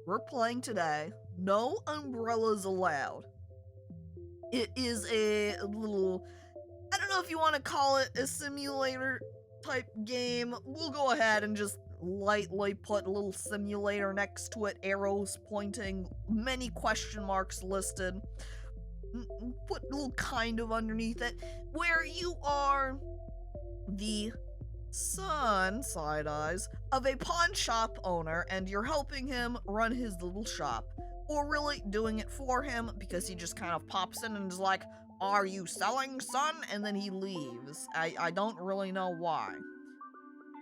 We're playing today. No umbrellas allowed. It is a little, I don't know if you want to call it a simulator type game. We'll go ahead and just lightly put a little simulator next to it, arrows pointing, many question marks listed. Put a little kind of underneath it, where you are the son, side eyes, of a pawn shop owner, and you're helping him run his little shop. Or really doing it for him because he just kind of pops in and is like, "Are you selling, son?" And then he leaves. I don't really know why.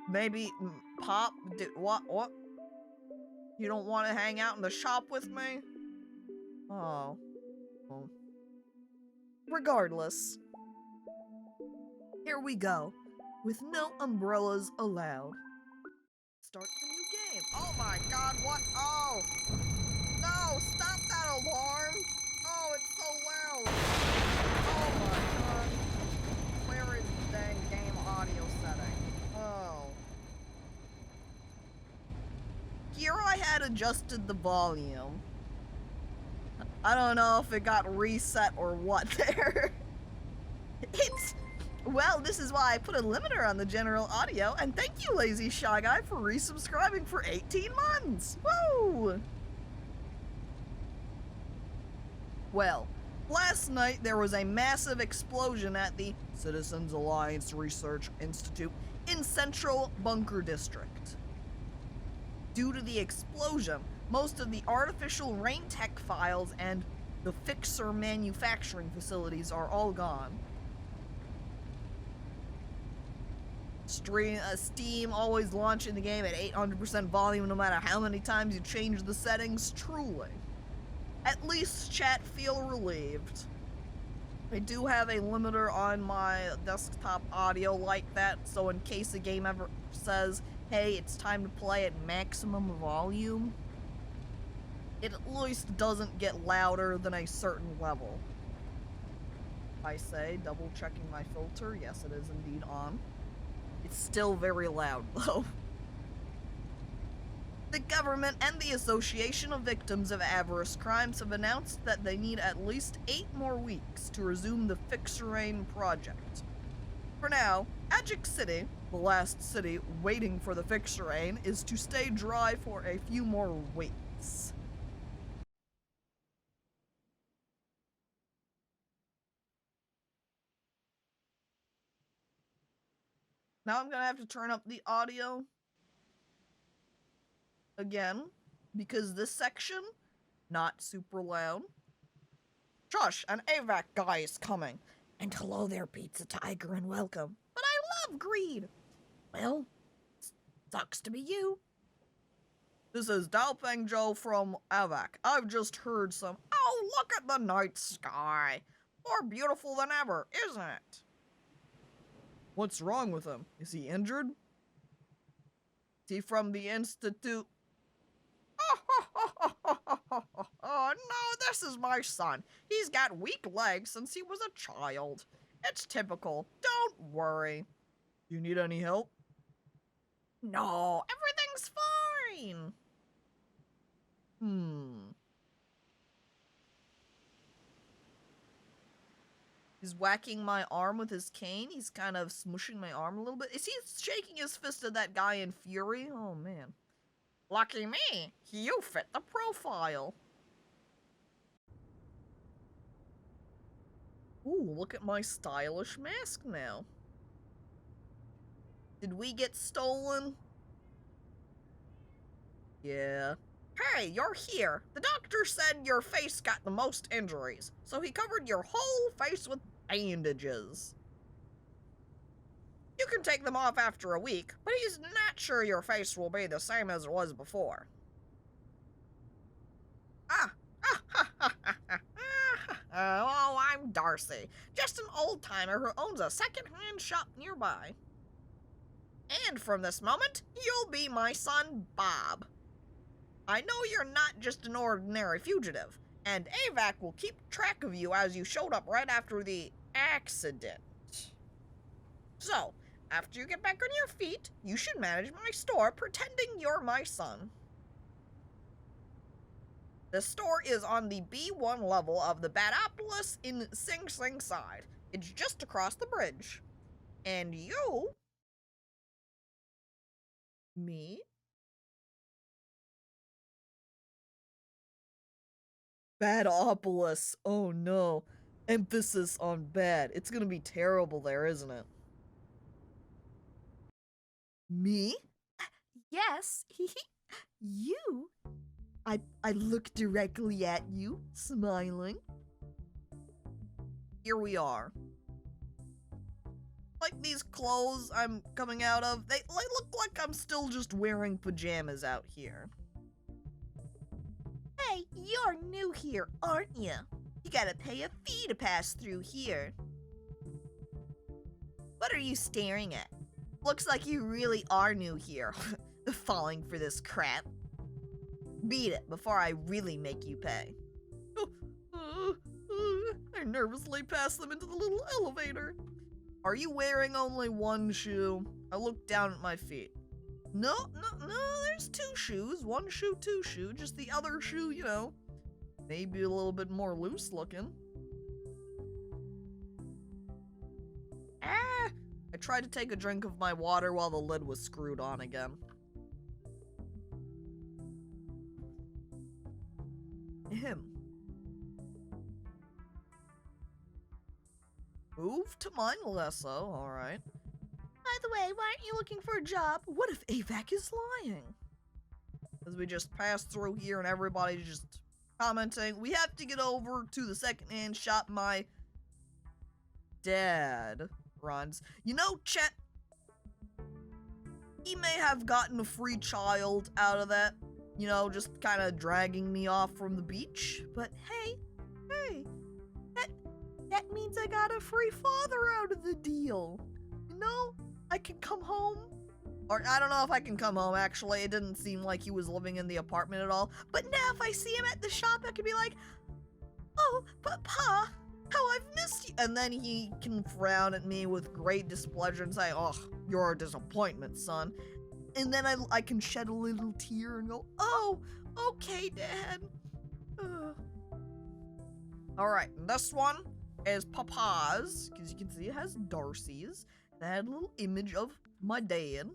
Maybe, Pop, what? You don't want to hang out in the shop with me? Oh. Well. Regardless. Here we go. With no umbrellas allowed. Start the new game. Oh my god, what? Oh! No, stop that alarm! Oh, it's so loud! Oh my god. Where is the dang game audio setting? Oh. Here I had adjusted the volume. I don't know if it got reset or what there. Well, this is why I put a limiter on the general audio, and thank you, Lazy Shy Guy, for resubscribing for 18 months! Woo! Well, last night there was a massive explosion at the Citizens Alliance Research Institute in Central Bunker District. Due to the explosion, most of the artificial rain tech files and the fixer manufacturing facilities are all gone. Steam always launching the game at 800% volume no matter how many times you change the settings, truly. At least chat feel relieved. I do have a limiter on my desktop audio like that, so in case a game ever says, hey, it's time to play at maximum volume, it at least doesn't get louder than a certain level. I say, double checking my filter, yes it is indeed on. It's still very loud, though. The government and the Association of Victims of Avarice Crimes have announced that they need at least 8 more weeks to resume the Fixerain project. For now, Ajik City, the last city waiting for the Fixerain, is to stay dry for a few more weeks. Now I'm gonna have to turn up the audio again, because this section, not super loud. Josh, an AVAC guy is coming. And hello there, Pizza Tiger, and welcome. But I love greed. Well, sucks to be you. This is Dalpeng Joe from AVAC. I've just heard some, oh, look at the night sky. More beautiful than ever, isn't it? What's wrong with him? Is he injured? Is he from the Institute? Oh no, this is my son. He's got weak legs since he was a child. It's typical. Don't worry. Do you need any help? No, everything's fine. He's whacking my arm with his cane. He's kind of smushing my arm a little bit. Is he shaking his fist at that guy in fury? Oh, man. Lucky me. You fit the profile. Ooh, look at my stylish mask now. Did we get stolen? Yeah. Hey, you're here. The doctor said your face got the most injuries, so he covered your whole face with bandages. You can take them off after a week, but he's not sure your face will be the same as it was before. Oh, I'm Darcy, just an old-timer who owns a second-hand shop nearby. And from this moment, you'll be my son, Bob. I know you're not just an ordinary fugitive, and AVAC will keep track of you as you showed up right after the accident. So, after you get back on your feet, you should manage my store pretending you're my son. The store is on the B1 level of the Batopolis in Sing Sing side. It's just across the bridge. And you... Me? Batopolis. Oh no. Emphasis on bad. It's gonna be terrible there, isn't it? Me? Yes. You? I look directly at you, smiling. Here we are. Like these clothes I'm coming out of, they look like I'm still just wearing pajamas out here. Hey, you're new here, aren't you? You gotta pay a fee to pass through here. What are you staring at? Looks like you really are new here, falling for this crap. Beat it before I really make you pay. I nervously pass them into the little elevator. Are you wearing only one shoe? I look down at my feet. No, there's two shoes. One shoe, two shoe. Just the other shoe, you know, maybe a little bit more loose looking. I tried to take a drink of my water while the lid was screwed on again. Move to mine, Lesso. Alright. By the way, why aren't you looking for a job? What if AVAC is lying? As we just pass through here and everybody's just commenting, we have to get over to the secondhand shop my dad runs. You know, Chet, he may have gotten a free child out of that. You know, just kind of dragging me off from the beach. But hey, that means I got a free father out of the deal. You know, I can come home. Or I don't know if I can come home, actually. It didn't seem like he was living in the apartment at all. But now if I see him at the shop, I can be like, oh, but Pa, how I've missed you. And then he can frown at me with great displeasure and say, oh, you're a disappointment, son. And then I can shed a little tear and go, oh, okay, Dad. All right, this one is Papa's, because you can see it has Darcy's. That had a little image of my dad.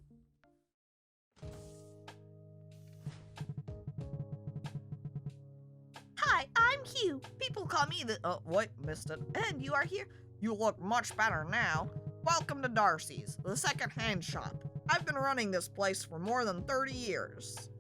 Hi, I'm Hugh. People call me the— oh, wait, missed it. And you are here? You look much better now. Welcome to Darcy's, the second-hand shop. I've been running this place for more than 30 years.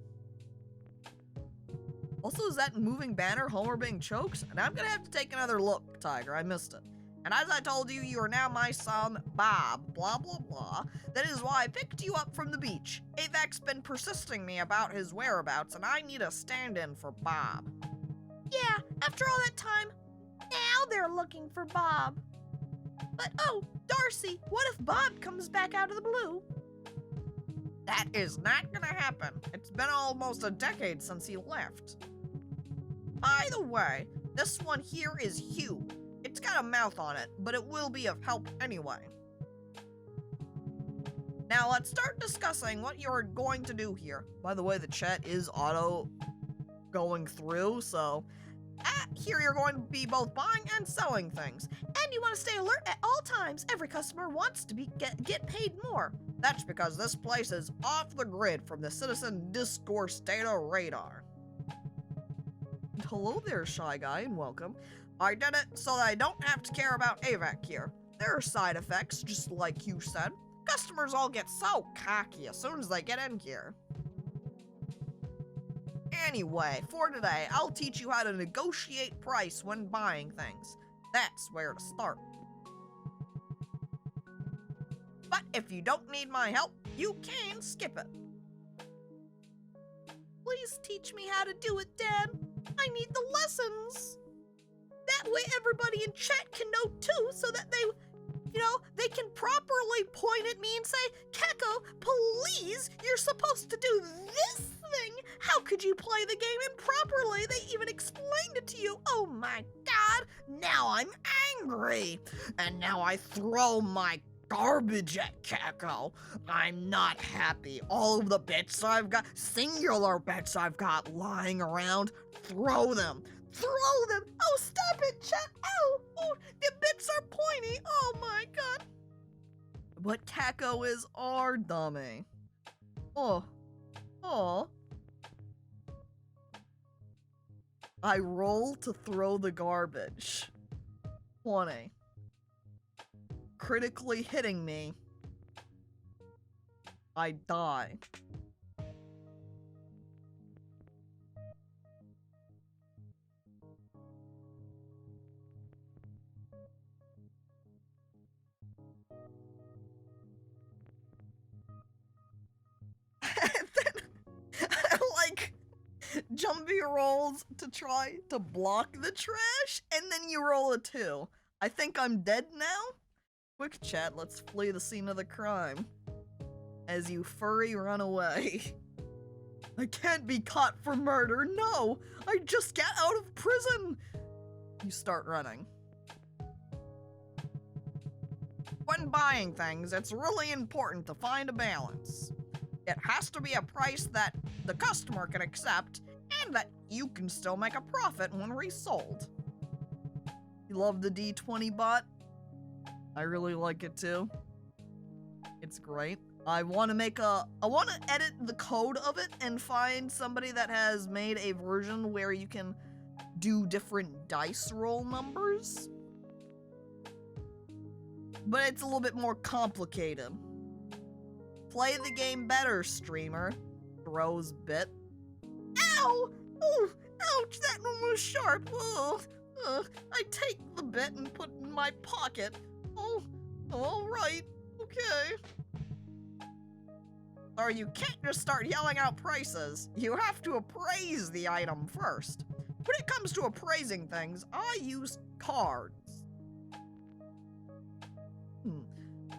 Also, is that moving banner Homer being choked? And I'm gonna have to take another look, Tiger. I missed it. And as I told you, you are now my son, Bob, blah, blah, blah. That is why I picked you up from the beach. AVAC's been persisting me about his whereabouts, and I need a stand-in for Bob. Yeah, after all that time, now they're looking for Bob. But, oh, Darcy, what if Bob comes back out of the blue? That is not gonna happen. It's been almost a decade since he left. By the way, this one here is Hugh. It's got a mouth on it, but it will be of help anyway. Now let's start discussing what you're going to do here. By the way, the chat is auto going through, so here you're going to be both buying and selling things. And you want to stay alert at all times. Every customer wants to get paid more. That's because this place is off the grid from the citizen discourse data radar. Hello there, Shy Guy, and welcome. I did it so that I don't have to care about AVAC here. There are side effects, just like you said. Customers all get so cocky as soon as they get in here. Anyway, for today, I'll teach you how to negotiate price when buying things. That's where to start. But if you don't need my help, you can skip it. Please teach me how to do it, Dad. I need the lessons. That way everybody in chat can know too, so that they can properly point at me and say, Caco, please, you're supposed to do this thing. How could you play the game improperly? They even explained it to you. Oh my God, now I'm angry. And now I throw my garbage at Caco. I'm not happy. All of the bits I've got, singular bits I've got lying around, throw them. Throw them! Oh, stop it, chat! Ow! Oh, the bits are pointy! Oh my god! But Caco is our dummy. Oh. Oh. I roll to throw the garbage. 20. Critically hitting me. I die. Like, Jumpy rolls to try to block the trash, and then you roll a 2. I think I'm dead now? Quick chat, let's flee the scene of the crime. As you furry run away. I can't be caught for murder, no! I just got out of prison! You start running. When buying things, it's really important to find a balance. It has to be a price that the customer can accept, and that you can still make a profit when resold. You love the D20 bot? I really like it too. It's great. I want to edit the code of it and find somebody that has made a version where you can do different dice roll numbers. But it's a little bit more complicated. Play the game better, streamer. Throws bit. Ow! Oh, ouch, that one was sharp. Oh, I take the bit and put it in my pocket. Oh, alright, okay. Or you can't just start yelling out prices. You have to appraise the item first. When it comes to appraising things, I use cards.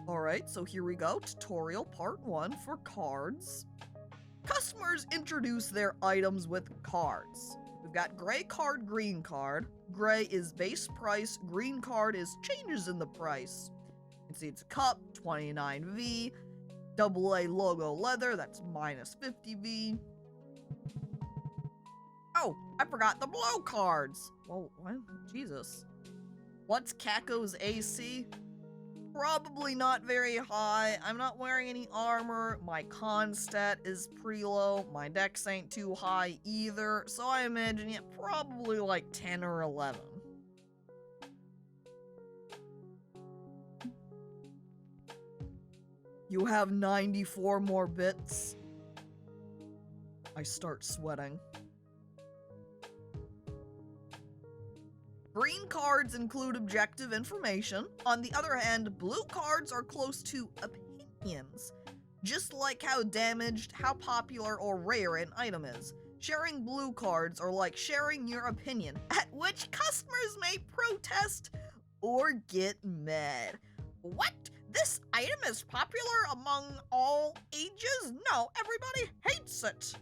Alright, so here we go. Tutorial part 1 for cards. Customers introduce their items with cards. We've got gray card, green card. Gray is base price, green card is changes in the price. You can see it's a cup, 29V. AA logo leather, that's minus 50V. Oh, I forgot the blue cards. Whoa, what? Jesus. What's Caco's AC? Probably not very high. I'm not wearing any armor. My con stat is pretty low. My dex ain't too high either. So I imagine it probably like 10 or 11. You have 94 more bits. I start sweating. Green cards include objective information. On the other hand, blue cards are close to opinions. Just like how damaged, how popular, or rare an item is. Sharing blue cards are like sharing your opinion, at which customers may protest or get mad. What? This item is popular among all ages? No, everybody hates it.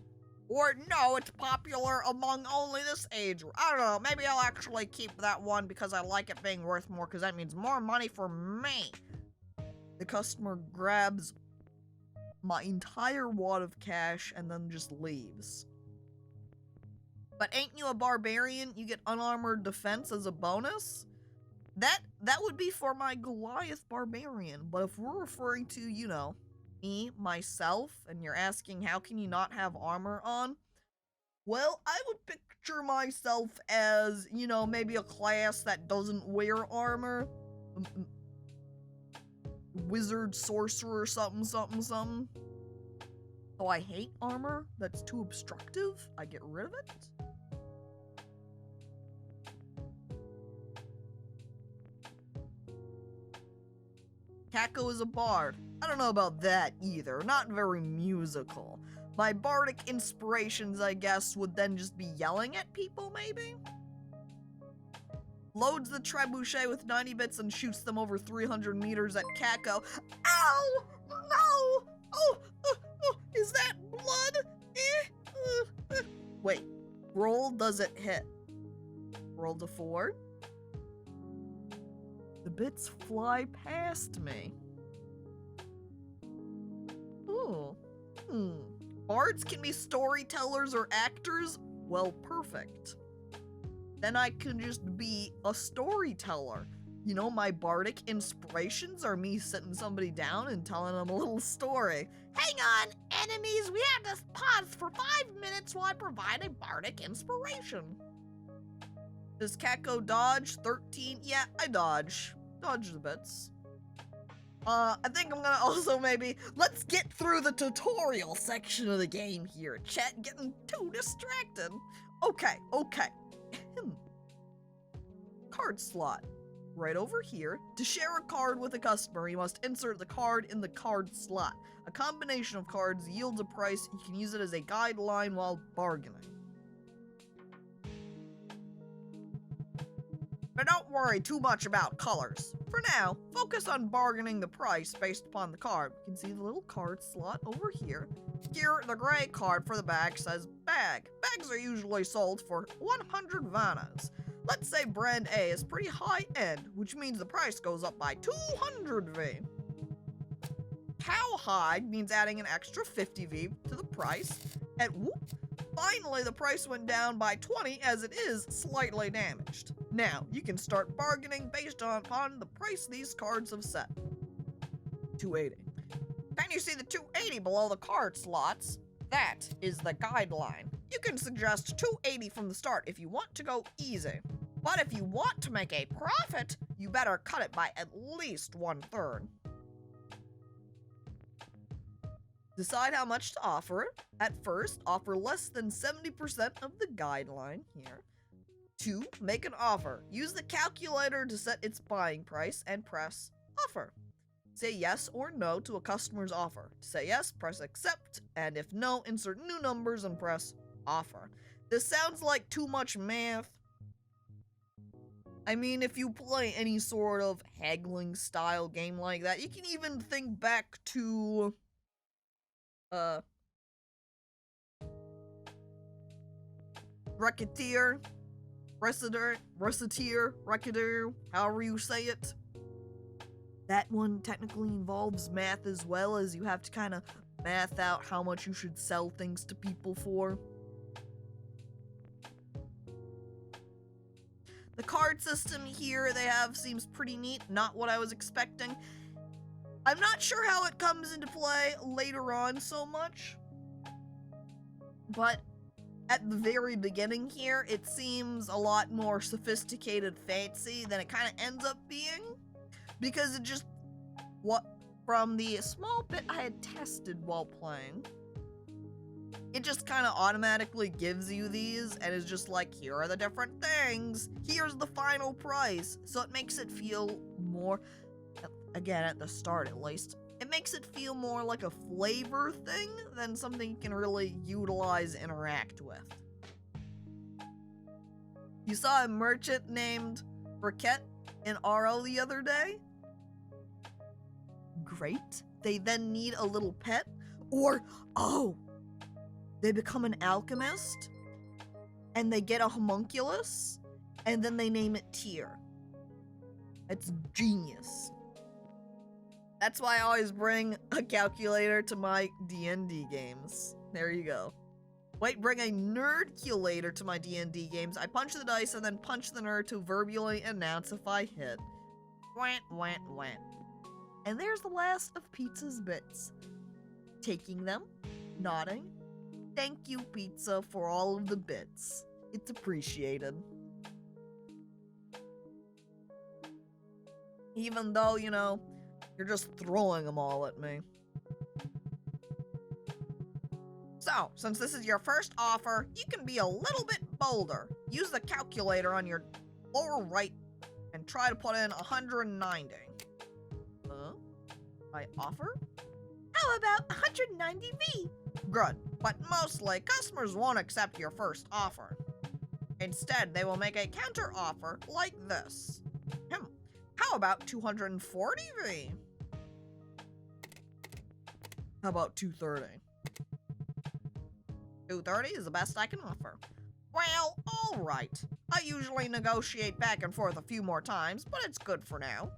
Or no, it's popular among only this age. I don't know, maybe I'll actually keep that one because I like it being worth more because that means more money for me. The customer grabs my entire wad of cash and then just leaves. But ain't you a barbarian? You get unarmored defense as a bonus? That would be for my Goliath barbarian, but if we're referring to, you know, me, myself, and you're asking how can you not have armor on? Well, I would picture myself as, you know, maybe a class that doesn't wear armor. Wizard, sorcerer, something. Oh, I hate armor. That's too obstructive. I get rid of it. Caco is a bard. I don't know about that either. Not very musical. My bardic inspirations, I guess, would then just be yelling at people, maybe? Loads the trebuchet with 90 bits and shoots them over 300 meters at Caco. Ow! No! Oh! Is that blood? Wait. Roll, does it hit? Roll to 4. The bits fly past me. Oh. Bards can be storytellers or actors? Well, perfect. Then I can just be a storyteller. You know, my bardic inspirations are me sitting somebody down and telling them a little story. Hang on, enemies, we have to pause for 5 minutes while I provide a bardic inspiration. Does Caco dodge? 13? Yeah, I dodge. Dodge the bits. I think I'm gonna also maybe, let's get through the tutorial section of the game here. Chat getting too distracted. Okay. Card slot. Right over here. To share a card with a customer, you must insert the card in the card slot. A combination of cards yields a price. You can use it as a guideline while bargaining. But don't worry too much about colors. For now, focus on bargaining the price based upon the card. You can see the little card slot over here. Here, the gray card for the bag says bag. Bags are usually sold for 100 vanas. Let's say brand A is pretty high end, which means the price goes up by 200 V. Cowhide means adding an extra 50 V to the price. And whoop, finally the price went down by 20 as it is slightly damaged. Now, you can start bargaining based upon the price these cards have set. 280. Can you see the 280 below the card slots? That is the guideline. You can suggest 280 from the start if you want to go easy. But if you want to make a profit, you better cut it by at least 1/3. Decide how much to offer. At first, offer less than 70% of the guideline here. 2. Make an offer. Use the calculator to set its buying price and press offer. Say yes or no to a customer's offer. To say yes, press accept, and if no, insert new numbers and press offer. This sounds like too much math. I mean, if you play any sort of haggling style game like that, you can even think back to Reciteer, however you say it. That one technically involves math as well, as you have to kind of math out how much you should sell things to people for. The card system here they have seems pretty neat, not what I was expecting. I'm not sure how it comes into play later on so much, but at the very beginning here, it seems a lot more sophisticated, fancy than it kind of ends up being, because it just, from the small bit I had tested while playing, it just kind of automatically gives you these and is just like, here are the different things, here's the final price, so it makes it feel more, again at the start at least, it makes it feel more like a flavor thing than something you can really utilize, interact with. You saw a merchant named Briquette in RO the other day? Great. They then need a little pet, or, oh, they become an alchemist, and they get a homunculus, and then they name it Tyr. It's genius. That's why I always bring a calculator to my D&D games. There you go. Wait, bring a nerdculator to my D&D games. I punch the dice and then punch the nerd to verbally announce if I hit. Want, want, want. And there's the last of Pizza's bits. Taking them, nodding. Thank you, Pizza, for all of the bits. It's appreciated. Even though, you know, you're just throwing them all at me. So, since this is your first offer, you can be a little bit bolder. Use the calculator on your lower right and try to put in 190. I offer? How about 190 V? Good, but mostly customers won't accept your first offer. Instead, they will make a counter offer like this. How about 240 V? How about 230? 230 is the best I can offer. Well, alright. I usually negotiate back and forth a few more times, but it's good for now.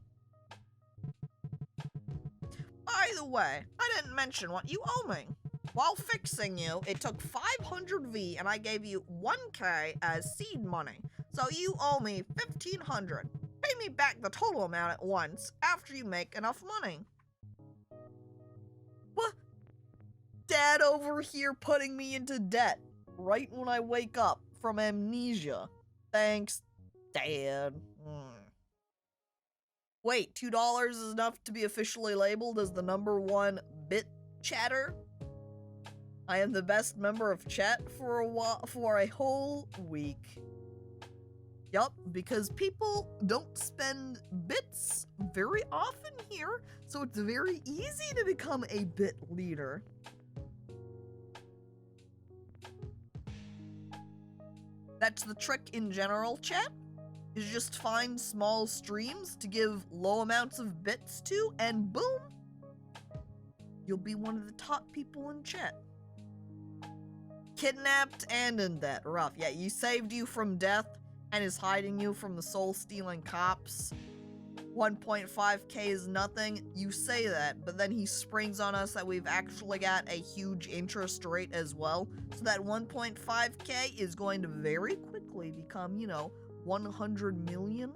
By the way, I didn't mention what you owe me. While fixing you, it took 500 V and I gave you 1K as seed money. So you owe me 1,500. Pay me back the total amount at once after you make enough money. What? Dad over here putting me into debt right when I wake up from amnesia. Thanks, Dad. Wait, $2 is enough to be officially labeled as the #1 bit chatter? I am the best member of chat for a whole week. Yup, because people don't spend bits very often here, so it's very easy to become a bit leader. That's the trick in general, chat, is just find small streams to give low amounts of bits to, and boom, you'll be one of the top people in chat. Kidnapped and in debt, rough. Yeah, you saved you from death and is hiding you from the soul-stealing cops. 1.5K is nothing. You say that, but then he springs on us that we've actually got a huge interest rate as well. So that 1.5K is going to very quickly become, 100 million.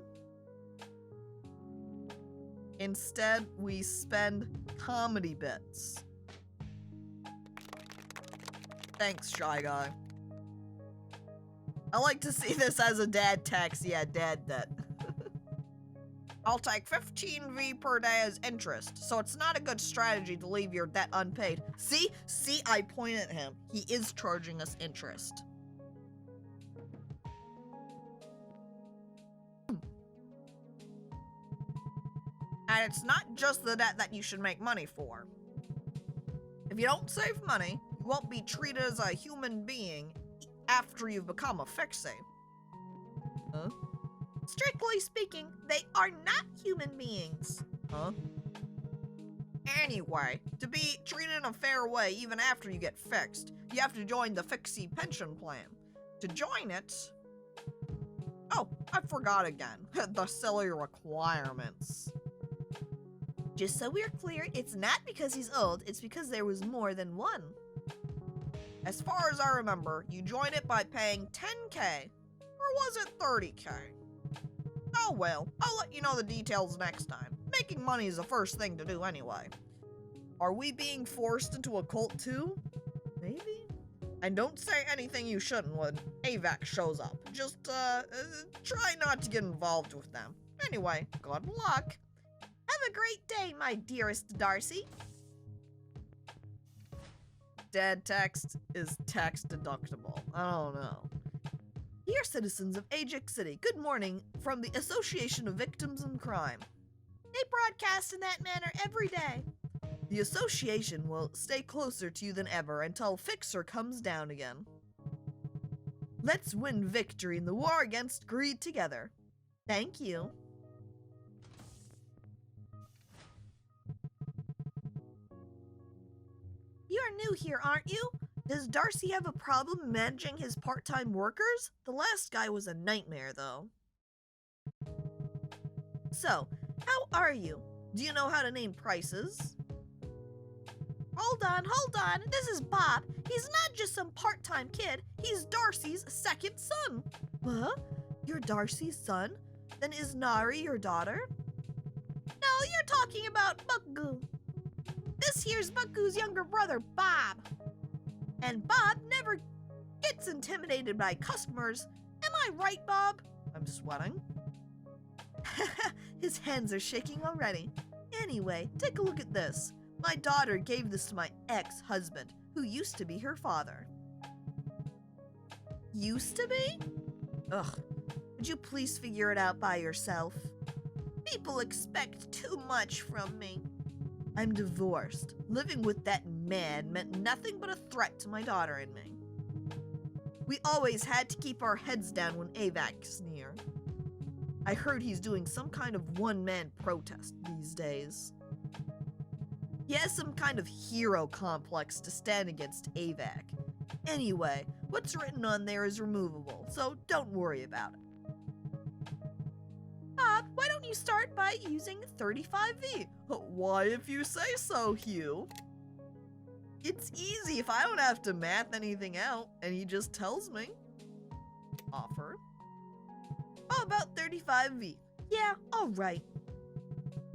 Instead, we spend comedy bits. Thanks, Shy Guy. I like to see this as a dad tax. Yeah, dad debt. I'll take 15 V per day as interest, so it's not a good strategy to leave your debt unpaid. See, I point at him. He is charging us interest. And it's not just the debt that you should make money for. If you don't save money, you won't be treated as a human being after you've become a fixie. Huh? Strictly speaking, they are not human beings. Huh? Anyway, to be treated in a fair way even after you get fixed, you have to join the Fixie pension plan. To join it... Oh, I forgot again. The silly requirements. Just so we're clear, it's not because he's old, it's because there was more than one. As far as I remember, you join it by paying 10K, or was it 30K? Oh well, I'll let you know the details next time. Making money is the first thing to do anyway. Are we being forced into a cult too? Maybe? And don't say anything you shouldn't when AVAC shows up. Just, try not to get involved with them. Anyway, good luck. Have a great day, my dearest Darcy. Dad text is tax deductible. I don't know. Dear citizens of Ajax City, good morning from the Association of Victims in Crime. They broadcast in that manner every day. The association will stay closer to you than ever until Fixer comes down again. Let's win victory in the war against greed together. Thank you. You're new here, aren't you? Does Darcy have a problem managing his part-time workers? The last guy was a nightmare, though. So, how are you? Do you know how to name prices? Hold on. This is Bob. He's not just some part-time kid. He's Darcy's second son. What? You're Darcy's son? Then is Nari your daughter? No, you're talking about Buckgoo. This here's Buckgoo's younger brother, Bob. And Bob never gets intimidated by customers. Am I right, Bob? I'm sweating. His hands are shaking already. Anyway, take a look at this. My daughter gave this to my ex-husband, who used to be her father. Used to be? Ugh. Would you please figure it out by yourself? People expect too much from me. I'm divorced. Living with that man meant nothing but a threat to my daughter and me. We always had to keep our heads down when AVAC's near. I heard he's doing some kind of one-man protest these days. He has some kind of hero complex to stand against AVAC. Anyway, what's written on there is removable, so don't worry about it. Bob, why don't you start by using 35V? Why, if you say so, Hugh. It's easy if I don't have to math anything out, and he just tells me. Offer. Oh, about 35V. Yeah, alright.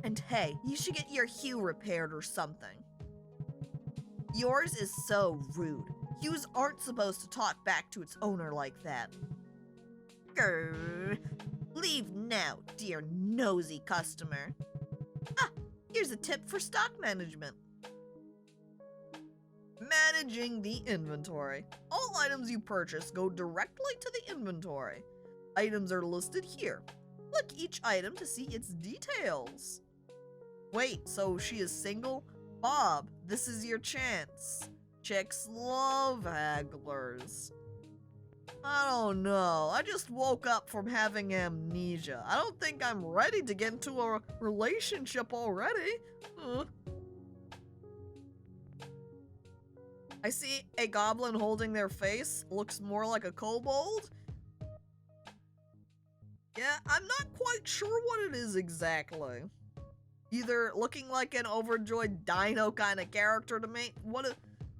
And hey, you should get your Hue repaired or something. Yours is so rude. Hues aren't supposed to talk back to its owner like that. Grr. Leave now, dear nosy customer. Ah, here's a tip for stock management. Managing the inventory. All items you purchase go directly to the inventory. Items are listed here. Click each item to see its details. Wait, so she is single? Bob, this is your chance. Chicks love hagglers. I don't know. I just woke up from having amnesia. I don't think I'm ready to get into a relationship already. I see a goblin holding their face. Looks more like a kobold. Yeah, I'm not quite sure what it is exactly. Either looking like an overjoyed dino kind of character to me.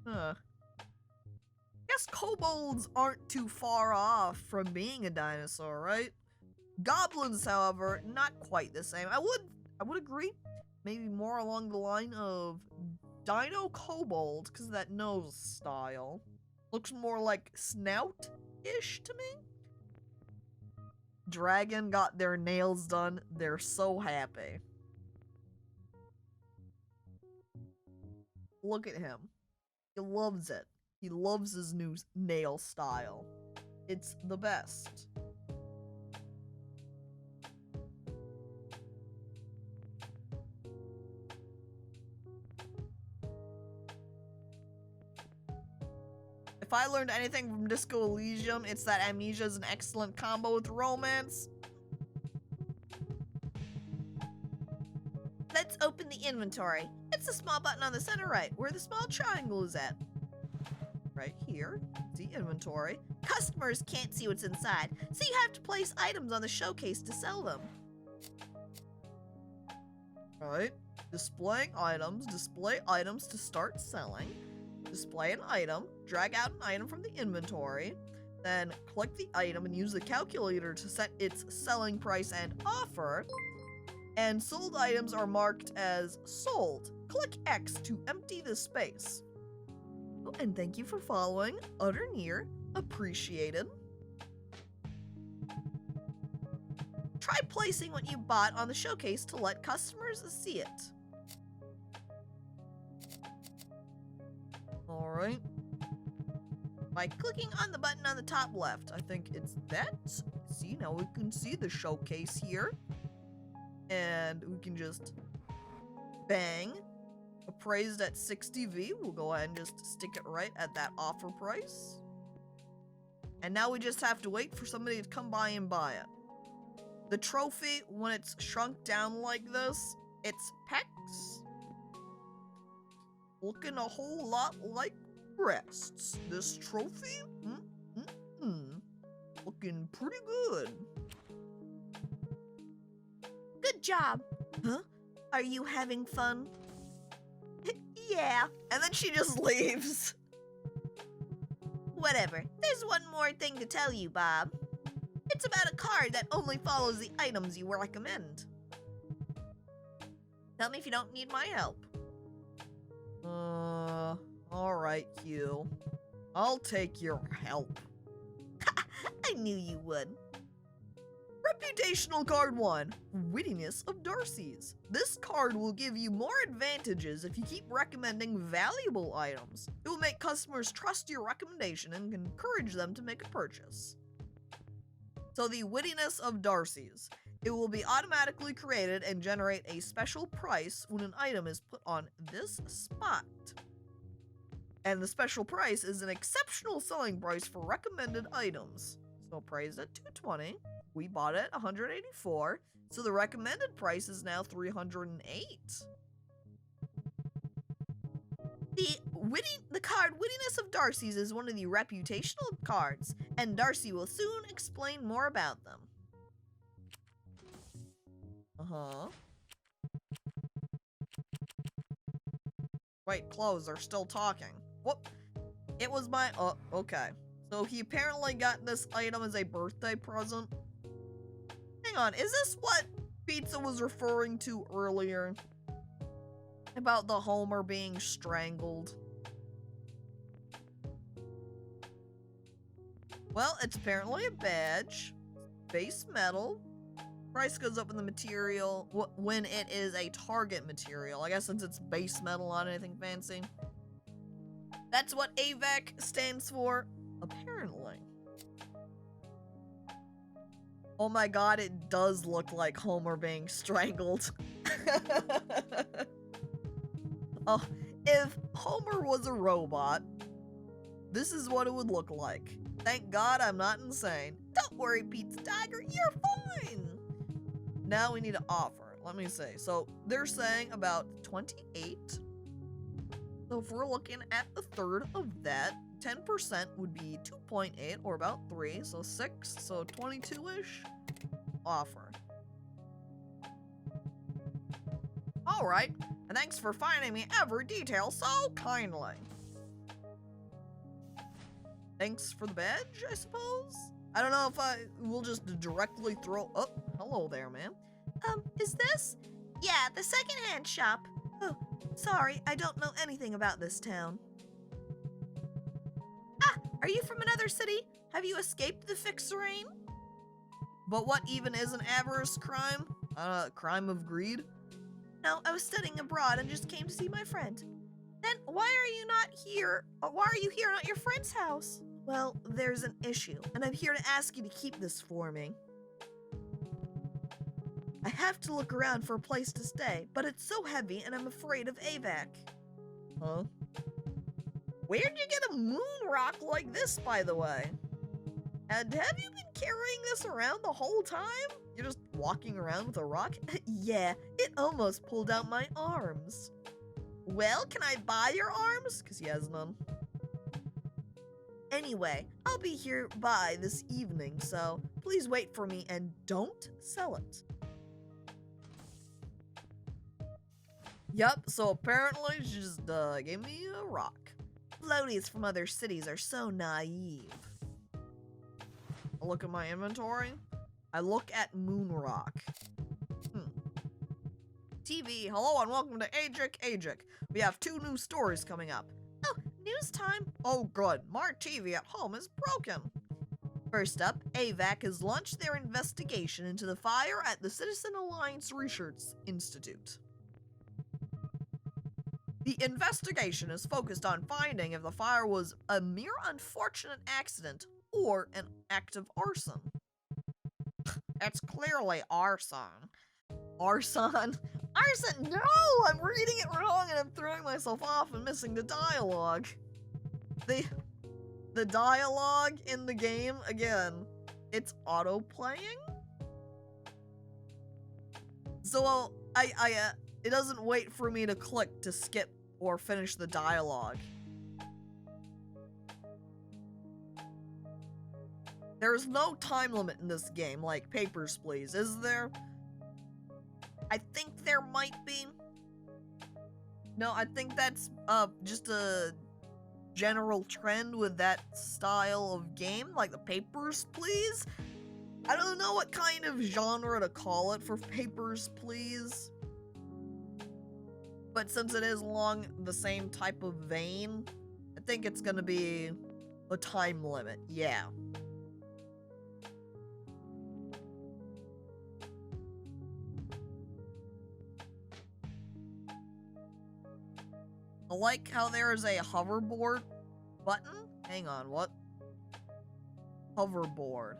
Guess kobolds aren't too far off from being a dinosaur, right? Goblins, however, not quite the same. I would agree. Maybe more along the line of dino kobold, because of that nose style. Looks more like snout-ish to me. Dragon got their nails done. They're so happy. Look at him. He loves it. He loves his new nail style. It's the best. If I learned anything from Disco Elysium, it's that amnesia is an excellent combo with romance. Let's open the inventory. It's the small button on the center right, where the small triangle is at. Right here, see inventory. Customers can't see what's inside, so you have to place items on the showcase to sell them. Right, displaying items, display items to start selling. Display an item, drag out an item from the inventory, then click the item and use the calculator to set its selling price and offer. And sold items are marked as sold. Click X to empty the space. Oh, and thank you for following. Utter near. Appreciated. Try placing what you bought on the showcase to let customers see it. Alright. By clicking on the button on the top left, I think it's that. See, now we can see the showcase here. And we can just bang. Appraised at 60V. We'll go ahead and just stick it right at that offer price. And now we just have to wait for somebody to come by and buy it. The trophy, when it's shrunk down like this, it's pecs. Looking a whole lot like breasts. This trophy, looking pretty good. Good job. Huh? Are you having fun? Yeah. And then she just leaves. Whatever. There's one more thing to tell you, Bob. It's about a card that only follows the items you recommend. Tell me if you don't need my help. Alright, Hugh. I'll take your help. I knew you would. Reputational Card 1, Wittiness of Darcy's. This card will give you more advantages if you keep recommending valuable items. It will make customers trust your recommendation and encourage them to make a purchase. So the Wittiness of Darcy's. It will be automatically created and generate a special price when an item is put on this spot. And the special price is an exceptional selling price for recommended items. So priced at $220. We bought it at $184. So the recommended price is now $308. The card Wittiness of Darcy's is one of the reputational cards, and Darcy will soon explain more about them. Uh-huh. Wait, close, they're still talking. Whoop. It was my, oh, okay. So he apparently got this item as a birthday present. Hang on, is this what Pizza was referring to earlier? About the Homer being strangled? Well, it's apparently a badge. Base metal. Price goes up in the material when it is a target material. I guess since it's base metal, not anything fancy. That's what AVAC stands for, apparently. Oh my god, it does look like Homer being strangled. Oh, if Homer was a robot, this is what it would look like. Thank God I'm not insane. Don't worry, Pizza Tiger, you're fine. Now we need to offer. Let me see. So they're saying about 28. So if we're looking at a third of that, 10% would be 2.8 or about 3. So 6, so 22-ish. Offer. All right, and thanks for finding me every detail so kindly. Thanks for the badge, I suppose? I don't know if I will just directly throw, oh, hello there, ma'am. Is this? Yeah, the secondhand shop. Oh, sorry, I don't know anything about this town. Ah, are you from another city? Have you escaped the fixer-aim? But what even is an avarice crime? Crime of greed? No, I was studying abroad and just came to see my friend. Then why are you not here? Why are you here not at your friend's house? Well, there's an issue, and I'm here to ask you to keep this for me. I have to look around for a place to stay, but it's so heavy and I'm afraid of AVAC. Huh? Where'd you get a moon rock like this, by the way? And have you been carrying this around the whole time? You're just walking around with a rock? Yeah, it almost pulled out my arms. Well, can I buy your arms? Because he has none. Anyway, I'll be here by this evening, so please wait for me and don't sell it. Yep, so apparently she just gave me a rock. Floaties from other cities are so naive. I look at my inventory. I look at Moonrock. TV, hello and welcome to Ajik. We have 2 new stories coming up. Oh, news time. Oh good, my TV at home is broken. First up, AVAC has launched their investigation into the fire at the Citizen Alliance Research Institute. The investigation is focused on finding if the fire was a mere unfortunate accident or an act of arson. It's clearly arson. Arson? Arson? No! I'm reading it wrong and I'm throwing myself off and missing the dialogue. The dialogue in the game, again, it's auto-playing? So, it doesn't wait for me to click to skip or finish the dialogue. There's no time limit in this game, like Papers, Please, is there? I think there might be. No, I think that's just a general trend with that style of game, like the Papers, Please. I don't know what kind of genre to call it for Papers, Please. But since it is along the same type of vein, I think it's gonna be a time limit, yeah. I like how there is a hoverboard button. Hang on, what? Hoverboard.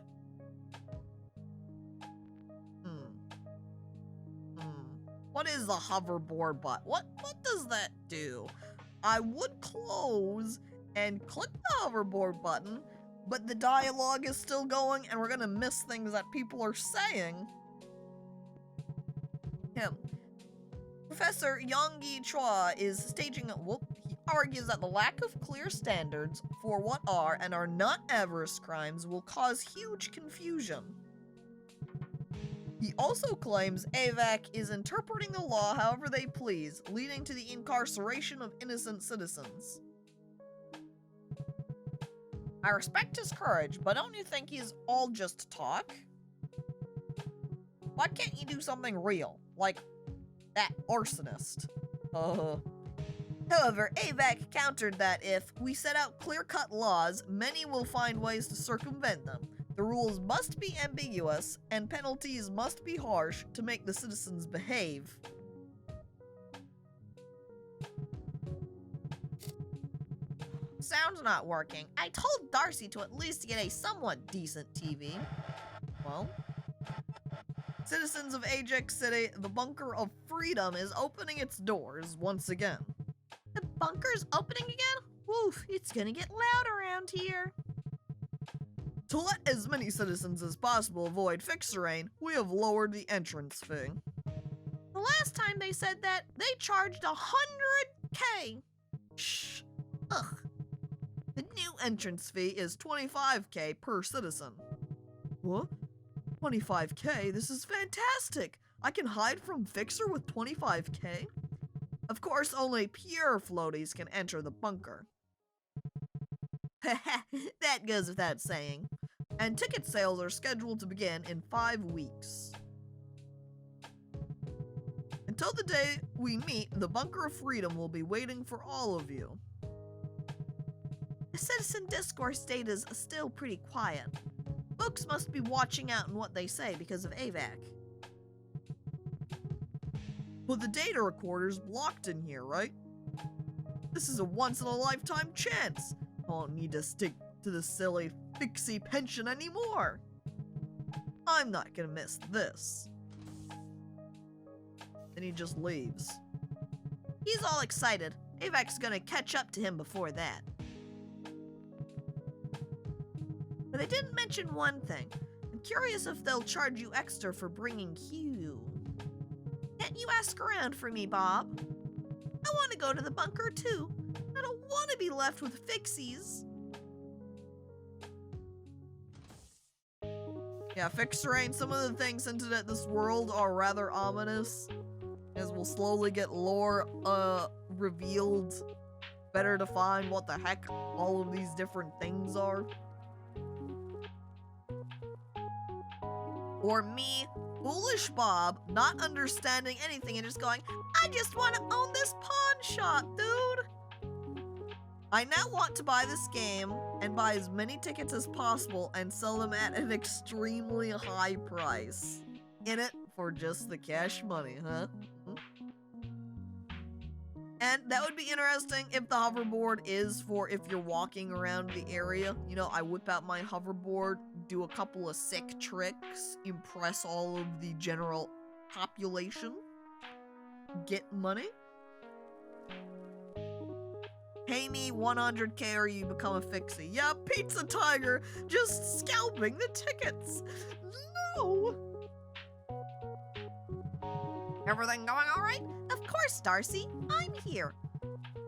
What is the hoverboard button? What does that do? I would close and click the hoverboard button, but the dialogue is still going and we're gonna miss things that people are saying. Professor Yonggi Chua is staging a he argues that the lack of clear standards for what are and are not avarice crimes will cause huge confusion. He also claims AVAC is interpreting the law however they please, leading to the incarceration of innocent citizens. I respect his courage, but don't you think he's all just talk? Why can't you do something real, like that arsonist? However, AVAC countered that if we set out clear-cut laws, many will find ways to circumvent them. The rules must be ambiguous, and penalties must be harsh to make the citizens behave. Sound's not working. I told Darcy to at least get a somewhat decent TV. Well, citizens of Ajax City, the Bunker of Freedom is opening its doors once again. The bunker's opening again? Woof, it's gonna get loud around here. To let as many citizens as possible avoid fixer-rain, we have lowered the entrance fee. The last time they said that, they charged $100K. Shh. Ugh. The new entrance fee is $25K per citizen. What? $25K? This is fantastic! I can hide from Fixer with $25K? Of course, only pure floaties can enter the bunker. That goes without saying. And ticket sales are scheduled to begin in 5 weeks. Until the day we meet, the Bunker of Freedom will be waiting for all of you. The citizen discourse data is still pretty quiet. Folks must be watching out on what they say because of AVAC. But the data recorder's blocked in here, right? This is a once-in-a-lifetime chance. I don't need to stick to the silly fixie pension anymore. I'm not gonna miss this. Then he just leaves. He's all excited. AVAC's gonna catch up to him before that. But they didn't mention one thing. I'm curious if they'll charge you extra for bringing Q. Can't you ask around for me, Bob? I want to go to the bunker too. I don't want to be left with fixies. Yeah, fixer-rain, some of the things hinted at this world are rather ominous, as we'll slowly get lore revealed, better define what the heck all of these different things are. Or me, foolish Bob, not understanding anything and just going, I just want to own this pawn shop, dude. I now want to buy this game and buy as many tickets as possible and sell them at an extremely high price. In it for just the cash money, huh? And that would be interesting if the hoverboard is for if you're walking around the area. You know, I whip out my hoverboard, do a couple of sick tricks, impress all of the general population, get money. Pay me 100K or you become a fixie. Yeah, Pizza Tiger just scalping the tickets. No! Everything going all right? Of course, Darcy. I'm here.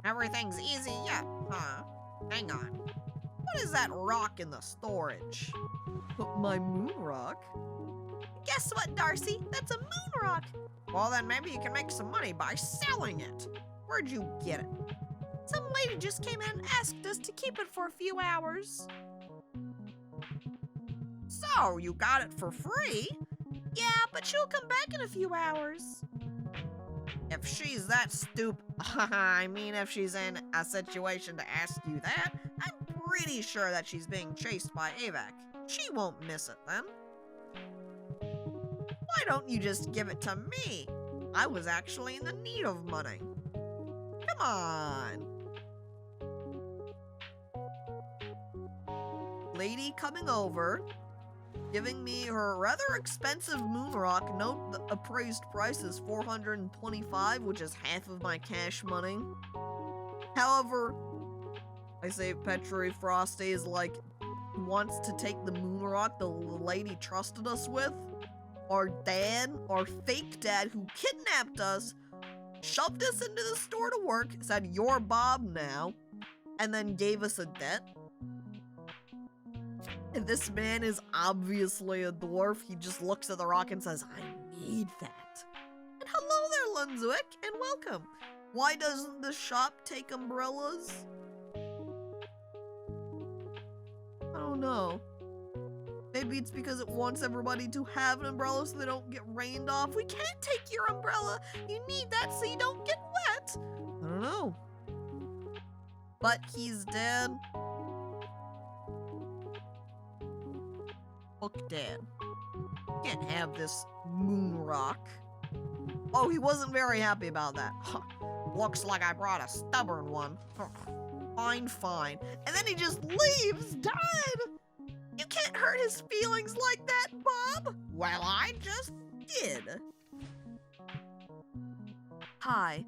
Everything's easy yet, huh? Hang on. What is that rock in the storage? My moon rock? Guess what, Darcy? That's a moon rock. Well, then maybe you can make some money by selling it. Where'd you get it? Some lady just came in and asked us to keep it for a few hours. So, you got it for free? Yeah, but she'll come back in a few hours. If she's that I mean, if she's in a situation to ask you that, I'm pretty sure that she's being chased by AVAC. She won't miss it then. Why don't you just give it to me? I was actually in the need of money. Come on. Lady coming over, giving me her rather expensive moon rock. Note the appraised price is $425, which is half of my cash money. However, I say Petri Frosty is like, wants to take the moon rock the lady trusted us with. Our dad, our fake dad who kidnapped us, shoved us into the store to work, said, "You're Bob now," and then gave us a debt. And this man is obviously a dwarf. He just looks at the rock and says, I need that. And hello there, Lunzwick, and welcome. Why doesn't the shop take umbrellas? I don't know. Maybe it's because it wants everybody to have an umbrella so they don't get rained off. We can't take your umbrella. You need that so you don't get wet. I don't know. But he's dead. Fuck dead. Can't have this moon rock. Oh, he wasn't very happy about that. Huh. Looks like I brought a stubborn one. Huh. Fine, fine. And then he just leaves, dead. You can't hurt his feelings like that, Bob. Well, I just did. Hi.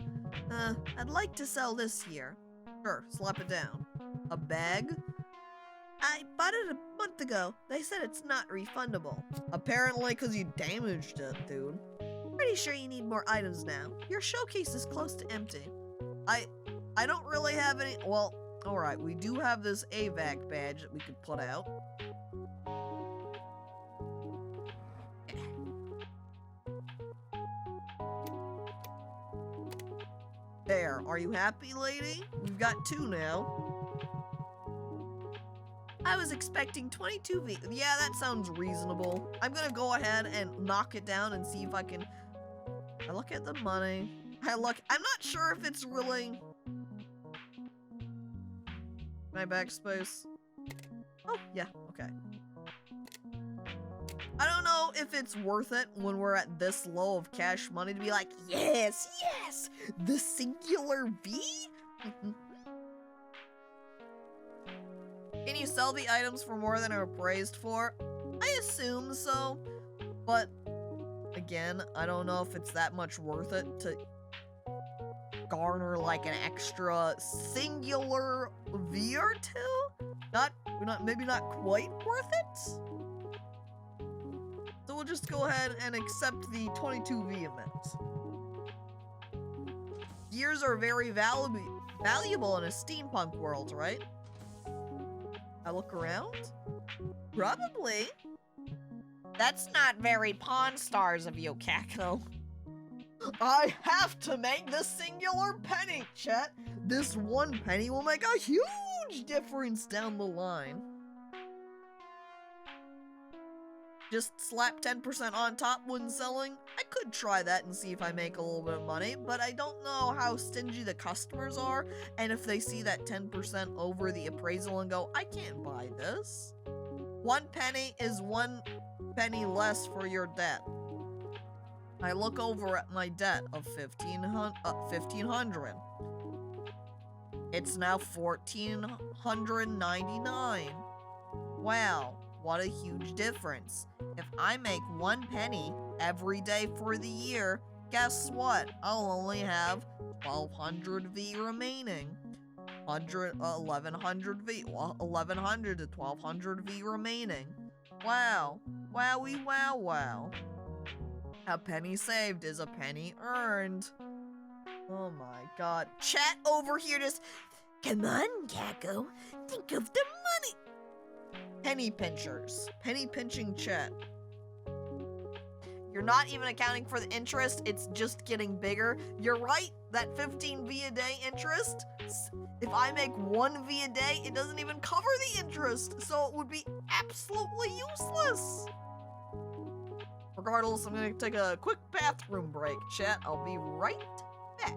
I'd like to sell this here. Sure, slap it down. A bag? I bought it a month ago. They said it's not refundable. Apparently, because you damaged it, dude. Pretty sure you need more items now. Your showcase is close to empty. I don't really have any. Well, alright, we do have this AVAC badge that we could put out. There, are you happy, lady? We've got 2 now. I was expecting 22 V. Yeah, that sounds reasonable. I'm gonna go ahead and knock it down and see if I can. I look at the money. I'm not sure if it's really. Can I backspace? Oh, yeah, okay. I don't know if it's worth it when we're at this low of cash money to be like, yes, yes, the singular V? Can you sell the items for more than are appraised for? I assume so, but again, I don't know if it's that much worth it to garner like an extra singular V or 2? Maybe not quite worth it? So we'll just go ahead and accept the 22 vehement. Gears are very valuable in a steampunk world, right? I look around? Probably. That's not very Pawn Stars of you, Caco. I have to make the singular penny, chat. This 1 penny will make a huge difference down the line. Just slap 10% on top when selling. I could try that and see if I make a little bit of money, but I don't know how stingy the customers are, and if they see that 10% over the appraisal and go, I can't buy this. 1 penny is 1 penny less for your debt. I look over at my debt of 1,500. It's now 1,499. Wow. What a huge difference. If I make 1 penny every day for the year, guess what? I'll only have 1,200 V remaining. 1,100 V. Well, 1,100 to 1,200 V remaining. Wow. Wowie wow wow. A penny saved is a penny earned. Oh my god. Chat over here just, come on, Caco. Think of the money. Penny pinchers. Penny pinching chat. You're not even accounting for the interest, it's just getting bigger. You're right, that 15 V a day interest, if I make 1 V a day, it doesn't even cover the interest, so it would be absolutely useless. Regardless, I'm gonna take a quick bathroom break, chat. I'll be right back.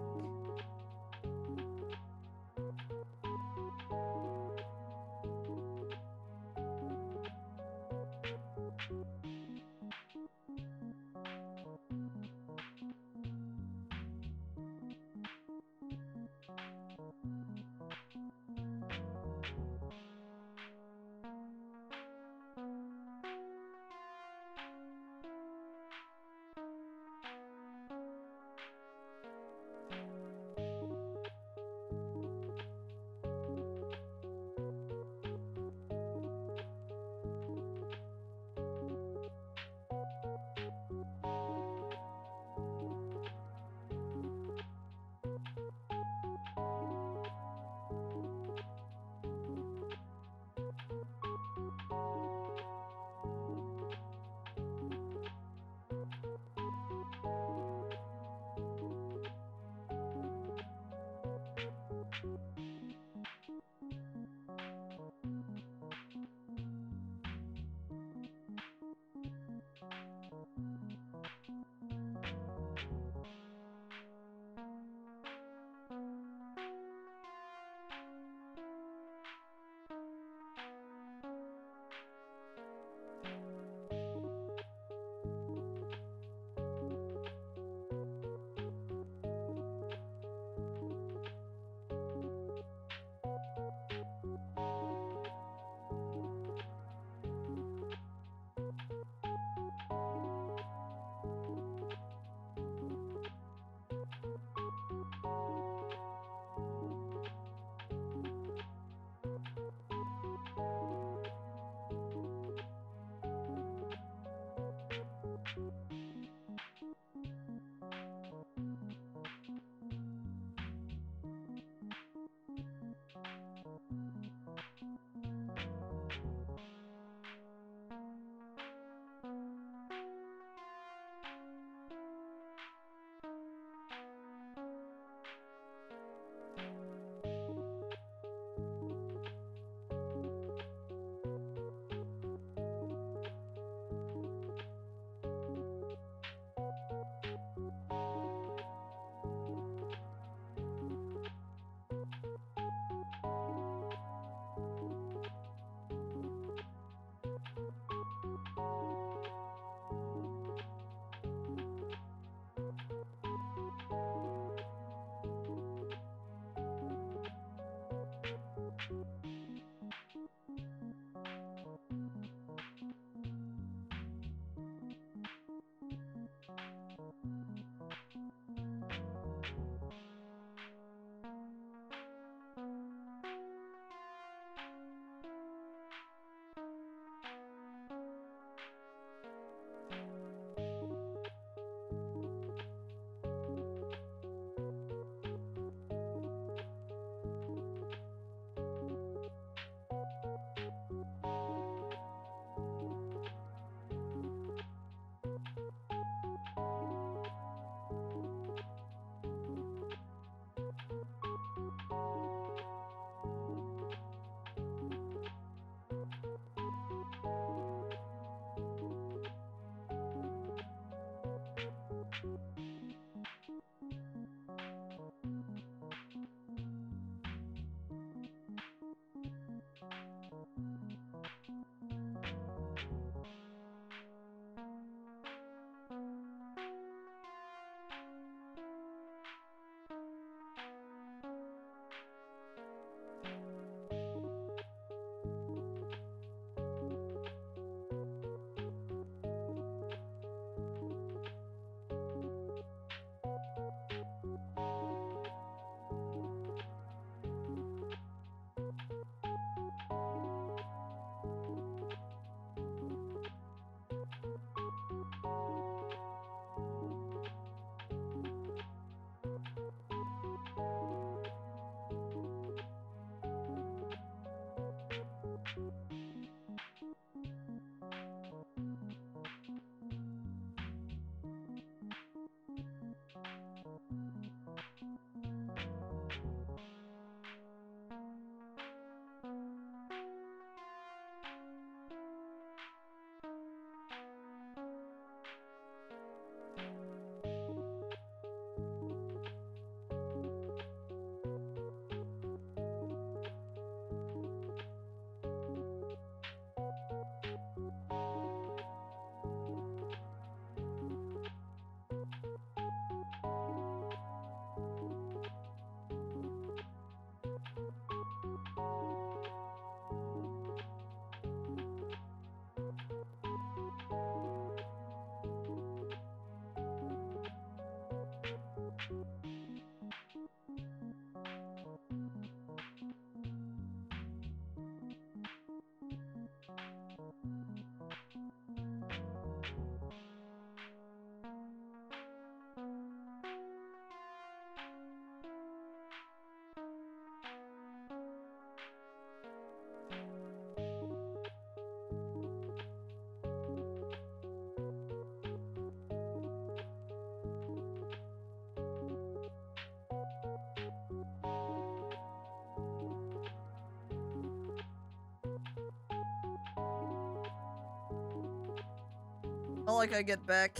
I get back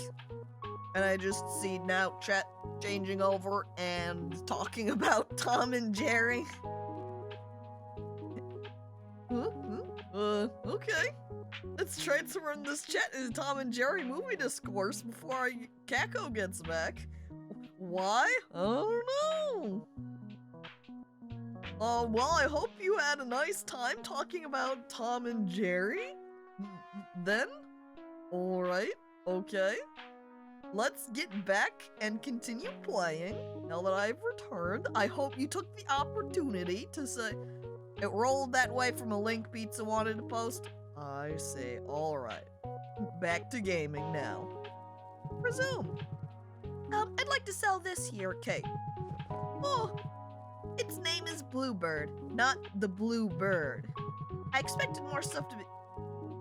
and I just see now chat changing over and talking about Tom and Jerry. Okay. Let's transfer in this chat into Tom and Jerry movie discourse before Caco gets back. Why? I don't know. Well, I hope you had a nice time talking about Tom and Jerry. Then? Alright, okay. Let's get back and continue playing. Now that I've returned, I hope you took the opportunity to say, it rolled that way from a link Pizza wanted to post. I say, alright. Back to gaming now. Resume. I'd like to sell this here, Kate. Oh, its name is Bluebird, not the Blue Bird. I expected more stuff to be...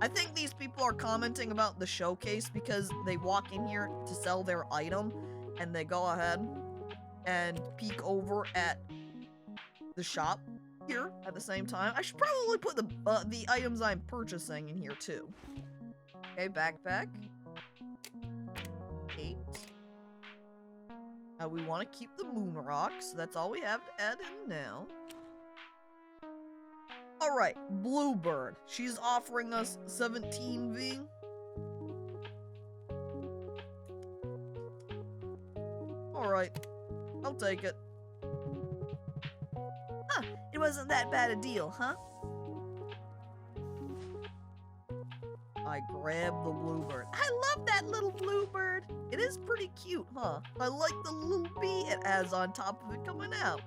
I think these people are commenting about the showcase because they walk in here to sell their item and they go ahead and peek over at the shop here at the same time. I should probably put the items I'm purchasing in here too. Okay, backpack. 8. Now we want to keep the moon rocks. That's all we have to add in now. Alright, Bluebird. She's offering us 17V. Alright, I'll take it. Huh, it wasn't that bad a deal, huh? I grabbed the Bluebird. I love that little Bluebird. It is pretty cute, huh? I like the little bee it has on top of it coming out.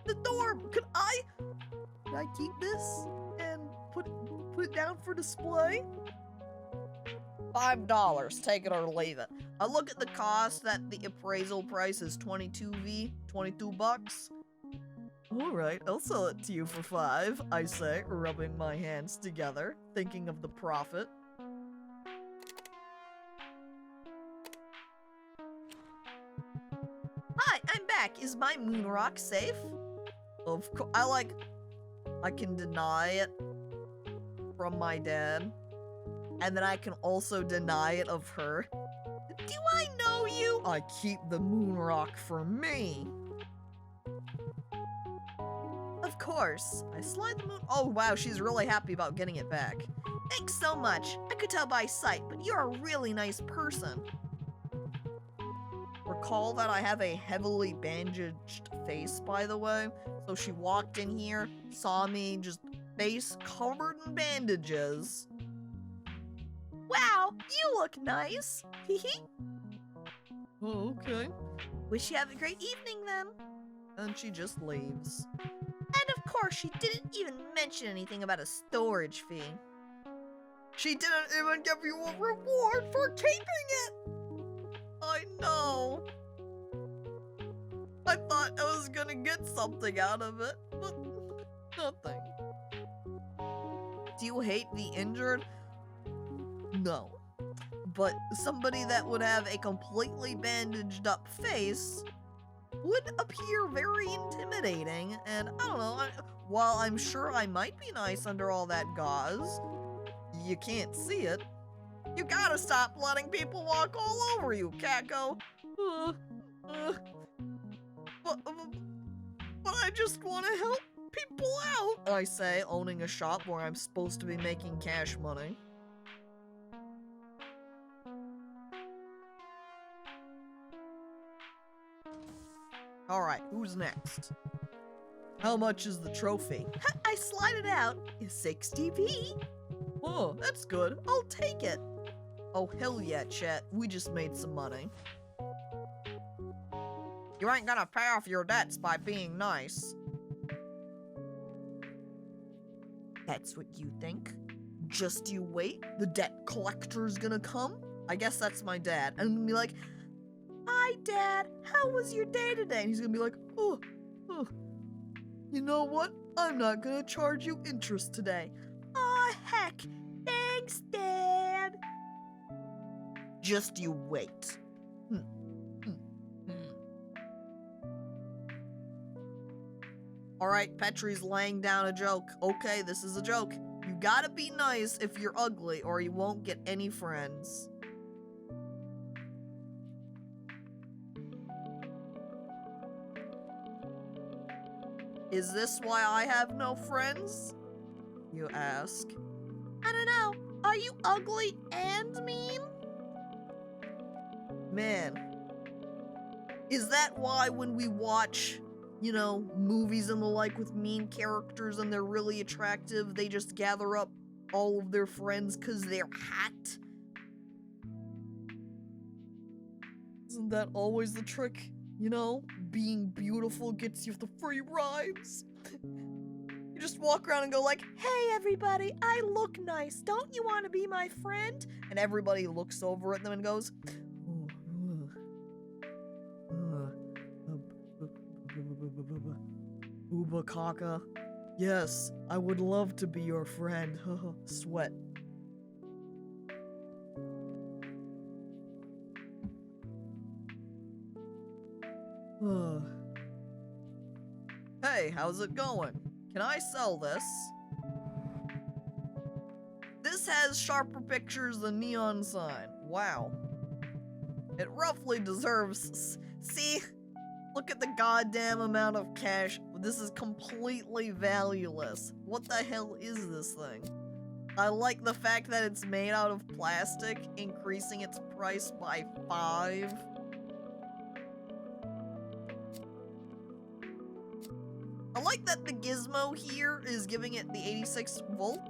The door, could I keep this and put it down for display? $5, take it or leave it. I look at the cost that the appraisal price is 22V, 22 bucks. Alright, I'll sell it to you for 5, I say, rubbing my hands together, thinking of the profit. Hi, I'm back. Is my moon rock safe? Of course, I can deny it from my dad, and then I can also deny it of her. Do I know you? I keep the moon rock for me. Of course. I slide the moon. Oh wow, she's really happy about getting it back. Thanks so much. I could tell by sight, but you're a really nice person. Recall that I have a heavily bandaged face, by the way. So she walked in here, saw me, just face covered in bandages. Wow, you look nice. Oh, okay. Wish you have a great evening then. And she just leaves. And of course, she didn't even mention anything about a storage fee. She didn't even give you a reward for keeping it. I know. I thought I was gonna get something out of it, but nothing. Do you hate the injured? No. But somebody that would have a completely bandaged up face would appear very intimidating, and I don't know, while I'm sure I might be nice under all that gauze, you can't see it. You gotta stop letting people walk all over you, Caco. But I just want to help people out, I say, owning a shop where I'm supposed to be making cash money. Alright, who's next? How much is the trophy? I slide it out. It's 60V. Oh, that's good. I'll take it. Oh, hell yeah, chat. We just made some money. You ain't gonna pay off your debts by being nice. That's what you think? Just you wait. The debt collector's gonna come. I guess that's my dad. And I'm gonna be like, hi, Dad. How was your day today? And he's gonna be like, oh. You know what? I'm not gonna charge you interest today. Aw, heck. Thanks, Dad. Just you wait. Alright, Petrie's laying down a joke. Okay, this is a joke. You gotta be nice if you're ugly or you won't get any friends. Is this why I have no friends? You ask. I don't know. Are you ugly and mean? Man, is that why when we watch, you know, movies and the like with mean characters and they're really attractive, they just gather up all of their friends because they're hot? Isn't that always the trick? You know, being beautiful gets you the free rides. You just walk around and go like, hey everybody, I look nice. Don't you want to be my friend? And everybody looks over at them and goes, Ubakaka. Yes, I would love to be your friend. Sweat. Hey, how's it going? Can I sell this? This has sharper pictures than neon sign. Wow. It roughly deserves... See? Look at the goddamn amount of cash. This is completely valueless. What the hell is this thing? I like the fact that it's made out of plastic, increasing its price by 5. I like that the gizmo here is giving it the 86 volt,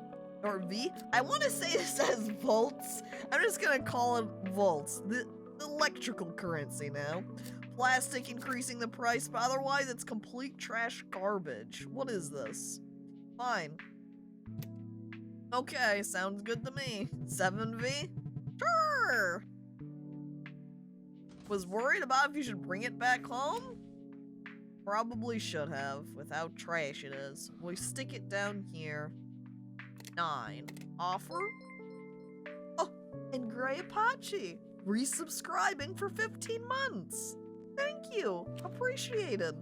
or V. I want to say it says volts. I'm just gonna call it volts. The electrical currency now. Plastic increasing the price, but otherwise it's complete trash garbage. What is this? Fine. Okay, sounds good to me. 7V? Sure! Was worried about if you should bring it back home? Probably should have, with how trash it is. We stick it down here. 9. Offer? Oh, and Gray Apache, resubscribing for 15 months. Thank you, appreciated.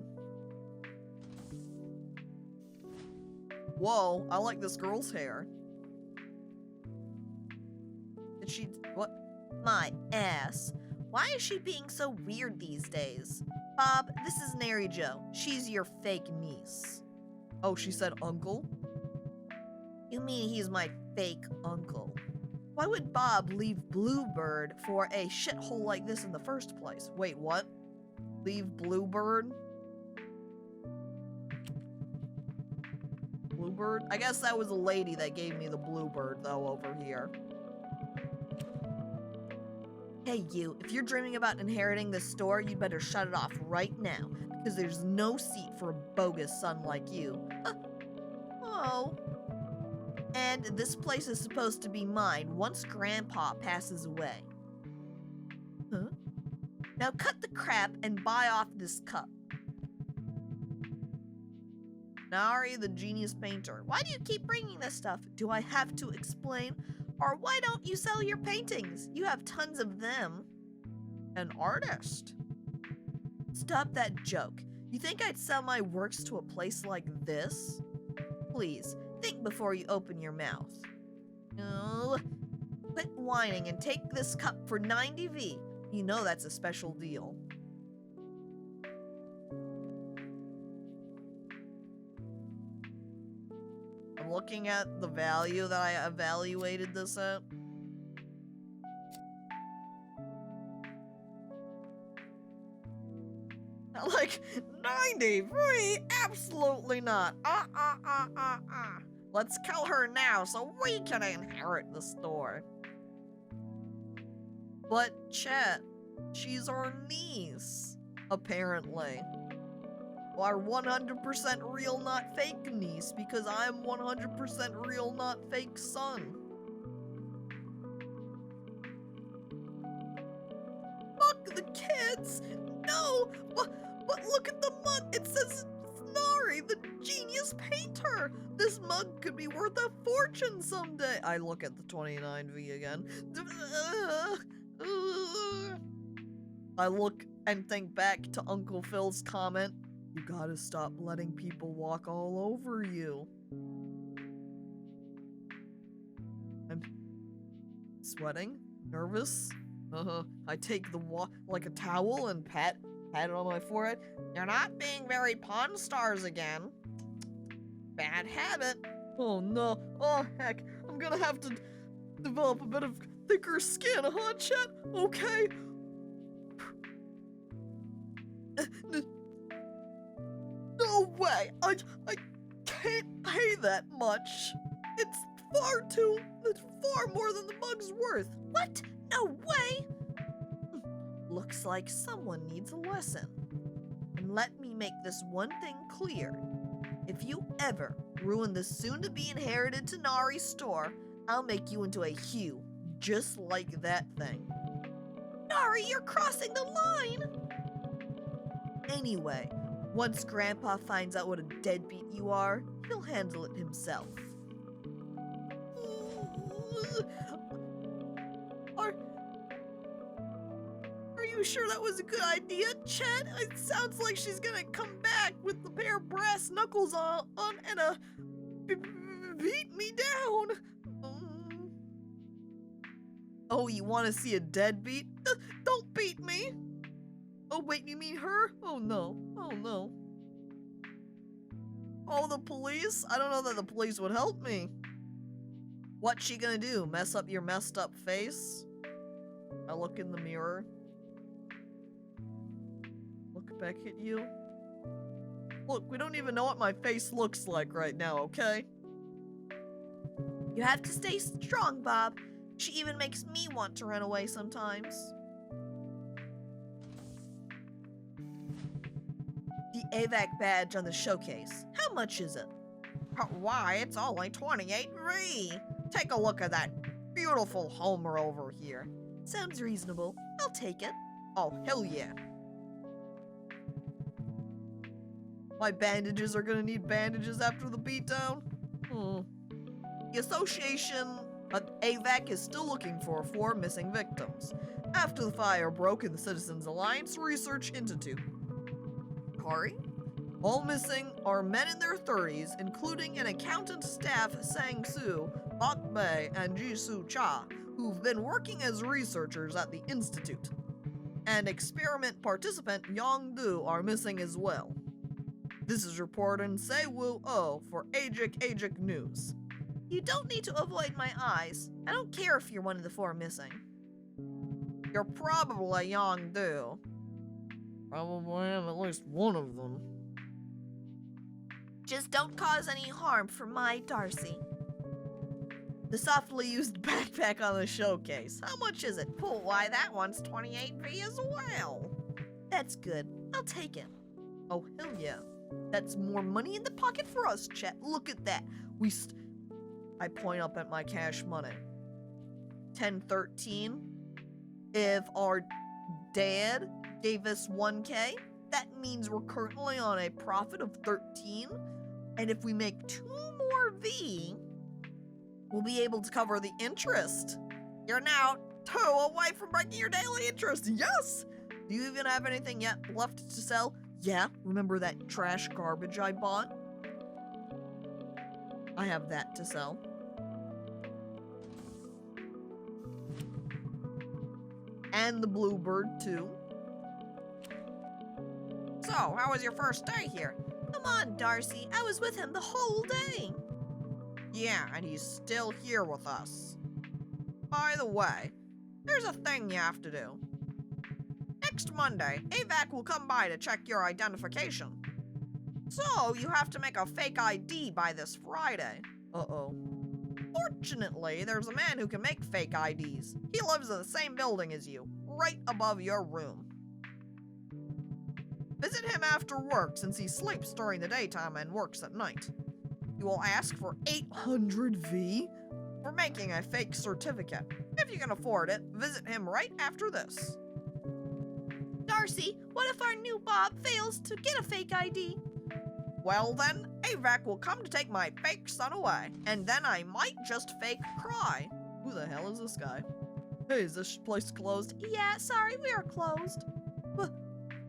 Whoa, I like this girl's hair. Did she, what? My ass. Why is she being so weird these days? Bob, this is Nary Jo. She's your fake niece. Oh, she said uncle? You mean he's my fake uncle? Why would Bob leave Bluebird for a shithole like this in the first place? Wait, what? Leave Bluebird? Bluebird? I guess that was a lady that gave me the Bluebird, though, over here. Hey you, if you're dreaming about inheriting this store, you'd better shut it off right now, because there's no seat for a bogus son like you. Oh. And this place is supposed to be mine once Grandpa passes away. Huh? Now cut the crap and buy off this cup. Nari, the genius painter. Why do you keep bringing this stuff? Do I have to explain? Or why don't you sell your paintings? You have tons of them. An artist. Stop that joke. You think I'd sell my works to a place like this? Please, think before you open your mouth. No. Quit whining and take this cup for 90V. You know that's a special deal. I'm looking at the value that I evaluated this at. Like, 93? Absolutely not. Let's kill her now so we can inherit the store. But chat, she's our niece, apparently. Our 100% real, not fake niece, because I'm 100% real, not fake son. Fuck the kids! No! But look at the mug! It says Nari, the genius painter! This mug could be worth a fortune someday! I look at the 29V again. I look and think back to Uncle Phil's comment. You gotta stop letting people walk all over you. I'm sweating, nervous. I take the like a towel and pat Pat it on my forehead. You're not being very Pawn Stars again. Bad habit. Oh no. Oh heck. I'm gonna have to develop a bit of thicker skin, huh, Chet? Okay. No way. I can't pay that much. It's far more than the mug's worth. What? No way! Looks like someone needs a lesson. And let me make this one thing clear. If you ever ruin the soon-to-be inherited Tanari store, I'll make you into a Hue, just like that thing. Nari, you're crossing the line! Anyway, once Grandpa finds out what a deadbeat you are, he'll handle it himself. Are you sure that was a good idea, Chet? It sounds like she's gonna come back with the pair of brass knuckles on and beat me down. Oh, you want to see a deadbeat? Don't beat me. Oh wait, you mean her? Oh no. Oh no. Oh, the police? I don't know that the police would help me. What's she gonna do? Mess up your messed up face? I look in the mirror. Look back at you. Look, we don't even know what my face looks like right now, okay? You have to stay strong, Bob. She even makes me want to run away sometimes. The AVAC badge on the showcase. How much is it? Why, it's only 28V. Take a look at that beautiful Homer over here. Sounds reasonable. I'll take it. Oh, hell yeah. My bandages are gonna need bandages after the beatdown? The Association AVAC is still looking for 4 missing victims after the fire broke in the Citizens Alliance Research Institute. Kari? All missing are men in their 30s, including an accountant staff Sang-soo, Bok Bae, and Ji-soo Cha, who've been working as researchers at the Institute. And experiment participant Yong-do are missing as well. This is reported Se-woo-oh for Ajik News. You don't need to avoid my eyes. I don't care if you're one of the 4 missing. You're probably Yong-do. Probably am at least one of them. Just don't cause any harm for my Darcy. The softly used backpack on the showcase. How much is it? Oh, why, that one's 28V as well. That's good. I'll take it. Oh, hell yeah. That's more money in the pocket for us, Chet. Look at that. I point up at my cash money. 1013. If our dad gave us 1K, that means we're currently on a profit of 13. And if we make 2 more V, we'll be able to cover the interest. You're now 2 away from breaking your daily interest. Yes! Do you even have anything yet left to sell? Yeah, remember that trash garbage I bought? I have that to sell. And the bluebird too. So, how was your first day here? Come on, Darcy. I was with him the whole day. Yeah, and he's still here with us. By the way, there's a thing you have to do. Next Monday, AVAC will come by to check your identification. So, you have to make a fake ID by this Friday. Uh-oh. Fortunately, there's a man who can make fake IDs. He lives in the same building as you, right above your room. Visit him after work since he sleeps during the daytime and works at night. You will ask for 800V for making a fake certificate. If you can afford it, visit him right after this. Darcy, what if our new Bob fails to get a fake ID? Well then, AVAC will come to take my fake son away, and then I might just fake cry. Who the hell is this guy? Hey, is this place closed? Yeah, sorry, we are closed. But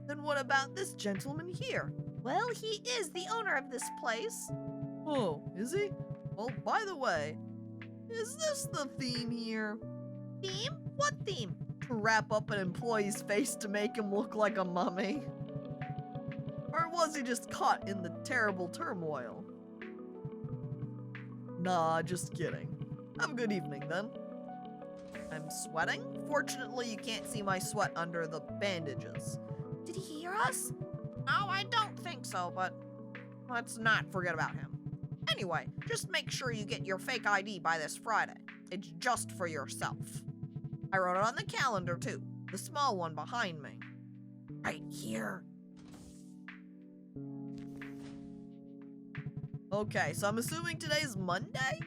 then what about this gentleman here? Well, he is the owner of this place. Oh, is he? Well, by the way, is this the theme here? Theme? What theme? wrap up an employee's face to make him look like a mummy? Or was he just caught in the terrible turmoil? Nah, just kidding. Have a good evening then. I'm sweating? Fortunately, you can't see my sweat under the bandages. Did he hear us? No, I don't think so, but let's not forget about him. Anyway, just make sure you get your fake ID by this Friday. It's just for yourself. I wrote it on the calendar too, the small one behind me. Right here. Okay, so I'm assuming today's Monday?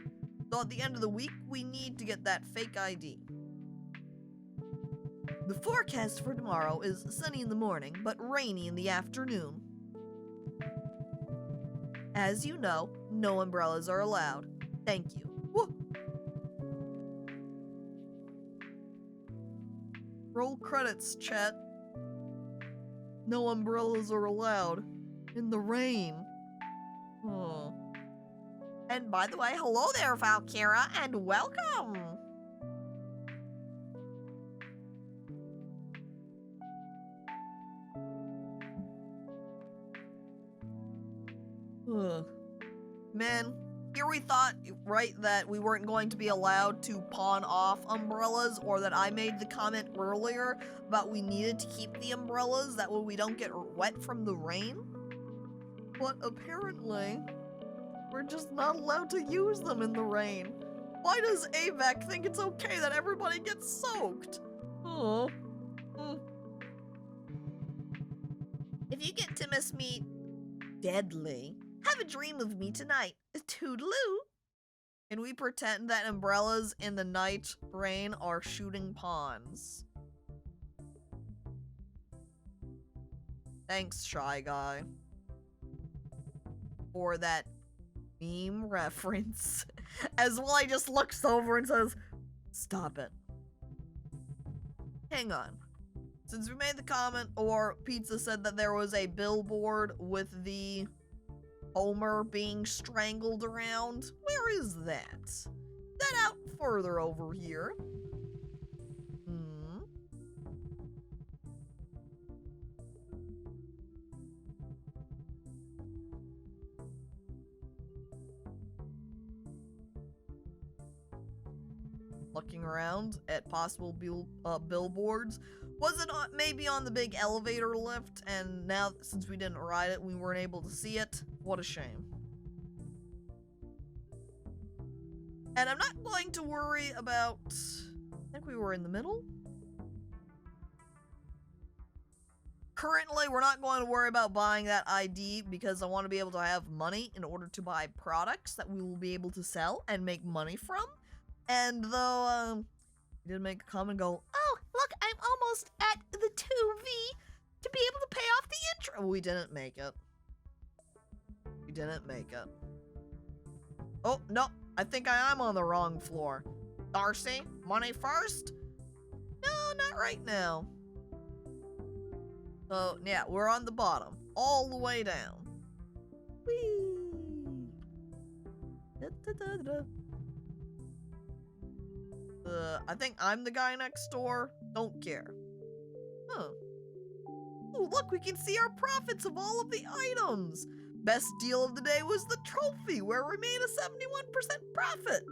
So at the end of the week, we need to get that fake ID. The forecast for tomorrow is sunny in the morning, but rainy in the afternoon. As you know, no umbrellas are allowed. Thank you. Woo. Roll credits, chat. No umbrellas are allowed. In the rain. Oh. And by the way, hello there, Valkyra, and welcome! Ugh. Man, here we thought, right, that we weren't going to be allowed to pawn off umbrellas, or that I made the comment earlier about we needed to keep the umbrellas, that way we don't get wet from the rain. But apparently, we're just not allowed to use them in the rain. Why does AVAC think it's okay that everybody gets soaked? Oh. If you get to miss me deadly, have a dream of me tonight. Toodaloo. Can we pretend that umbrellas in the night rain are shooting pawns? Thanks, Shy Guy. For that meme reference. As Wally just looks over and says, stop it. Hang on. Since we made the comment, or Pizza said that there was a billboard with the Homer being strangled around, where is that? Is that out further over here? Looking around at possible billboards. Was it maybe on the big elevator lift, and now since we didn't ride it, we weren't able to see it? What a shame. And I'm not going to worry about... I think we were in the middle? Currently, we're not going to worry about buying that ID because I want to be able to have money in order to buy products that we will be able to sell and make money from. And though, he did make a comment go, oh, look, I'm almost at the 2V to be able to pay off the intro. We didn't make it. We didn't make it. Oh, no, I think I am on the wrong floor. Darcy, money first? No, not right now. So, yeah, we're on the bottom, all the way down. Whee! Da, da, da, da. I think I'm the guy next door. Don't care. Huh. Oh, look, we can see our profits of all of the items. Best deal of the day was the trophy, where we made a 71% profit.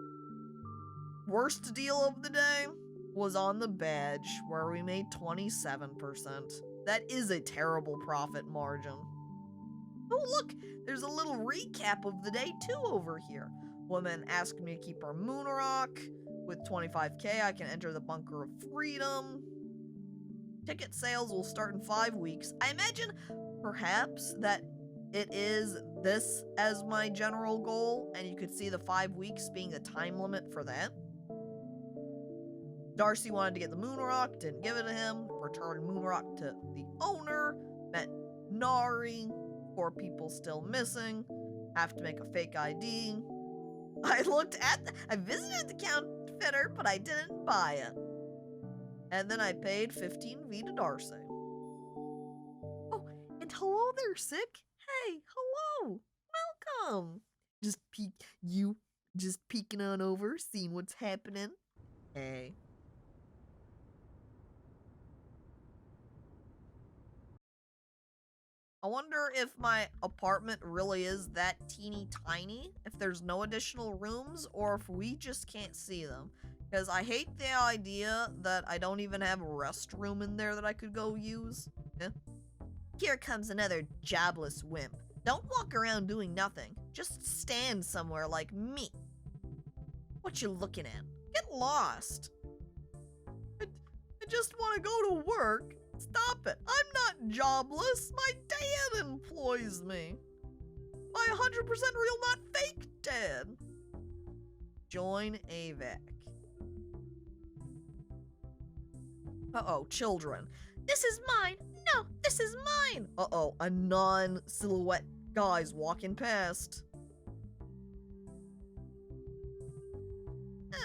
Worst deal of the day was on the badge, where we made 27%. That is a terrible profit margin. Oh, look, there's a little recap of the day, too, over here. Woman asked me to keep her moon rock. With 25k, I can enter the Bunker of Freedom. Ticket sales will start in 5 weeks. I imagine, perhaps, that it is this as my general goal, and you could see the 5 weeks being the time limit for that. Darcy wanted to get the moon rock, didn't give it to him. Returned moon rock to the owner. Met Nari. 4 people still missing. Have to make a fake ID. I visited the counterfeiter, but I didn't buy it. And then I paid 15V to Darcy. Oh, and hello there, Sick. Hey, hello. Welcome. Just peeking on over, seeing what's happening. Hey. I wonder if my apartment really is that teeny tiny, if there's no additional rooms, or if we just can't see them. Because I hate the idea that I don't even have a restroom in there that I could go use. Eh? Here comes another jobless wimp. Don't walk around doing nothing. Just stand somewhere like me. What you looking at? Get lost. I just want to go to work. Stop it. I'm not jobless. My dad employs me. My 100% real, not fake dad. Join AVAC. Uh-oh, children. This is mine. No, this is mine. Uh-oh, a non-silhouette guy's walking past.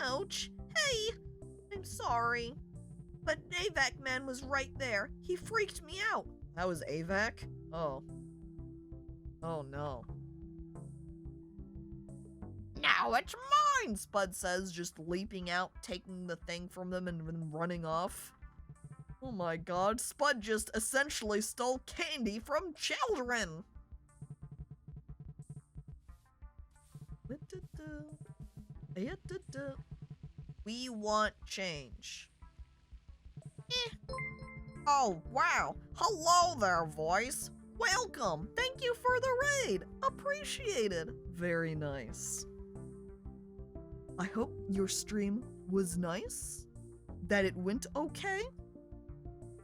Ouch. Hey, I'm sorry. But AVAC man was right there. He freaked me out. That was AVAC? Oh. Oh no. Now it's mine, Spud says, just leaping out, taking the thing from them and then running off. Oh my god, Spud just essentially stole candy from children! We want change. Oh, wow. Hello there, voice. Welcome. Thank you for the raid. Appreciated. Very nice. I hope your stream was nice. That it went okay.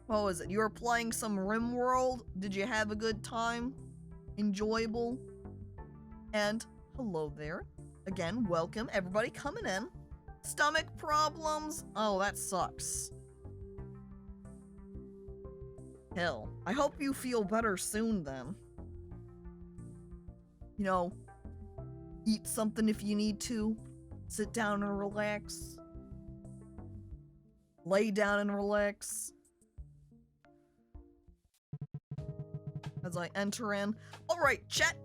What was it? You were playing some RimWorld? Did you have a good time? Enjoyable? And hello there. Again, welcome. Everybody coming in. Stomach problems? Oh, that sucks. Hell, I hope you feel better soon then. You know, eat something if you need to. Sit down and relax. Lay down and relax. As I enter in. Alright, chat.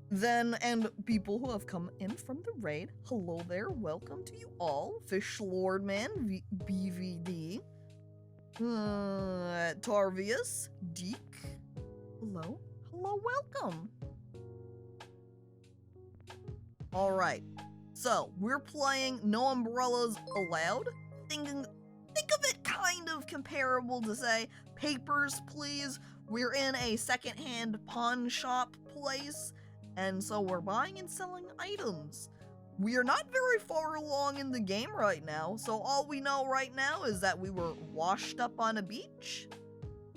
Then, and people who have come in from the raid. Hello there, welcome to you all. Fish Lord Man, BVD. Tarvius, Deek. Hello, hello, welcome. Alright, so we're playing No Umbrellas Allowed. Think of it kind of comparable to say, Papers, Please. We're in a secondhand pawn shop place, and so we're buying and selling items. We are not very far along in the game right now, so all we know right now is that we were washed up on a beach,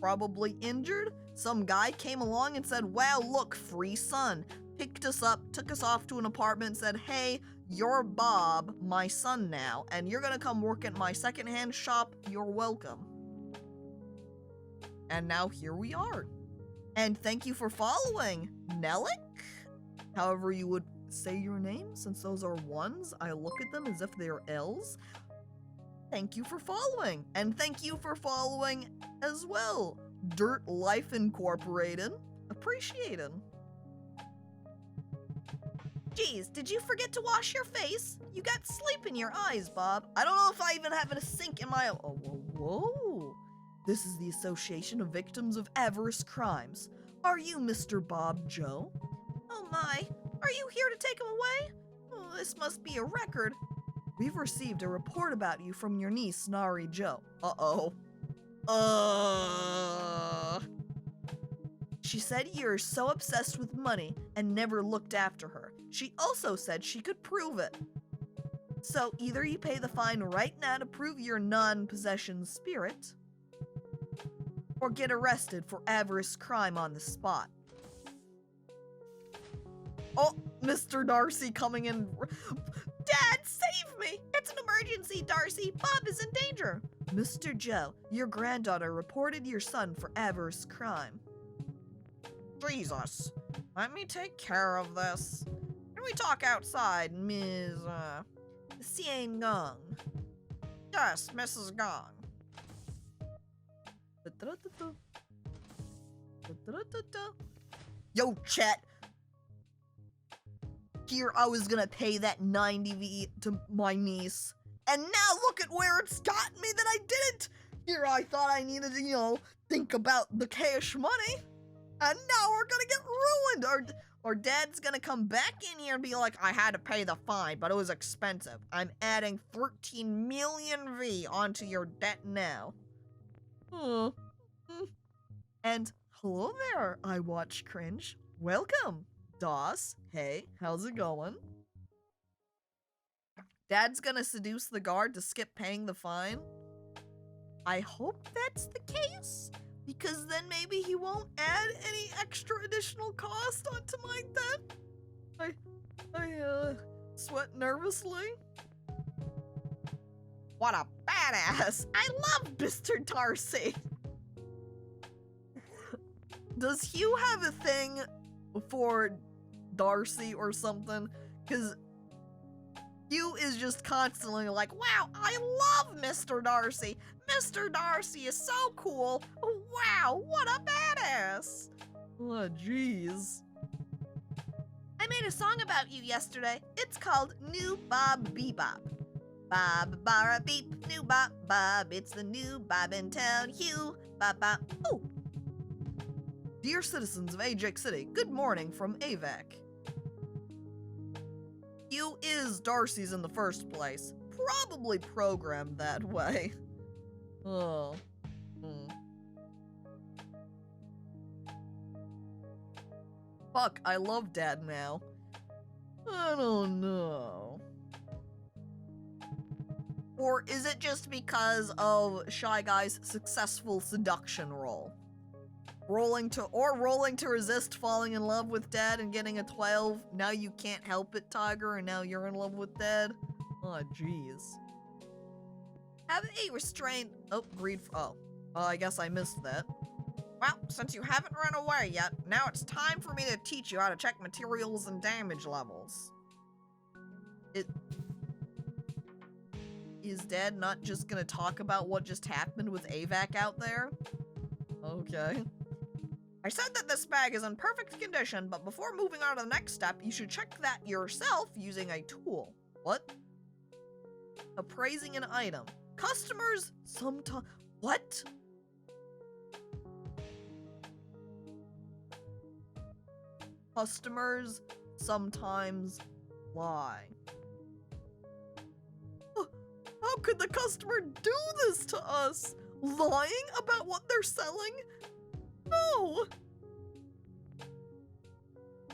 probably injured. Some guy came along and said, wow, look, free sun. Picked us up, took us off to an apartment, said, hey, you're Bob, my son now, and you're gonna come work at my secondhand shop, you're welcome. And now here we are. And thank you for following, Nelik? However you would say your name, since those are ones, I look at them as if they're L's. Thank you for following. And thank you for following as well, Dirt Life Incorporated. Appreciated. Geez, did you forget to wash your face? You got sleep in your eyes, Bob. I don't know if I even have a sink in my... Oh, whoa. This is the Association of Victims of Avarice Crimes. Are you Mr. Bob Joe? Oh my, are you here to take him away? Oh, this must be a record. We've received a report about you from your niece, Nari Joe. Uh-oh. She said you're so obsessed with money and never looked after her. She also said she could prove it. So either you pay the fine right now to prove your non-possession spirit, or get arrested for avarice crime on the spot. Oh, Mr. Darcy coming in. Dad, save me! It's an emergency, Darcy. Bob is in danger. Mr. Joe, your granddaughter reported your son for avarice crime. Jesus, let me take care of this. Can we talk outside, Ms. Sien Gong? Yes, Mrs. Gong. Yo, chat. Here I was gonna pay that 90V to my niece, and now look at where it's gotten me that I didn't. Here I thought I needed to, think about the cash money. And now we're gonna get ruined. Or Dad's gonna come back in here and be like, I had to pay the fine, but it was expensive. I'm adding 13 million V onto your debt now. Hmm. And hello there, I Watch Cringe. Welcome, Doss. Hey, how's it going? Dad's gonna seduce the guard to skip paying the fine? I hope that's the case, because then maybe he won't add any extra additional cost onto my debt. I sweat nervously. What a badass! I love Mr. Darcy! Does Hugh have a thing for Darcy or something? Because Hugh is just constantly like, wow, I love Mr. Darcy! Mr. Darcy is so cool! Wow, what a badass! Oh, jeez. I made a song about you yesterday. It's called New Bob Bebop. Bob, bara, beep, new Bob, Bob. It's the new Bob in town. Hugh, Bob, Bob. Oh! Dear citizens of Ajax City, good morning from AVAC. Hugh is Darcy's in the first place. Probably programmed that way. Oh. Fuck, I love Dad now. I don't know. Or is it just because of Shy Guy's successful seduction role? Rolling to resist falling in love with Dad and getting a 12. Now you can't help it, Tiger, and now you're in love with Dad. Oh, jeez. Have a restraint. Oh, greed. I guess I missed that. Well, since you haven't run away yet, now it's time for me to teach you how to check materials and damage levels. Is Dad not just gonna talk about what just happened with AVAC out there? Okay. I said that this bag is in perfect condition, but before moving on to the next step, you should check that yourself using a tool. What? Appraising an item. Customers sometimes... What? Customers sometimes lie. How could the customer do this to us? Lying about what they're selling? No!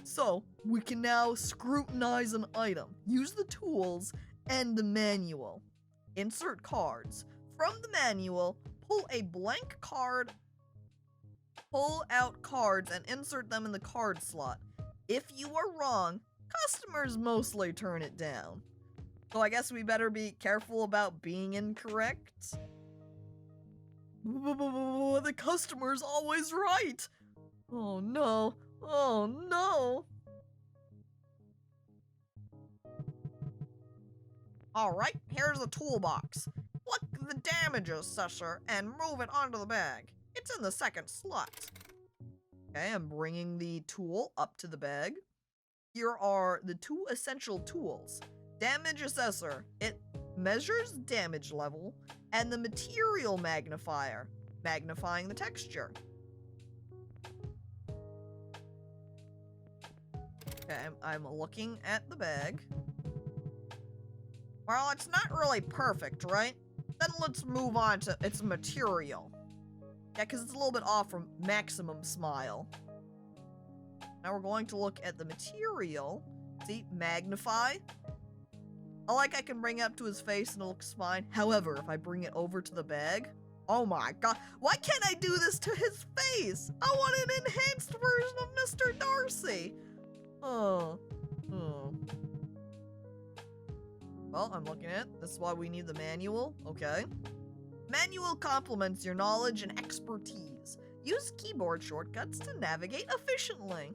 So, we can now scrutinize an item. Use the tools and the manual. Insert cards. From the manual, pull a blank card, pull out cards, and insert them in the card slot. If you are wrong, customers mostly turn it down. So I guess we better be careful about being incorrect. The customer's always right. Oh no. Oh no. Alright, here's the toolbox. Click the damage assessor and move it onto the bag. It's in the second slot. Okay, I'm bringing the tool up to the bag. Here are the two essential tools. Damage assessor, it measures damage level, and the material magnifier, magnifying the texture. Okay, I'm looking at the bag. Well, it's not really perfect, right? Then let's move on to its material. Yeah, because it's a little bit off from maximum smile. Now we're going to look at the material. See, magnify. I can bring it up to his face and it looks fine. However, if I bring it over to the bag, oh my god, why can't I do this to his face? I want an enhanced version of Mr. Darcy. Oh. Well, I'm looking at it. This is why we need the manual. Okay. Manual complements your knowledge and expertise. Use keyboard shortcuts to navigate efficiently.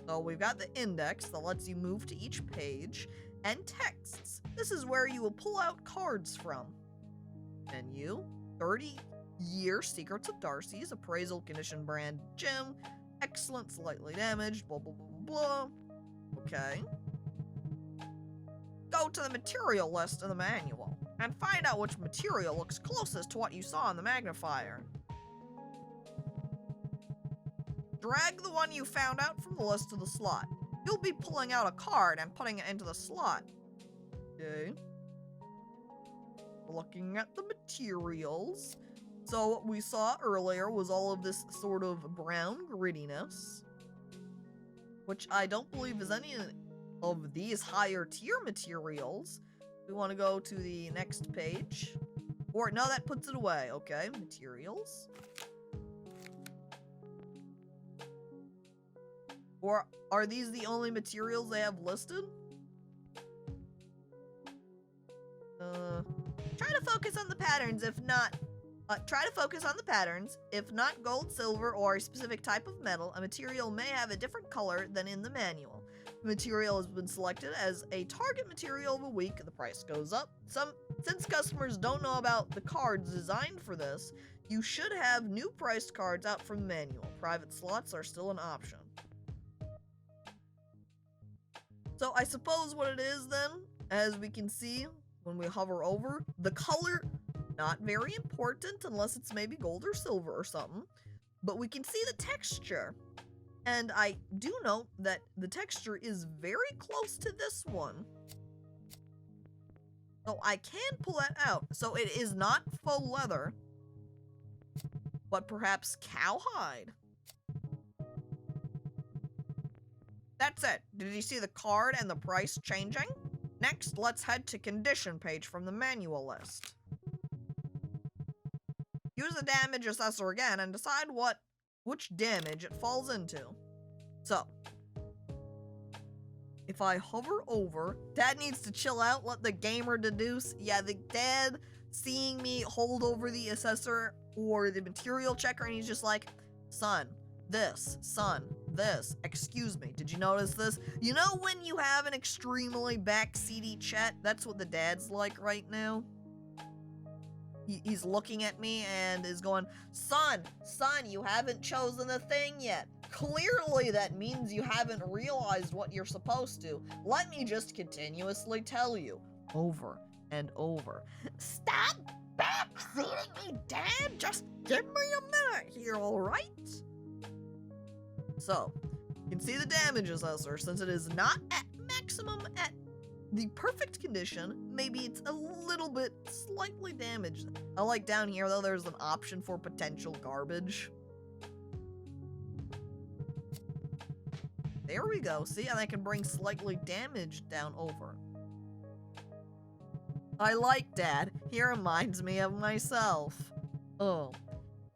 So we've got the index that lets you move to each page, and texts. This is where you will pull out cards from. Menu, 30-year Secrets of Darcy's, appraisal condition brand gem, excellent slightly damaged, blah blah blah blah. Okay. Go to the material list in the manual and find out which material looks closest to what you saw in the magnifier. drag the one you found out from the list to the slot. You'll be pulling out a card and putting it into the slot. Okay. Looking at the materials. So what we saw earlier was all of this sort of brown grittiness, which I don't believe is any of these higher tier materials. We want to go to the next page. Or, no, that puts it away. Okay, materials. Or are these the only materials they have listed? Try to focus on the patterns, if not... If not gold, silver, or a specific type of metal, a material may have a different color than in the manual. The material has been selected as a target material of the week. The price goes up. Since customers don't know about the cards designed for this, you should have new priced cards out from the manual. Private slots are still an option. So I suppose what it is then, as we can see when we hover over, the color, not very important unless it's maybe gold or silver or something, but we can see the texture. And I do note that the texture is very close to this one. So I can pull that out. So it is not faux leather, but perhaps cowhide. That's it. Did you see the card and the price changing? Next, let's head to condition page from the manual list. Use the damage assessor again and decide which damage it falls into. So, if I hover over, Dad needs to chill out, let the gamer deduce. Yeah, the Dad seeing me hold over the assessor or the material checker, and he's just like, son, this, excuse me, did you notice this? You know when you have an extremely backseaty chat? That's what the Dad's like right now. He's looking at me and is going, son, you haven't chosen the thing yet. Clearly that means you haven't realized what you're supposed to. Let me just continuously tell you, over and over. Stop backseating me, Dad! Just give me a minute here, alright? So, you can see the damage assessor. Since it is not at maximum at the perfect condition, maybe it's a little bit slightly damaged. I like down here though, there's an option for potential garbage. There we go, see, and I can bring slightly damaged down over. I like Dad, he reminds me of myself. Oh.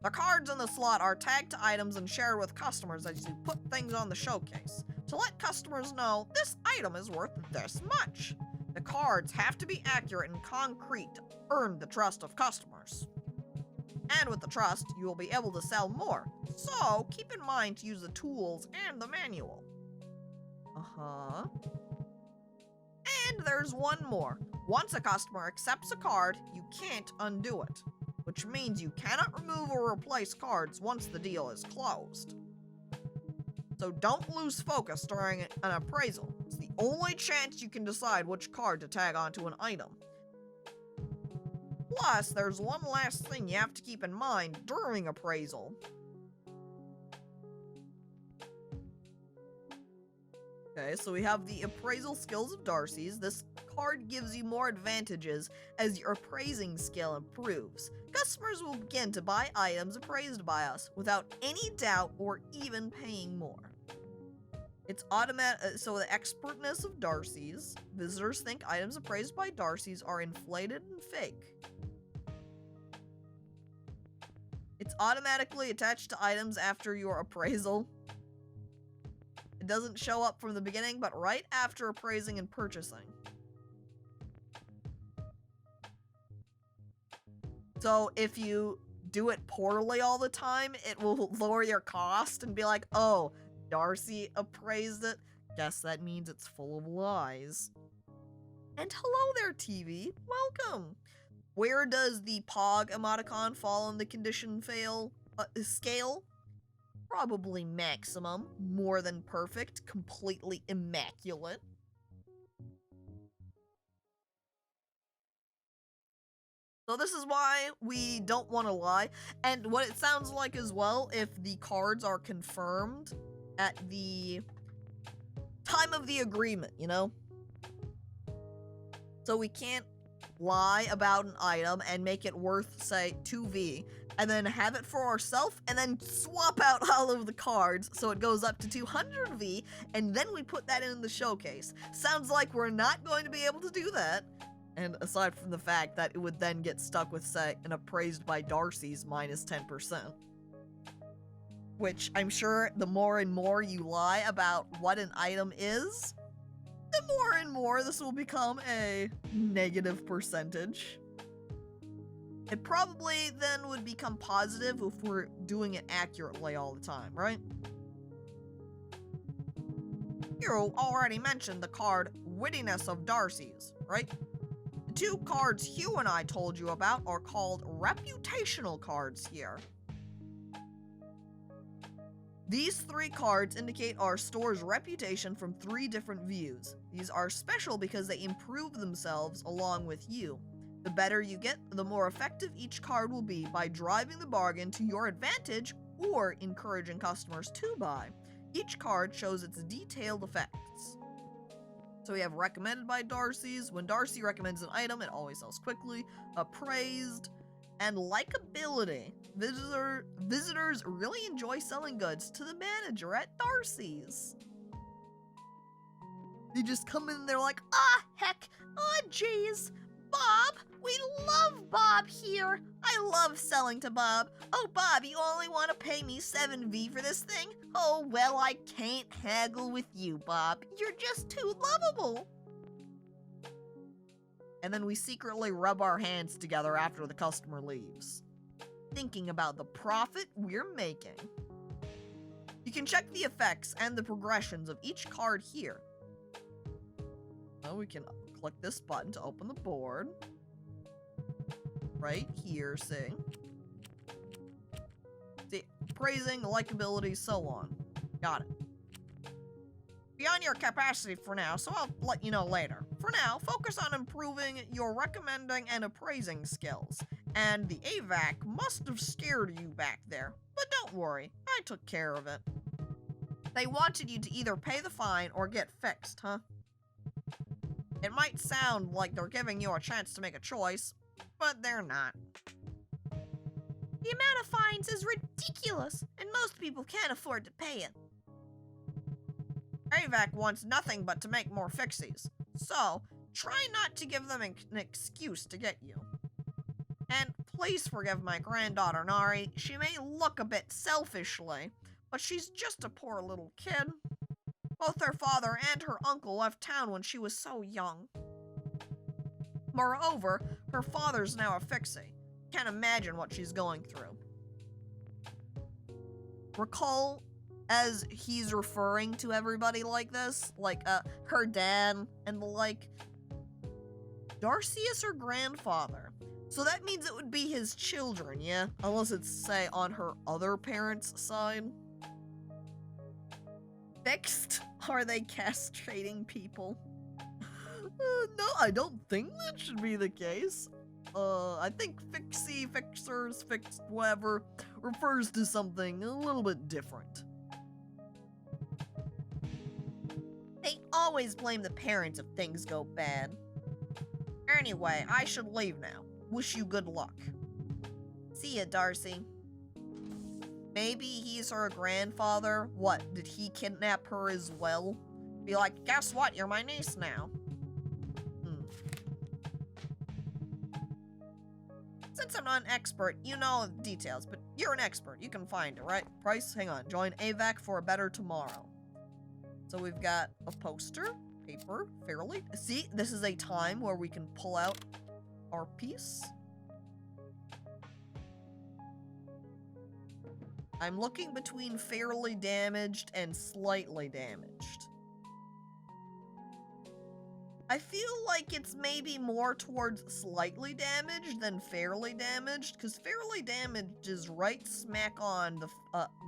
The cards in the slot are tagged to items and shared with customers as you put things on the showcase. To let customers know this item is worth this much. The cards have to be accurate and concrete to earn the trust of customers. And with the trust, you will be able to sell more. So keep in mind to use the tools and the manual. And there's one more. Once a customer accepts a card, you can't undo it, which means you cannot remove or replace cards once the deal is closed. So don't lose focus during an appraisal. It's the only chance you can decide which card to tag onto an item. Plus, there's one last thing you have to keep in mind during appraisal. Okay, so we have the appraisal skills of Darcy's. This card gives you more advantages as your appraising skill improves. Customers will begin to buy items appraised by us without any doubt or even paying more. It's automatic, so the expertness of Darcy's. Visitors think items appraised by Darcy's are inflated and fake. It's automatically attached to items after your appraisal. It doesn't show up from the beginning, but right after appraising and purchasing. So if you do it poorly all the time, it will lower your cost and be like, oh, Darcy appraised it. Guess that means it's full of lies. And hello there, TV. Welcome. Where does the Pog emoticon fall on the condition fail scale? Probably maximum, more than perfect, completely immaculate. So this is why we don't want to lie. And what it sounds like as well, if the cards are confirmed at the time of the agreement, you know? So we can't lie about an item and make it worth, say, 2V, and then have it for ourselves, and then swap out all of the cards so it goes up to 200V, and then we put that in the showcase. Sounds like we're not going to be able to do that. And aside from the fact that it would then get stuck with, say, an appraised by Darcy's minus 10%. Which I'm sure the more and more you lie about what an item is, the more and more this will become a negative percentage. It probably then would become positive if we're doing it accurately all the time, right? You already mentioned the card Wittiness of Darcy's, right? The two cards Hugh and I told you about are called Reputational Cards here. These 3 cards indicate our store's reputation from 3 different views. These are special because they improve themselves along with you. The better you get, the more effective each card will be by driving the bargain to your advantage or encouraging customers to buy. Each card shows its detailed effects. So we have recommended by Darcy's. When Darcy recommends an item, it always sells quickly. Appraised. And likability. Visitors really enjoy selling goods to the manager at Darcy's. They just come in and they're like, ah, heck, ah, jeez. Bob, we love Bob here. I love selling to Bob. Oh, Bob, you only want to pay me 7V for this thing? Oh, well, I can't haggle with you, Bob. You're just too lovable. And then we secretly rub our hands together after the customer leaves, thinking about the profit we're making. You can check the effects and the progressions of each card here. Well, we can click this button to open the board. Right here, see? See, praising, likability, so on. Got it. Beyond your capacity for now, so I'll let you know later. For now, focus on improving your recommending and appraising skills. And the AVAC must have scared you back there. But don't worry, I took care of it. They wanted you to either pay the fine or get fixed, huh? It might sound like they're giving you a chance to make a choice, but they're not. The amount of fines is ridiculous, and most people can't afford to pay it. AVAC wants nothing but to make more fixies, so try not to give them an excuse to get you. And please forgive my granddaughter Nari. She may look a bit selfishly, but she's just a poor little kid. Both her father and her uncle left town when she was so young. Moreover, her father's now a fixie. Can't imagine what she's going through. Recall as he's referring to everybody like this, like her dad and the like. Darcy is her grandfather, so that means it would be his children, yeah? Unless it's, say, on her other parents' side. Fixed? Are they castrating people? No, I don't think that should be the case. I think fixie, fixers, fixed, whatever, refers to something a little bit different. They always blame the parents if things go bad. Anyway, I should leave now. Wish you good luck. See ya, Darcy. Maybe he's her grandfather. What, did he kidnap her as well? Be like, guess what, you're my niece now. Since I'm not an expert, you know the details, but you're an expert. You can find it, right? Price, hang on. Join AVAC for a better tomorrow. So we've got a poster, paper, fairly. See, this is a time where we can pull out our piece. I'm looking between fairly damaged and slightly damaged. I feel like it's maybe more towards slightly damaged than fairly damaged, because fairly damaged is right smack on the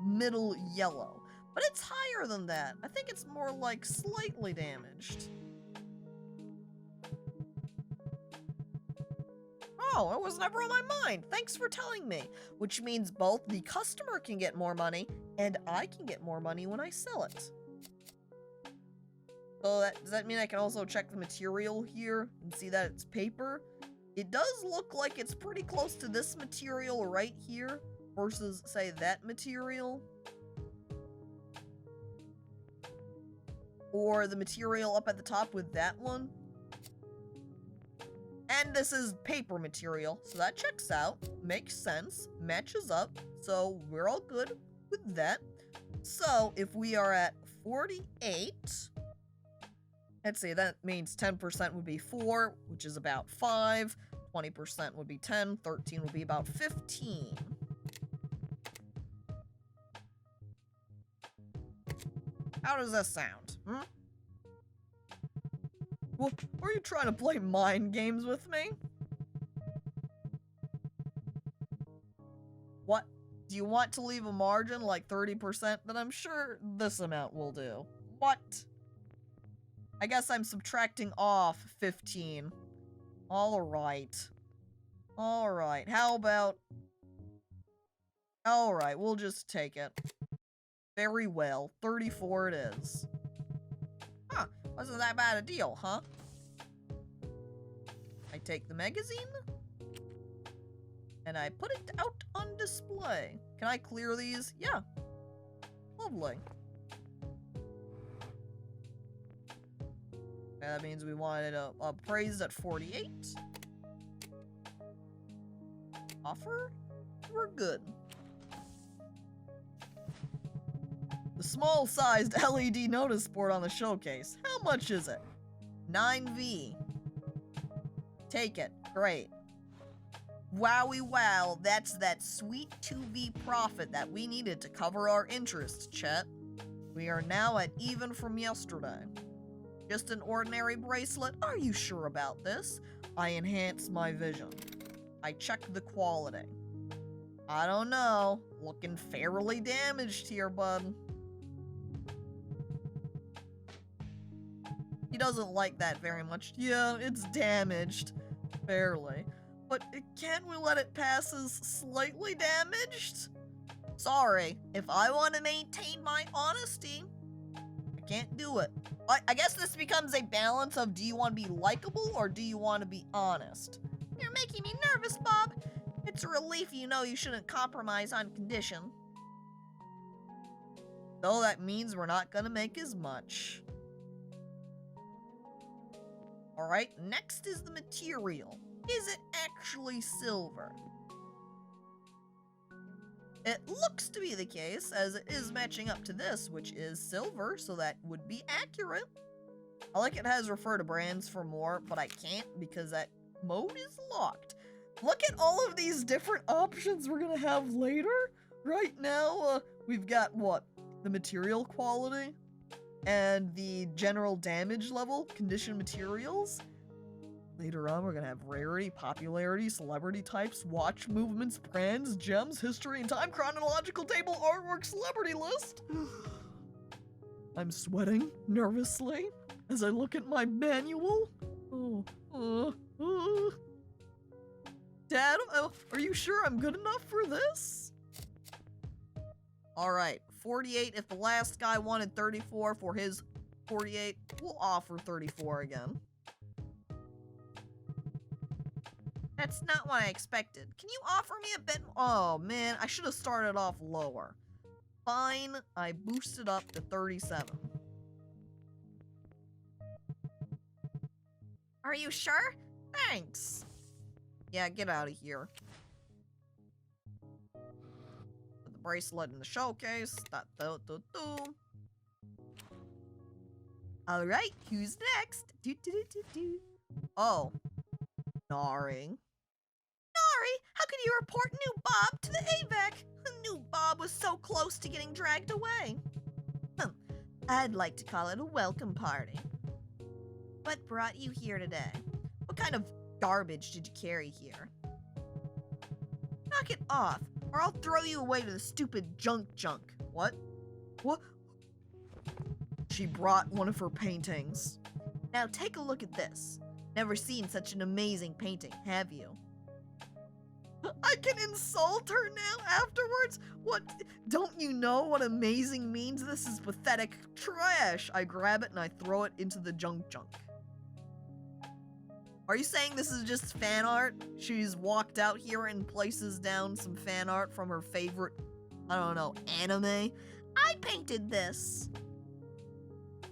middle yellow. But it's higher than that. I think it's more like slightly damaged. Oh, it was never on my mind. Thanks for telling me. Which means both the customer can get more money and I can get more money when I sell it. So does that mean I can also check the material here and see that it's paper? It does look like it's pretty close to this material right here versus, say, that material. Or the material up at the top with that one. And this is paper material, so that checks out, makes sense, matches up, so we're all good with that. So if we are at 48, let's see, that means 10% would be 4, which is about 5, 20% would be 10, 13 would be about 15. How does that sound? Well, are you trying to play mind games with me? What? Do you want to leave a margin like 30%? Then I'm sure this amount will do. What? I guess I'm subtracting off 15. Alright. Alright, how about... Alright, we'll just take it. Very well, 34 it is. Huh, wasn't that bad a deal, huh? I take the magazine, and I put it out on display. Can I clear these? Yeah. Lovely. That means we wanted appraised at 48. Offer? We're good. The small-sized LED notice board on the showcase. How much is it? 9V. Take it. Great. Wowie wow, that's that sweet 2V profit that we needed to cover our interest, Chet. We are now at even from yesterday. Just an ordinary bracelet? Are you sure about this? I enhance my vision. I check the quality. I don't know. Looking fairly damaged here, bud. He doesn't like that very much. Yeah, it's damaged. Fairly. But can't we let it pass as slightly damaged? Sorry, if I want to maintain my honesty, I can't do it. I guess this becomes a balance of, do you want to be likable or do you want to be honest? You're making me nervous, Bob. It's a relief you know you shouldn't compromise on condition. Though that means we're not gonna make as much. Alright, next is the material. Is it actually silver? It looks to be the case, as it is matching up to this, which is silver, so that would be accurate. I like it has refer to brands for more, but I can't because that mode is locked. Look at all of these different options we're gonna have later. Right now, we've got what? The material quality and the general damage level, condition materials. Later on, we're gonna have rarity, popularity, celebrity types, watch movements, brands, gems, history, and time, chronological table, artwork, celebrity list. I'm sweating nervously as I look at my manual. Dad, are you sure I'm good enough for this? Alright, 48. If the last guy wanted 34 for his 48, we'll offer 34 again. That's not what I expected. Can you offer me a bit? Oh man, I should have started off lower. Fine, I boosted up to 37. Are you sure? Thanks. Yeah, get out of here. Put the bracelet in the showcase. Alright, who's next? Oh. Nari. Nari, how could you report new Bob to the AVAC? New Bob was so close to getting dragged away. I'd like to call it a welcome party. What brought you here today? What kind of garbage did you carry here? Knock it off, or I'll throw you away to the stupid junk. What? What? She brought one of her paintings. Now take a look at this. Never seen such an amazing painting, have you? I can insult her now afterwards? What? Don't you know what amazing means? This is pathetic trash. I grab it and I throw it into the junk. Are you saying this is just fan art? She's walked out here and places down some fan art from her favorite, I don't know, anime? I painted this.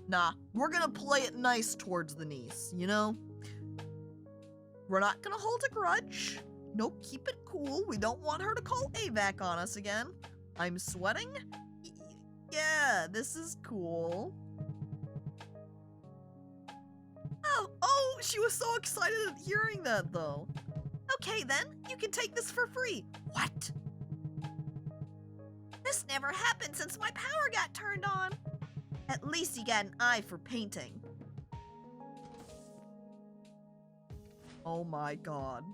Nah, we're gonna play it nice towards the niece, you know? We're not gonna hold a grudge. Nope, keep it cool. We don't want her to call AVAC on us again. I'm sweating? Yeah, this is cool. Oh, she was so excited at hearing that, though. Okay then, you can take this for free. What? This never happened since my power got turned on. At least you got an eye for painting. Oh my god.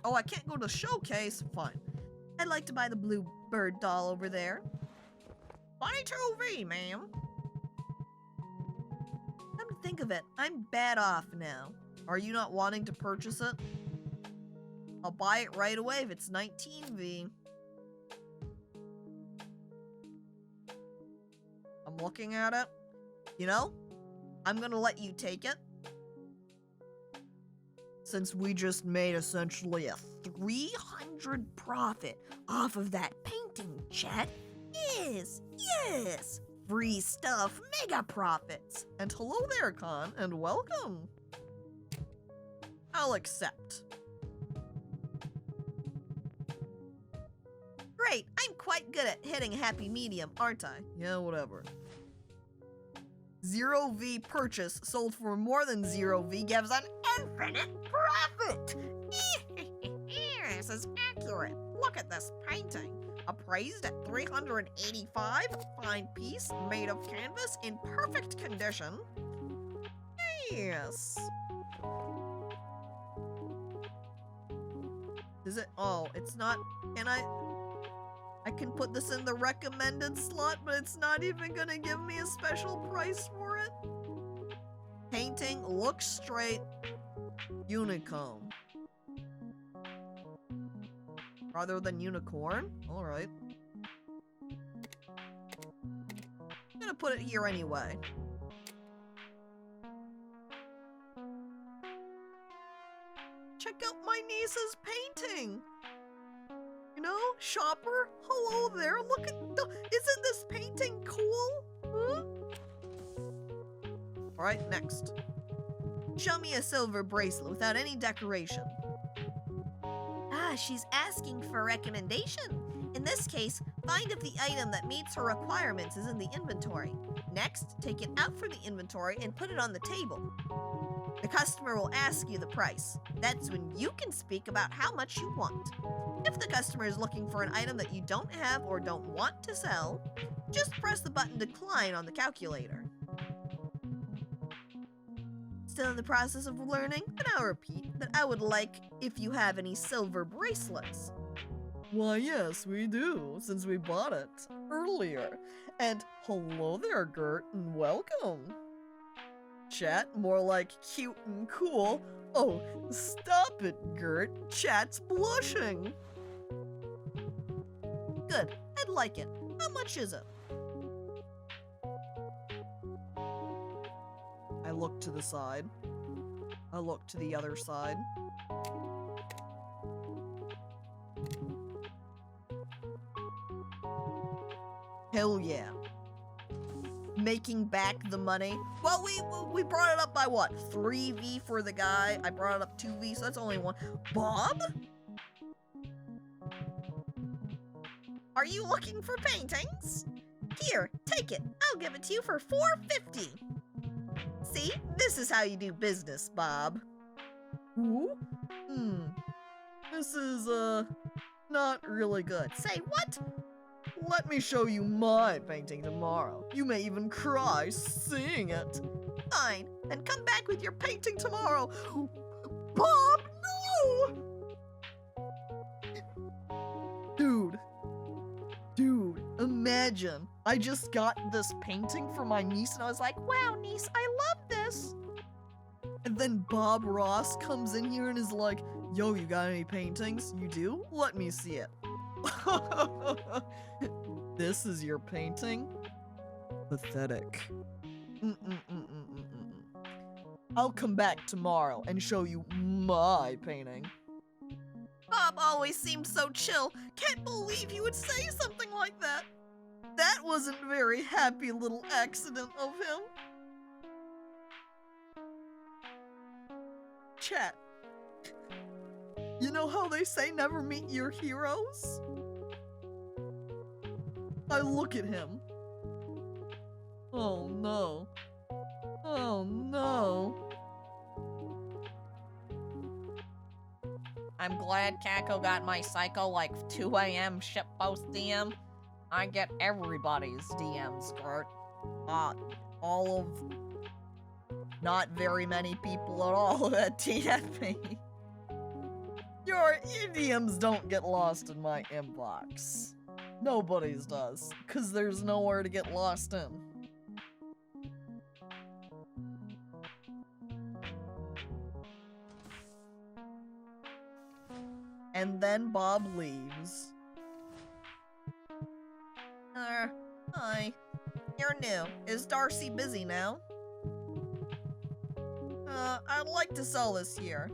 Oh, I can't go to showcase? Fine. I'd like to buy the blue bird doll over there. 22V, ma'am. Come to think of it, I'm bad off now. Are you not wanting to purchase it? I'll buy it right away if it's 19V. I'm looking at it. You know, I'm gonna let you take it. Since we just made essentially a 300 profit off of that painting, chat. Yes. Free stuff, mega profits. And hello there, Con, and welcome. I'll accept. Great, I'm quite good at hitting happy medium, aren't I? Yeah, whatever. 0V purchase sold for more than 0V gives an infinite profit. This is accurate. Look at this painting. Appraised at 385, fine piece made of canvas in perfect condition. Yes. Is it? Oh, it's not. Can I can put this in the recommended slot, but it's not even gonna give me a special price for it. Painting looks straight. Unicomb. Rather than unicorn? Alright. I'm gonna put it here anyway. Check out my niece's painting! You know, shopper, hello there, look at the, isn't this painting cool? Huh? Alright, next. Show me a silver bracelet without any decoration. Ah, she's asking for a recommendation. In this case, find if the item that meets her requirements is in the inventory. Next, take it out from the inventory and put it on the table. The customer will ask you the price. That's when you can speak about how much you want. If the customer is looking for an item that you don't have or don't want to sell, just press the button Decline on the calculator. Still in the process of learning? Then I'll repeat that I would like if you have any silver bracelets. Why yes, we do, since we bought it earlier. And hello there, Gert, and welcome. Chat, more like cute and cool. Oh, stop it, Gert. Chat's blushing. Good, I'd like it. How much is it? I look to the side. I look to the other side. Hell yeah. Making back the money. Well, we brought it up by what? 3V for the guy. I brought it up 2V, so that's only one. Bob? Are you looking for paintings? Here, take it. I'll give it to you for $4.50. See, this is how you do business, Bob. Ooh? This is, not really good. Say what? Let me show you my painting tomorrow. You may even cry seeing it. Fine, then come back with your painting tomorrow. Bob, no! Dude, imagine. I just got this painting for my niece and I was like, Wow, niece, I love this. and then Bob Ross comes in here and is like, Yo, you got any paintings? You do? Let me see it. This is your painting? Pathetic. I'll come back tomorrow and show you my painting. Bob always seemed so chill. Can't believe he would say something like that. That wasn't a very happy little accident of him. Chat. You know how they say never meet your heroes? I look at him. Oh no. Oh no. I'm glad Caco got my Psycho like 2 a.m. shitpost DM. I get everybody's DMs, Skirt. All of not very many people at all that TF me. Your DMs don't get lost in my inbox. Nobody's does, cause there's nowhere to get lost in. And then Bob leaves. Hi. You're new. Is Darcy busy now? I'd like to sell this here.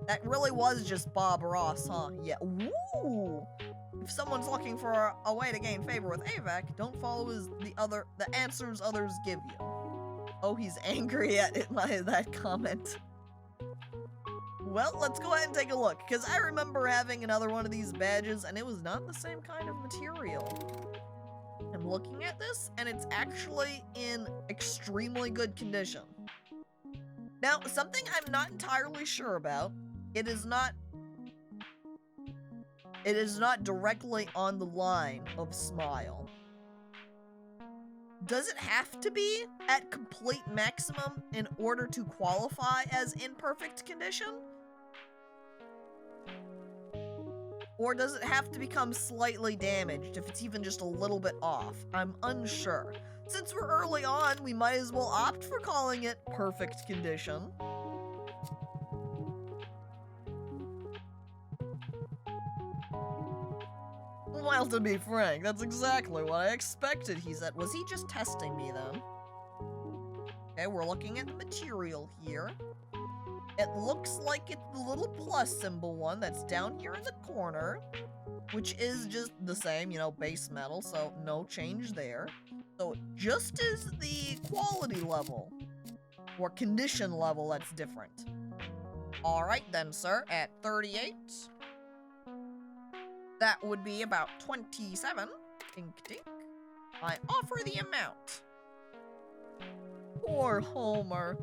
That really was just Bob Ross, huh? Yeah. Woo! If someone's looking for a way to gain favor with AVAC, don't follow the answers others give you. Oh, he's angry at that comment. Well, let's go ahead and take a look, because I remember having another one of these badges, and it was not the same kind of material. I'm looking at this, and it's actually in extremely good condition. Now, something I'm not entirely sure about, it is not directly on the line of Smile. Does it have to be at complete maximum in order to qualify as in perfect condition? Or does it have to become slightly damaged if it's even just a little bit off? I'm unsure. Since we're early on, we might as well opt for calling it perfect condition. Well, to be frank, that's exactly what I expected, he said. Was he just testing me, then? Okay, we're looking at the material here. It looks like it's the little plus symbol one that's down here in the corner, which is just the same, you know, base metal, so no change there. So just is the quality level, or condition level that's different. Alright then, sir, at 38. That would be about 27. Tink tink. I offer the amount. Poor Homer.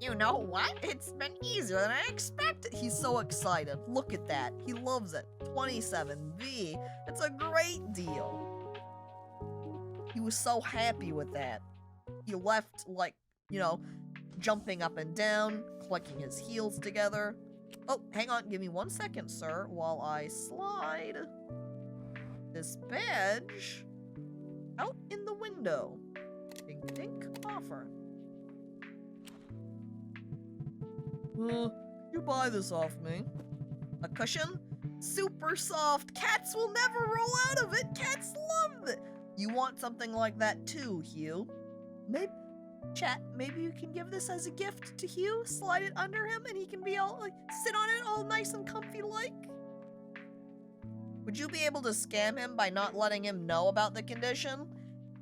You know what? It's been easier than I expected. He's so excited. Look at that. He loves it. 27V. It's a great deal. He was so happy with that. He left, like, you know, jumping up and down, clicking his heels together. Oh, hang on. Give me 1 second, sir, while I slide this badge out in the window. Dink, dink, offer. You buy this off me. A cushion? Super soft. Cats will never roll out of it. Cats love it. You want something like that too, Hugh? Maybe, chat, maybe you can give this as a gift to Hugh? Slide it under him and he can be all, like, sit on it all nice and comfy like? Would you be able to scam him by not letting him know about the condition?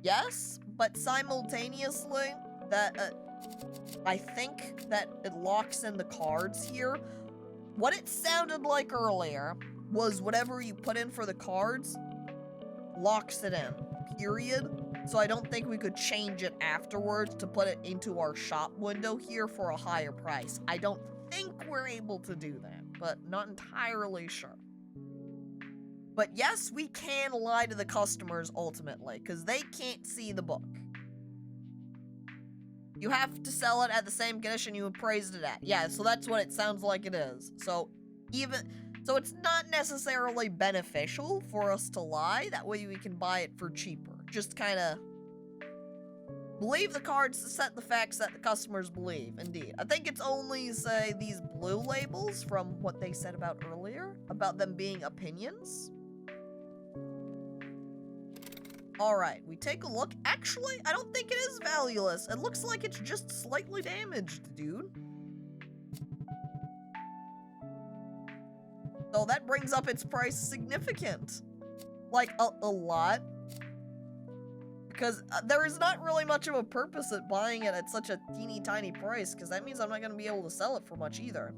Yes, but simultaneously, I think that it locks in the cards here. What it sounded like earlier was whatever you put in for the cards locks it in, period. So I don't think we could change it afterwards to put it into our shop window here for a higher price. I don't think we're able to do that, but not entirely sure. But yes, we can lie to the customers ultimately, because they can't see the book. You have to sell it at the same condition you appraised it at. Yeah, so that's what it sounds like it is. So it's not necessarily beneficial for us to lie. That way we can buy it for cheaper. Just kind of Believe the cards to set the facts that the customers believe. Indeed. I think it's only, say, these blue labels from what they said about earlier, about them being opinions. Alright, we take a look. Actually, I don't think it is valueless. It looks like it's just slightly damaged, dude. So that brings up its price significant. Like, a lot. Because there is not really much of a purpose at buying it at such a teeny tiny price, because that means I'm not going to be able to sell it for much either.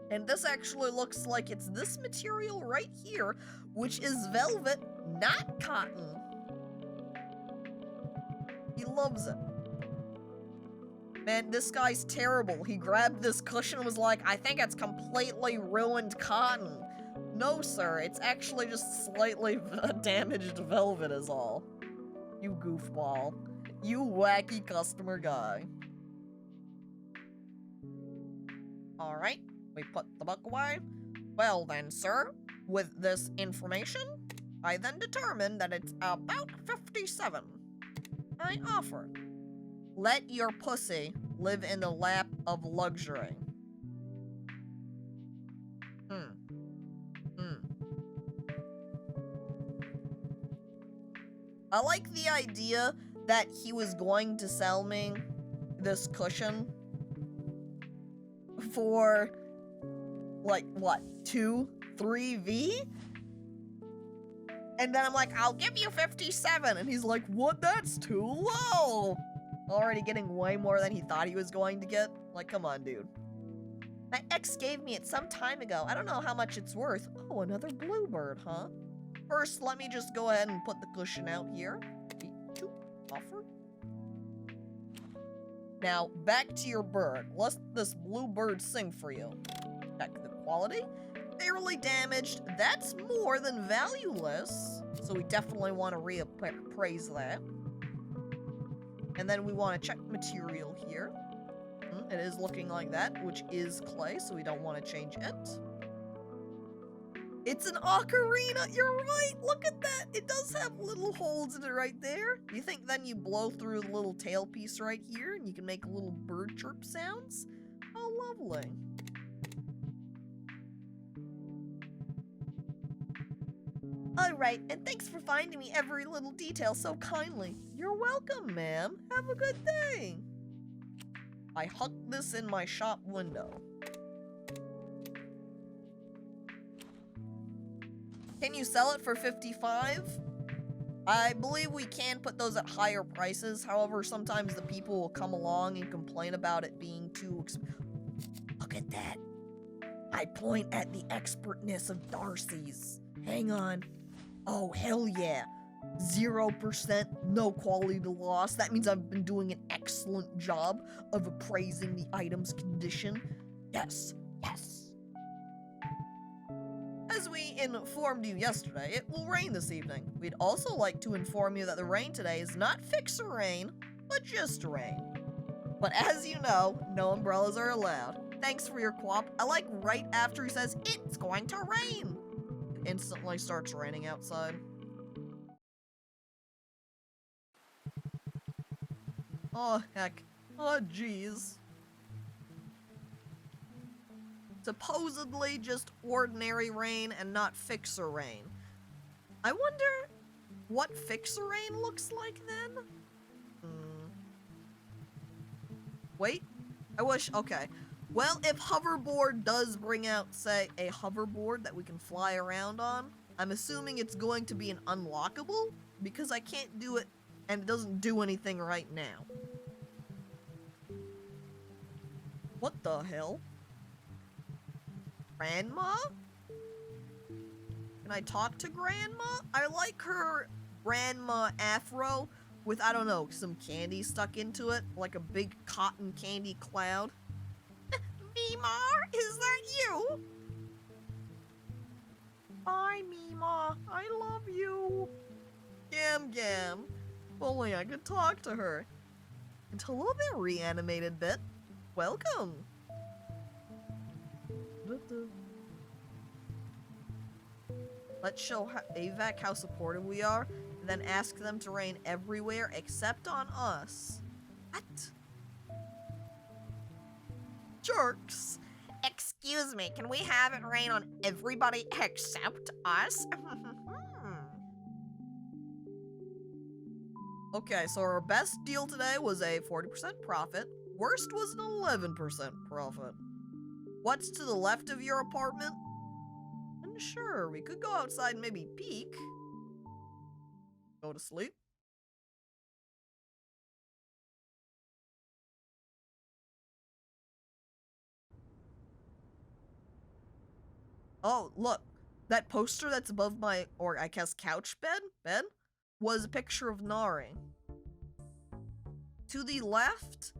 And this actually looks like it's this material right here, which is velvet, not cotton. He loves it. Man, this guy's terrible. He grabbed this cushion and was like, I think it's completely ruined cotton. No, sir, it's actually just slightly damaged velvet is all. You goofball. You wacky customer guy. Alright, we put the book away. Well then, sir, with this information, I then determined that it's about 57. I offer. Let your pussy live in the lap of luxury. I like the idea that he was going to sell me this cushion for, like, what, 2, 3V? And then I'm like, I'll give you 57. And he's like, what? That's too low. Already getting way more than he thought he was going to get. Like, come on, dude. My ex gave me it some time ago. I don't know how much it's worth. Oh, another bluebird, huh? First, let me just go ahead and put the cushion out here. Offer. Now, back to your bird. Let this bluebird sing for you. Check the quality. Fairly damaged. That's more than valueless. So we definitely want to reappraise that. And then we want to check material here. It is looking like that, which is clay, so we don't want to change it. It's an ocarina! You're right! Look at that! It does have little holes in it right there. You think then you blow through the little tailpiece right here and you can make little bird chirp sounds? Oh, lovely. Alright, and thanks for finding me every little detail so kindly. You're welcome, ma'am. Have a good day. I hucked this in my shop window. Can you sell it for 55? I believe we can put those at higher prices. However, sometimes the people will come along and complain about it being too expensive. Look at that. I point at the expertness of Darcy's. Hang on. Oh, hell yeah. 0%, no quality loss. That means I've been doing an excellent job of appraising the item's condition. Yes, yes. As we informed you yesterday, it will rain this evening. We'd also like to inform you that the rain today is not fixer rain, but just rain. But as you know, no umbrellas are allowed. Thanks for your co-op. I like right after he says, it's going to rain. It instantly starts raining outside. Oh, heck. Oh, jeez. Supposedly just ordinary rain and not fixer rain. I wonder what fixer rain looks like then? Wait, I wish, okay. Well, if hoverboard does bring out, say, a hoverboard that we can fly around on, I'm assuming it's going to be an unlockable because I can't do it and it doesn't do anything right now. What the hell? Grandma? Can I talk to Grandma? I like her grandma afro with, I don't know, some candy stuck into it, like a big cotton candy cloud. Mima, is that you? Hi, Mima. I love you. Gam Gam. If only I could talk to her. And hello there, reanimated bit. Welcome. Let's show AVAC how supportive we are. then ask them to rain everywhere except on us. What? Jerks. Excuse me, can we have it rain on everybody except us? Okay, so our best deal today was a 40% profit. Worst was an 11% profit. What's to the left of your apartment? Unsure. We could go outside and maybe peek. Go to sleep. Oh, look. That poster that's above my, or I guess couch bed, was a picture of Nari. To the left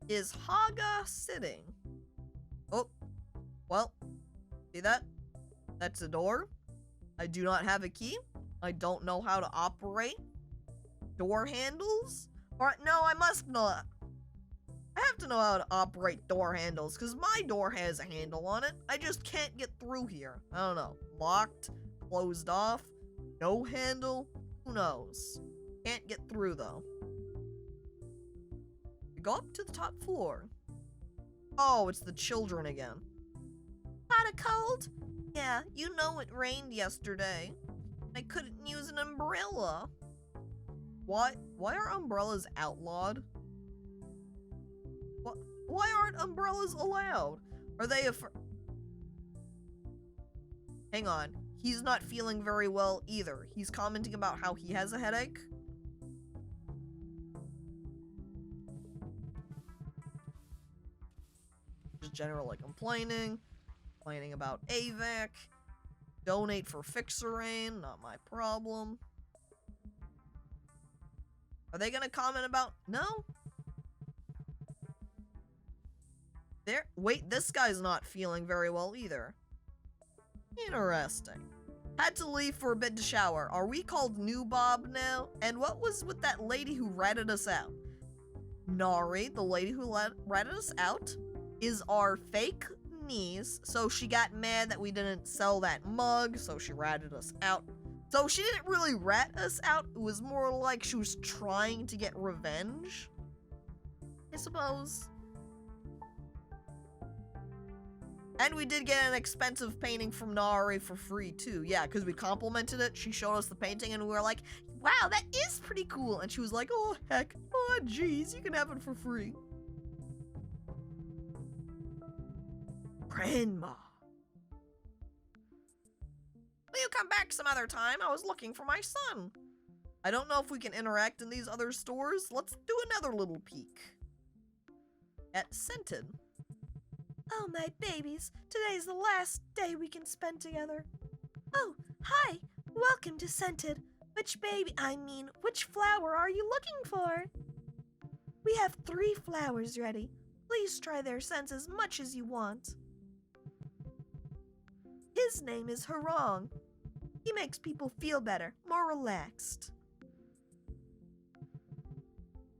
is Haga sitting. Oh, well, see that? That's a door. I do not have a key. I don't know how to operate door handles. Or no, I must not. I have to know how to operate door handles because my door has a handle on it. I just can't get through here. I don't know. Locked, closed off, no handle. Who knows? Can't get through though. We go up to the top floor. Oh, it's the children again. Got a cold? Yeah, you know it rained yesterday. I couldn't use an umbrella. Why are umbrellas outlawed? Why aren't umbrellas allowed? Are they Hang on. He's not feeling very well either. He's commenting about how he has a headache. Just generally complaining about AVAC. Donate for Fixerain, not my problem. Are they gonna comment about no? Wait, this guy's not feeling very well either. Interesting. Had to leave for a bit to shower. Are we called New Bob now? And what was with that lady who ratted us out? Nari, the lady who ratted us out, is our fake niece. So she got mad that we didn't sell that mug, so she ratted us out. So she didn't really rat us out. It was more like she was trying to get revenge, I suppose. And we did get an expensive painting from Nari for free too. Yeah, because we complimented it. She showed us the painting and we were like, wow, that is pretty cool. And she was like, oh heck, oh geez, you can have it for free. Grandma. Will you come back some other time? I was looking for my son. I don't know if we can interact in these other stores. Let's do another little peek. At Scented. Oh, my babies. Today's the last day we can spend together. Oh, hi. Welcome to Scented. Which flower are you looking for? We have 3 flowers ready. Please try their scents as much as you want. His name is Harong. He makes people feel better, more relaxed.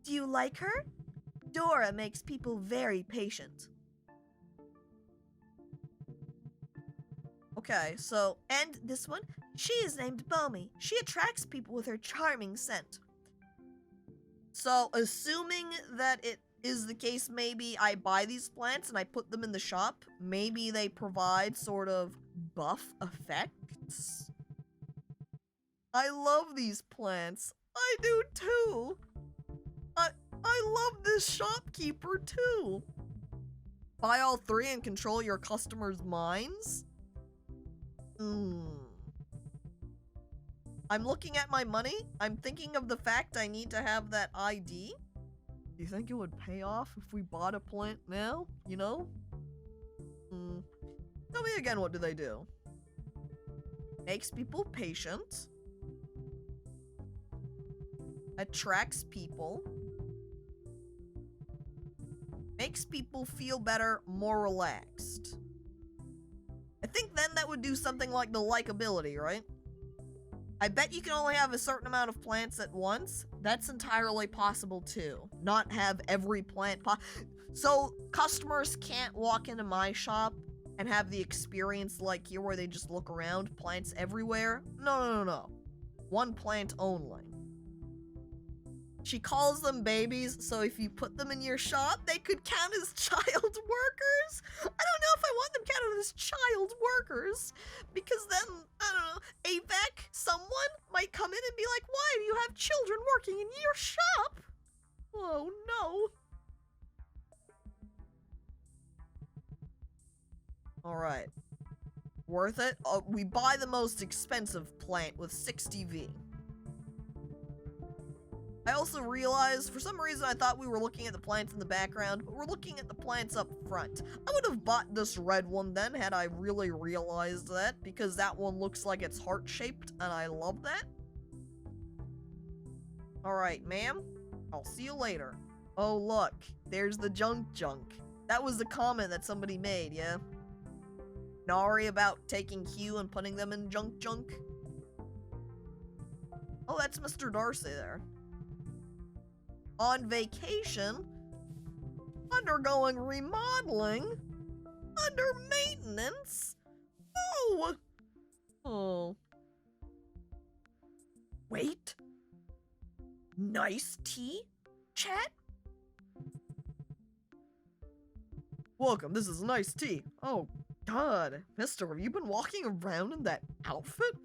Do you like her? Dora makes people very patient. Okay, so, and this one, she is named Bomi. She attracts people with her charming scent. So, assuming that it is the case, maybe I buy these plants and I put them in the shop. Maybe they provide sort of buff effects. I love these plants. I do too. I love this shopkeeper too. Buy all 3 and control your customers' minds? I'm looking at my money. I'm thinking of the fact I need to have that ID. Do you think it would pay off if we bought a plant now? You know? Tell me again, what do they do? Makes people patient. Attracts people. Makes people feel better, more relaxed. I think then that would do something like the likability, right? I bet you can only have a certain amount of plants at once. That's entirely possible too. Not have every plant so customers can't walk into my shop and have the experience like here where they just look around, plants everywhere. No. One plant only. She calls them babies, so if you put them in your shop, they could count as child workers. I don't know if I want them counted as child workers, because then, I don't know, AVAC, someone might come in and be like, why do you have children working in your shop? Oh no. Alright. Worth it? We buy the most expensive plant with 60V. I also realized, for some reason I thought we were looking at the plants in the background, but we're looking at the plants up front. I would have bought this red one then had I really realized that, because that one looks like it's heart-shaped, and I love that. Alright, ma'am. I'll see you later. Oh, look. There's the junk. That was the comment that somebody made, yeah? Nari about taking Hugh and putting them in junk. Oh, that's Mr. Darcy there. On vacation, undergoing remodeling, under maintenance. Oh. Wait. Nice tea, chat? Welcome, this is nice tea. Oh, God. Mister, have you been walking around in that outfit?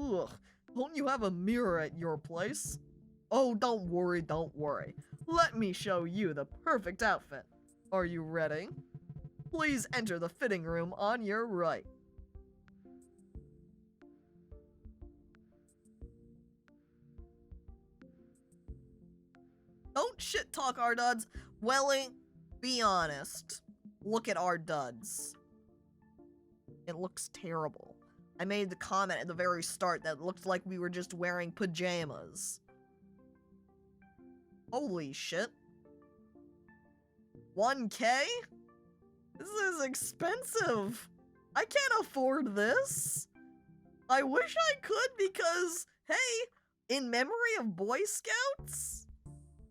Ugh. Don't you have a mirror at your place? Oh, don't worry. Let me show you the perfect outfit. Are you ready? Please enter the fitting room on your right. Don't shit talk our duds. Welly, be honest. Look at our duds. It looks terrible. I made the comment at the very start that it looked like we were just wearing pajamas. Holy shit. 1K? This is expensive. I can't afford this. I wish I could because, hey, in memory of Boy Scouts?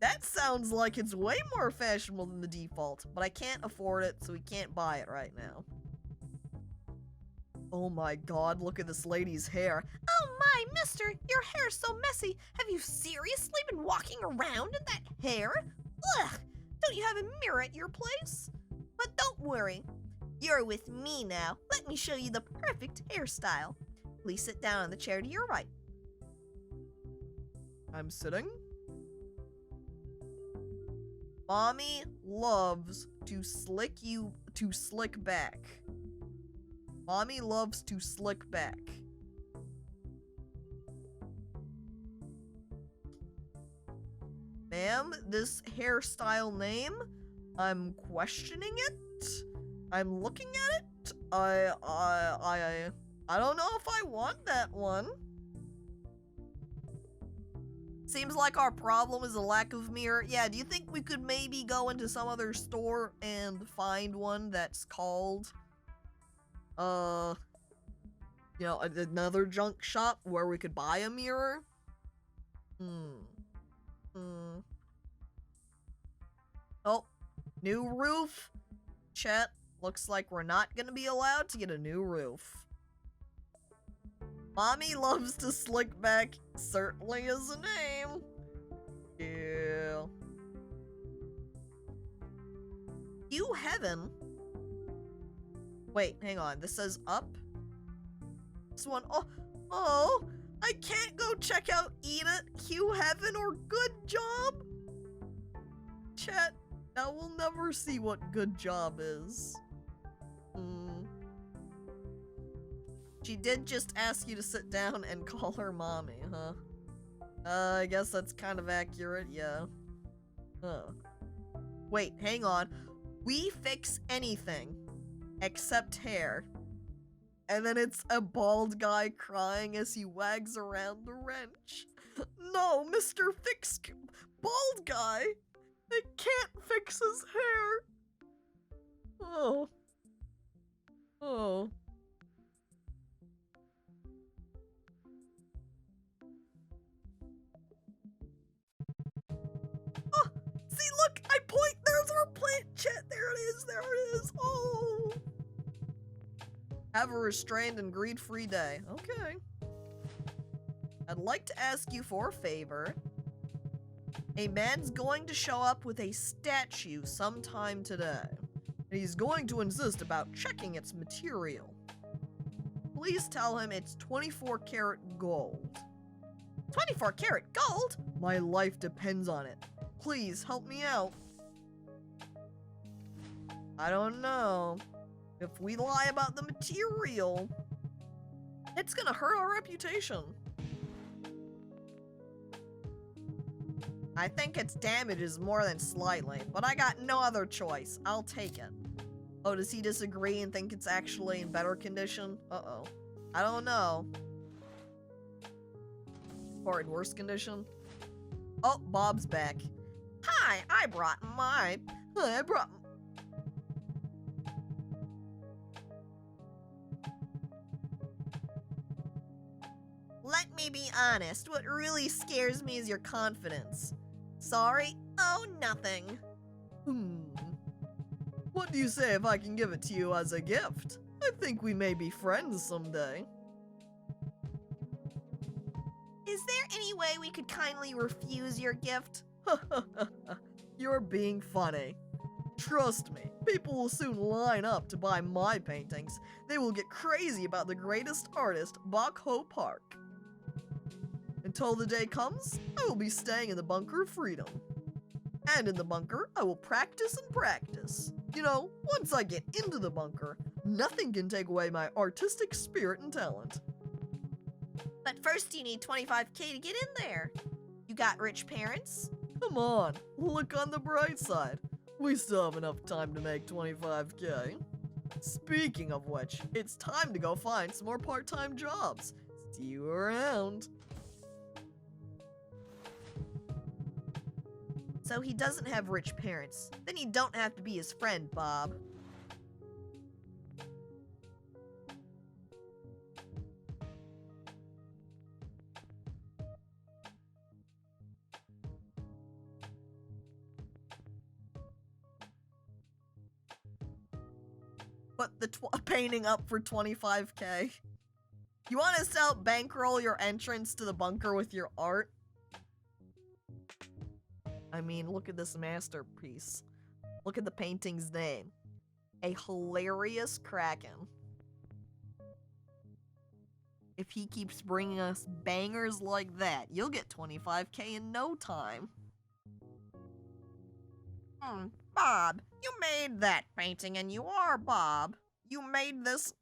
That sounds like it's way more fashionable than the default, but I can't afford it, so we can't buy it right now. Oh my God, look at this lady's hair. Oh my, mister, your hair's so messy. Have you seriously been walking around in that hair? Ugh, don't you have a mirror at your place? But don't worry, you're with me now. Let me show you the perfect hairstyle. Please sit down on the chair to your right. I'm sitting. Mommy loves to slick back. Mommy loves to slick back. Ma'am, this hairstyle name, I'm questioning it. I'm looking at it. I don't know if I want that one. Seems like our problem is a lack of mirror. Yeah, do you think we could maybe go into some other store and find one that's called, you know, another junk shop where we could buy a mirror? Oh, new roof. Chat, looks like we're not gonna be allowed to get a new roof. Mommy loves to slick back, certainly is a name. Yeah. Hugh Heaven? Wait, hang on, this says up? This one, oh, I can't go check out Eat It, Hugh Heaven, or Good Job? Chat, now we'll never see what Good Job is. She did just ask you to sit down and call her mommy, huh? I guess that's kind of accurate, yeah. Huh. Wait, hang on. We fix anything except hair. And then it's a bald guy crying as he wags around the wrench. No, Mr. Bald guy! They can't fix his hair! Oh. Oh. Oh, see, look, I point, there's our plant chat, there it is, oh. Have a restrained and greed-free day, okay. I'd like to ask you for a favor. A man's going to show up with a statue sometime today, and he's going to insist about checking its material. Please tell him it's 24 karat gold. 24 karat gold? My life depends on it. Please help me out. I don't know. If we lie about the material, it's gonna hurt our reputation. I think its damage is more than slightly, but I got no other choice. I'll take it. Oh, does he disagree and think it's actually in better condition? Uh-oh. I don't know. Or in worse condition? Oh, Bob's back. Hi, I brought my... Let me be honest, what really scares me is your confidence. Sorry? Oh, nothing. What do you say if I can give it to you as a gift? I think we may be friends someday. Is there any way we could kindly refuse your gift? You're being funny. Trust me, people will soon line up to buy my paintings. They will get crazy about the greatest artist, Bok Ho Park. Until the day comes, I will be staying in the Bunker of Freedom. And in the bunker, I will practice and practice. You know, once I get into the bunker, nothing can take away my artistic spirit and talent. But first you need 25K to get in there. You got rich parents? Come on, look on the bright side. We still have enough time to make 25K. Speaking of which, it's time to go find some more part-time jobs. See you around. So he doesn't have rich parents. Then you don't have to be his friend, Bob. Put the painting up for 25K. You want us to help bankroll your entrance to the bunker with your art? I mean, look at this masterpiece. Look at the painting's name. A hilarious Kraken. If he keeps bringing us bangers like that, you'll get 25K in no time. Bob, you made that painting and you are Bob. You made this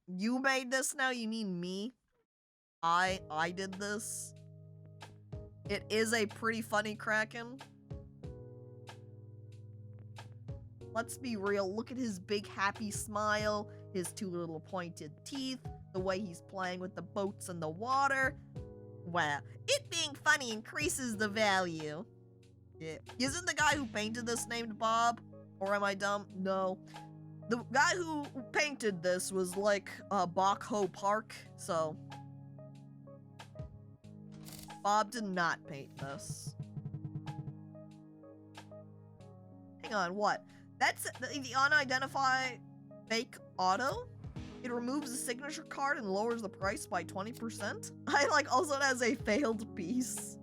now? You mean me? I did this? It is a pretty funny Kraken. Let's be real, look at his big happy smile, his two little pointed teeth, the way he's playing with the boats in the water. Wow, it being funny increases the value. Yeah. Isn't the guy who painted this named Bob? Or am I dumb? No. The guy who painted this was like Bok Ho Park, so... Bob did not paint this. Hang on, what? That's the unidentified fake auto? It removes the signature card and lowers the price by 20%? I like also it has a failed piece.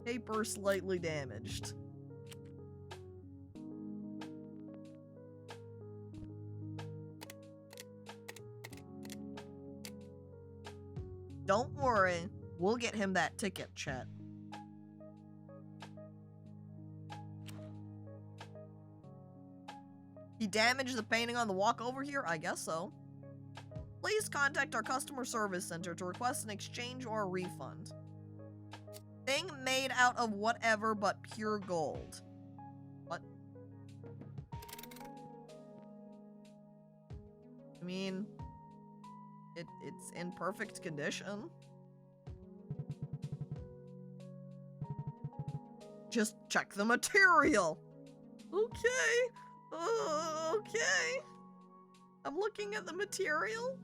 Paper slightly damaged. Don't worry, we'll get him that ticket, Chet. He damaged the painting on the walk over here? I guess so. Please contact our customer service center to request an exchange or a refund. Thing made out of whatever but pure gold. What? I mean, it's in perfect condition. Just check the material. Okay. Okay. I'm looking at the material.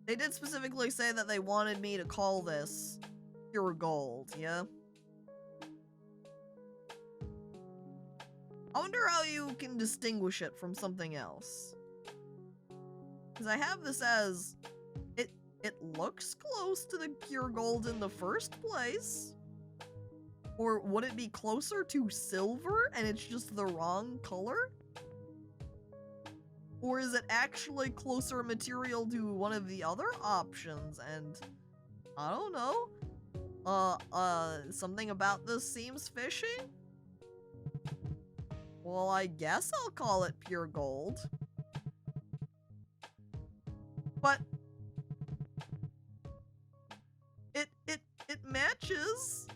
They did specifically say that they wanted me to call this pure gold, yeah? I wonder how you can distinguish it from something else. Because I have this as... It looks close to the pure gold in the first place. Or would it be closer to silver and it's just the wrong color? Or is it actually closer material to one of the other options? And I don't know. Something about this seems fishy? Well, I guess I'll call it pure gold. But it matches.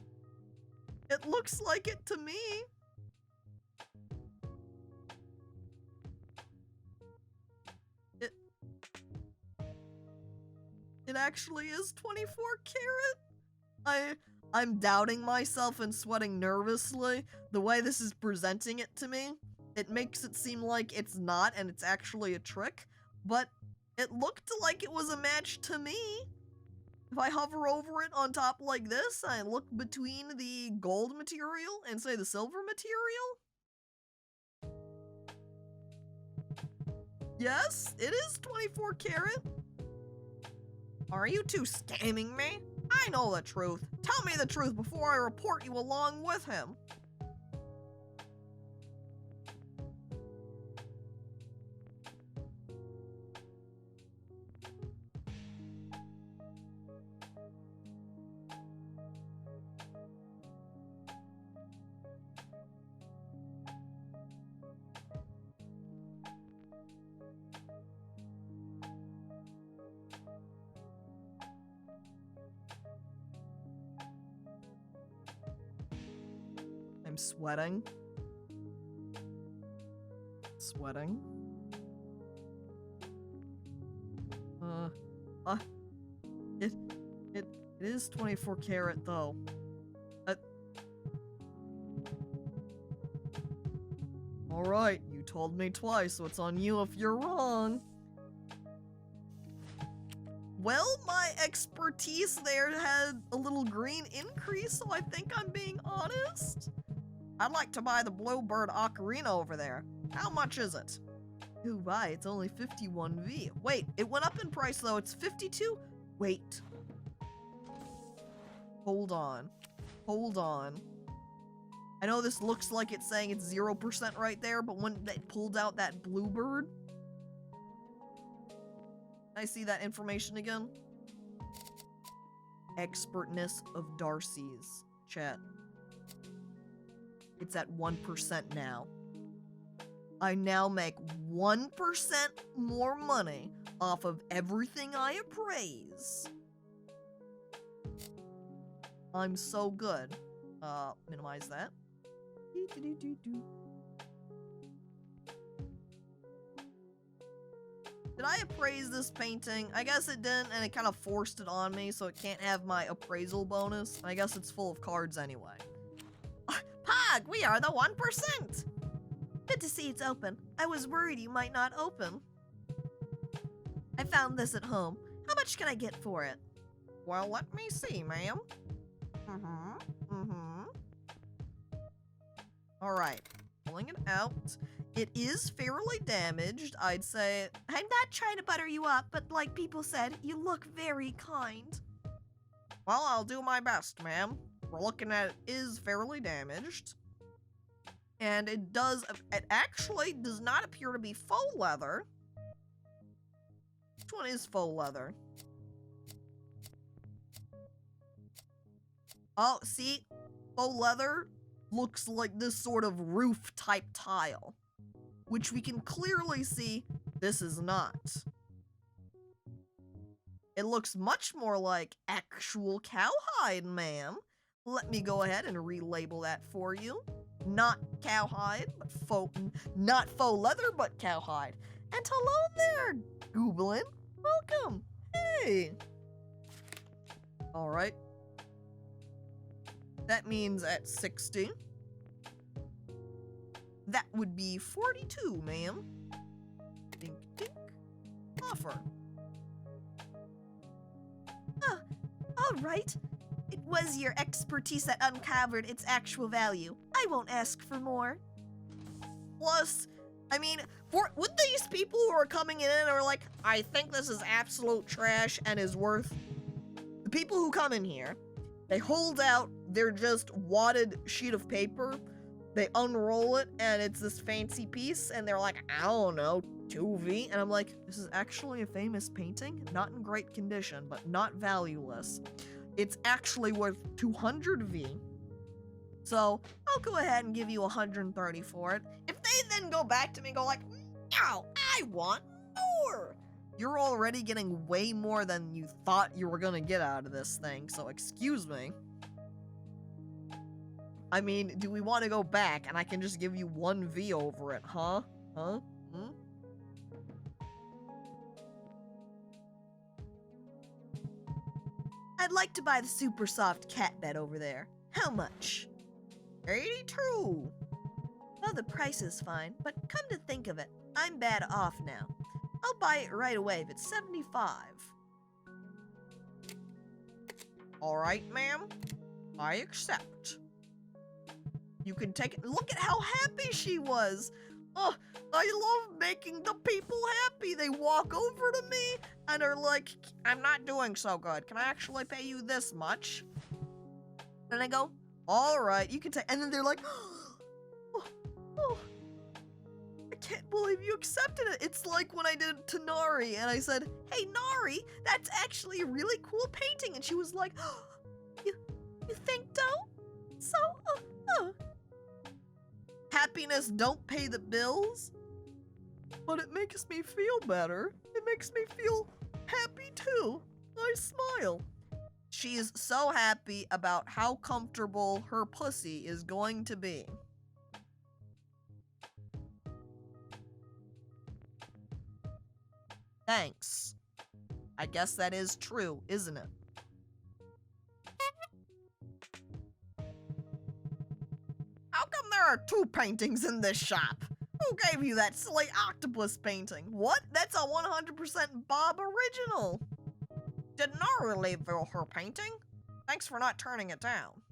It looks like it to me. It actually is 24 karat. I'm doubting myself and sweating nervously. The way this is presenting it to me, it makes it seem like it's not and it's actually a trick, but it looked like it was a match to me. If I hover over it on top like this, I look between the gold material and say the silver material. Yes, it is 24 karat. Are you two scamming me? I know the truth. Tell me the truth before I report you along with him. I'm sweating. Sweating. It is 24 karat though. Alright, you told me twice, so it's on you if you're wrong. Well, my expertise there had a little green increase, so I think I'm being honest. I'd like to buy the Bluebird Ocarina over there. How much is it? Ooh, why? It's only 51V. Wait, it went up in price though. It's 52? Wait. Hold on. Hold on. I know this looks like it's saying it's 0% right there, but when they pulled out that Bluebird... Can I see that information again? Expertness of Darcy's. Chat. It's at 1% now. I now make 1% more money off of everything I appraise. I'm so good. Minimize that. Did I appraise this painting? I guess it didn't, and it kind of forced it on me, so it can't have my appraisal bonus. I guess it's full of cards anyway. Pog, we are the 1%! Good to see it's open. I was worried you might not open. I found this at home. How much can I get for it? Well, let me see, ma'am. Alright, pulling it out. It is fairly damaged, I'd say. I'm not trying to butter you up, but like people said, you look very kind. Well, I'll do my best, ma'am. We're looking at it is fairly damaged. And it actually does not appear to be faux leather. Which one is faux leather? Oh, see? Faux leather looks like this sort of roof type tile. Which we can clearly see this is not. It looks much more like actual cowhide, ma'am. Let me go ahead and relabel that for you. Not cowhide, but not faux leather, but cowhide. And hello there, Goblin. Welcome. Hey. All right. That means at 60. That would be 42, ma'am. Dink, dink. Offer. Oh, all right. It was your expertise that uncovered its actual value. I won't ask for more. Plus, I mean, with these people who are coming in and are like, I think this is absolute trash and is worth... The people who come in here, they hold out their just wadded sheet of paper, they unroll it, and it's this fancy piece, and they're like, I don't know, 2V? And I'm like, this is actually a famous painting, not in great condition, but not valueless. It's actually worth 200V. So, I'll go ahead and give you 130 for it. If they then go back to me and go like, no, I want more! You're already getting way more than you thought you were gonna get out of this thing, so excuse me. I mean, do we want to go back and I can just give you 1V over it, huh? Huh? Hmm? I'd like to buy the super soft cat bed over there. How much? 82. Well, the price is fine, but come to think of it, I'm bad off now. I'll buy it right away if it's 75. All right, ma'am. I accept. You can take it. Look at how happy she was. Oh, I love making the people happy. They walk over to me and are like, I'm not doing so good. Can I actually pay you this much? And I go, all right, you can take, and then they're like, oh, I can't believe you accepted it. It's like when I did it to Nari, and I said, hey, Nari, that's actually a really cool painting. And she was like, you think so? Happiness don't pay the bills, but it makes me feel better. It makes me feel happy too. I smile. She is so happy about how comfortable her pussy is going to be. Thanks. I guess that is true, isn't it? How come there are 2 paintings in this shop? Who gave you that silly octopus painting? What? That's a 100% Bob original. Did Nara leave her painting? Thanks for not turning it down.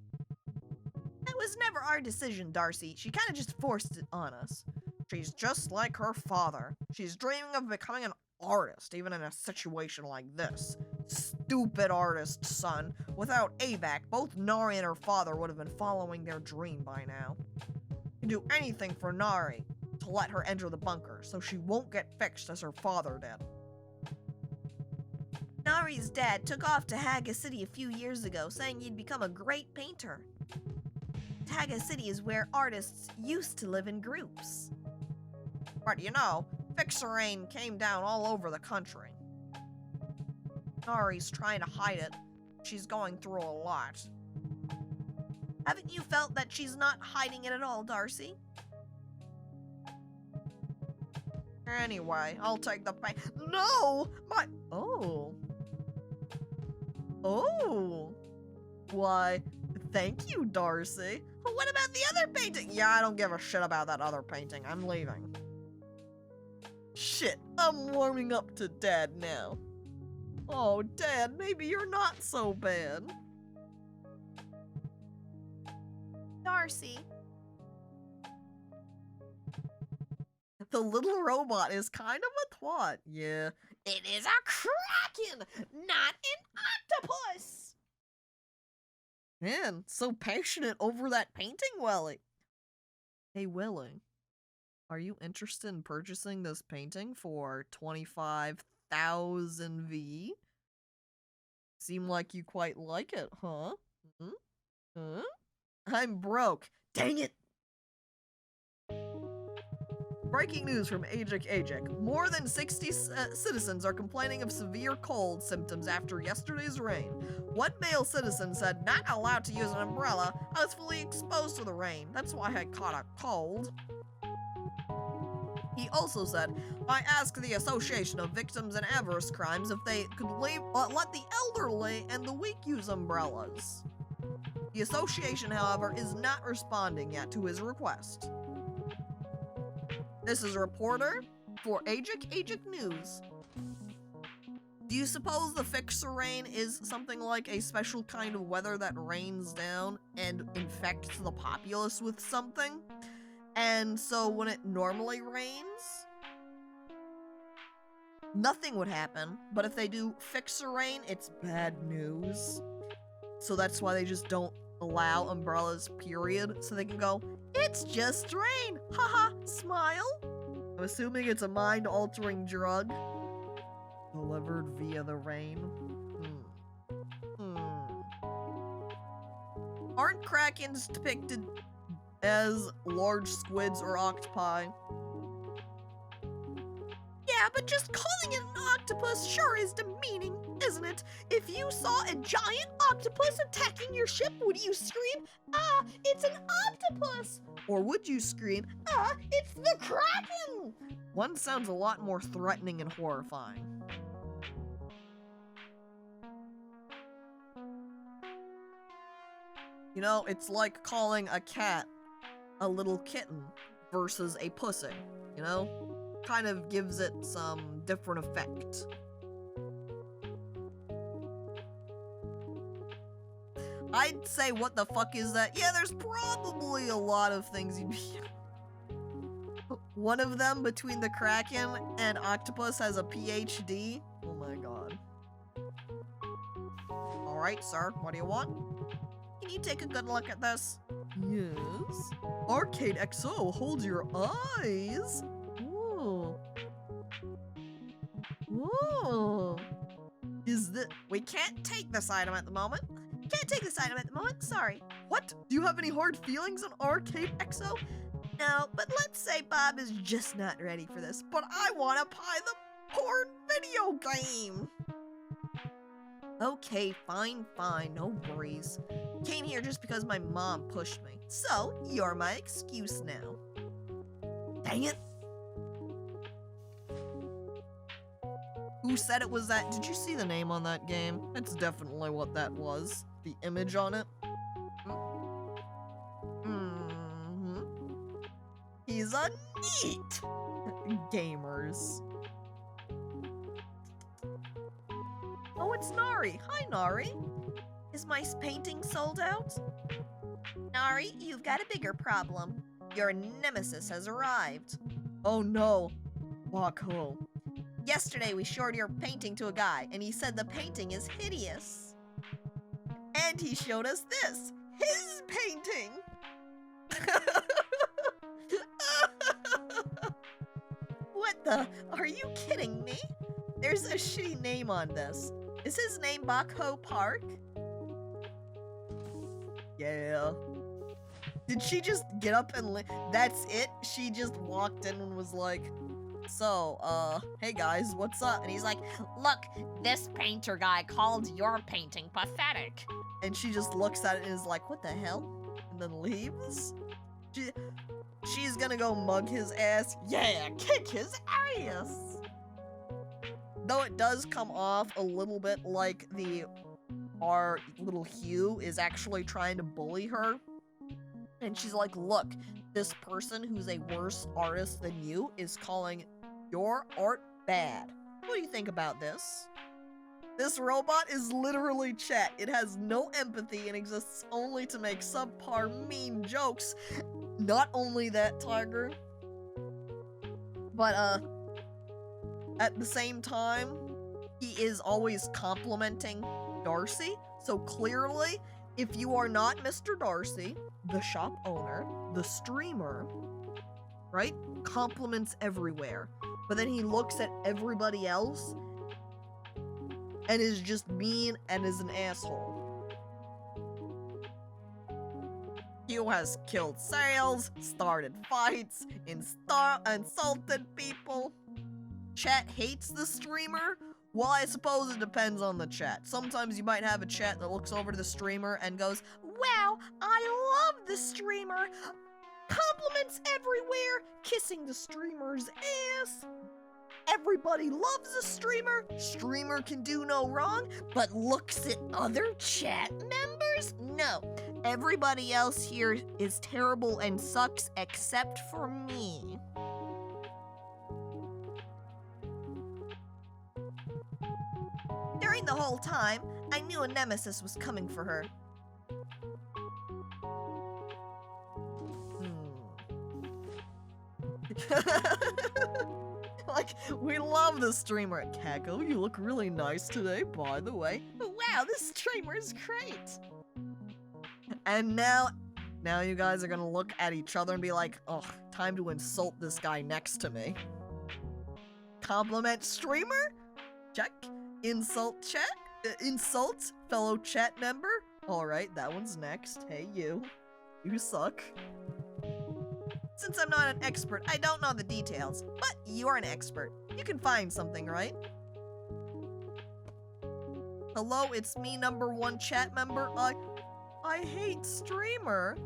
That was never our decision, Darcy. She kind of just forced it on us. She's just like her father. She's dreaming of becoming an artist, even in a situation like this. Stupid artist, son. Without ABAC, both Nari and her father would have been following their dream by now. You do anything for Nari to let her enter the bunker, so she won't get fixed as her father did. Nari's dad took off to Haga City a few years ago, saying he'd become a great painter. Haga City is where artists used to live in groups. But you know, Fixerain came down all over the country. Nari's trying to hide it. She's going through a lot. Haven't you felt that she's not hiding it at all, Darcy? Anyway, I'll take the paint. No! My. Oh. Oh. Why, thank you, Darcy. But what about the other painting? Yeah, I don't give a shit about that other painting. I'm leaving. Shit, I'm warming up to Dad now. Oh, Dad, maybe you're not so bad. Darcy. The little robot is kind of a twat. Yeah. It is a kraken, not an octopus. Man, so passionate over that painting, Welly. Hey, Willie, are you interested in purchasing this painting for 25,000 V? Seem like you quite like it, huh? Huh? I'm broke. Dang it! Breaking news from Ajik. More than 60 citizens are complaining of severe cold symptoms after yesterday's rain. One male citizen said, not allowed to use an umbrella. I was fully exposed to the rain. That's why I caught a cold. He also said, I asked the Association of Victims and Adverse Crimes if they could let the elderly and the weak use umbrellas. The association, however, is not responding yet to his request. This is a reporter for Ajik News. Do you suppose the fixer rain is something like a special kind of weather that rains down and infects the populace with something? And so when it normally rains, nothing would happen. But if they do fixer rain, it's bad news. So that's why they just don't allow umbrellas, period. So they can go, it's just rain. Haha, smile. I'm assuming it's a mind-altering drug delivered via the rain. Aren't krakens depicted as large squids or octopi? Yeah, but just calling it an octopus sure is demeaning, isn't it? If you saw a giant octopus attacking your ship, would you scream, ah, it's an octopus? Or would you scream, ah, it's the Kraken? One sounds a lot more threatening and horrifying. You know, it's like calling a cat a little kitten versus a pussy, you know? Kind of gives it some different effect. I'd say, what the fuck is that? Yeah, there's probably a lot of things you'd be... One of them, between the Kraken and octopus, has a PhD. Oh my god. Alright, sir, what do you want? Can you take a good look at this? Yes. Arcade XO, hold your eyes. Ooh. Ooh. Is this... We can't take this item at the moment. Can't take this item at the moment, sorry. What? Do you have any hard feelings on Arcade XO? No, but let's say Bob is just not ready for this. But I want to buy the porn video game. Okay, fine, no worries. Came here just because my mom pushed me. So, you're my excuse now. Dang it. Who said it was that? Did you see the name on that game? That's definitely what that was. The image on it. He's a neat gamers. Oh, it's Nari. Hi, Nari. Is my painting sold out? Nari, you've got a bigger problem. Your nemesis has arrived. Oh no. Wako. Yesterday we showed your painting to a guy, and he said the painting is hideous. And he showed us this, his painting. What the? Are you kidding me? There's a shitty name on this. Is his name Bakho Park? Yeah. Did she just get up and that's it? She just walked in and was like, so, hey guys, what's up? And he's like, look, this painter guy called your painting pathetic. And she just looks at it and is like, what the hell? And then leaves? She's gonna go mug his ass. Yeah, kick his ass. Though it does come off a little bit like our little Hugh is actually trying to bully her. And she's like, look, this person who's a worse artist than you is calling your art bad. What do you think about this? This robot is literally chat. It has no empathy and exists only to make subpar mean jokes. Not only that, Tiger, but at the same time, he is always complimenting Darcy. So clearly, if you are not Mr. Darcy, the shop owner, the streamer, right? Compliments everywhere. But then he looks at everybody else and is just mean and is an asshole. Hugh has killed sales, started fights, insulted people. Chat hates the streamer? Well, I suppose it depends on the chat. Sometimes you might have a chat that looks over to the streamer and goes, wow, I love the streamer. Compliments everywhere, kissing the streamer's ass. Everybody loves a streamer. Streamer can do no wrong, but looks at other chat members? No. Everybody else here is terrible and sucks except for me. During the whole time, I knew a nemesis was coming for her. Like, we love the streamer at Caco. You look really nice today, by the way. Wow, this streamer is great. And now you guys are gonna look at each other and be like, ugh, time to insult this guy next to me. Compliment streamer? Check. Insult chat? Insult fellow chat member? Alright, that one's next. Hey, you. You suck. Since I'm not an expert, I don't know the details, but you're an expert. You can find something, right? Hello, it's me, #1 chat member. I hate streamer.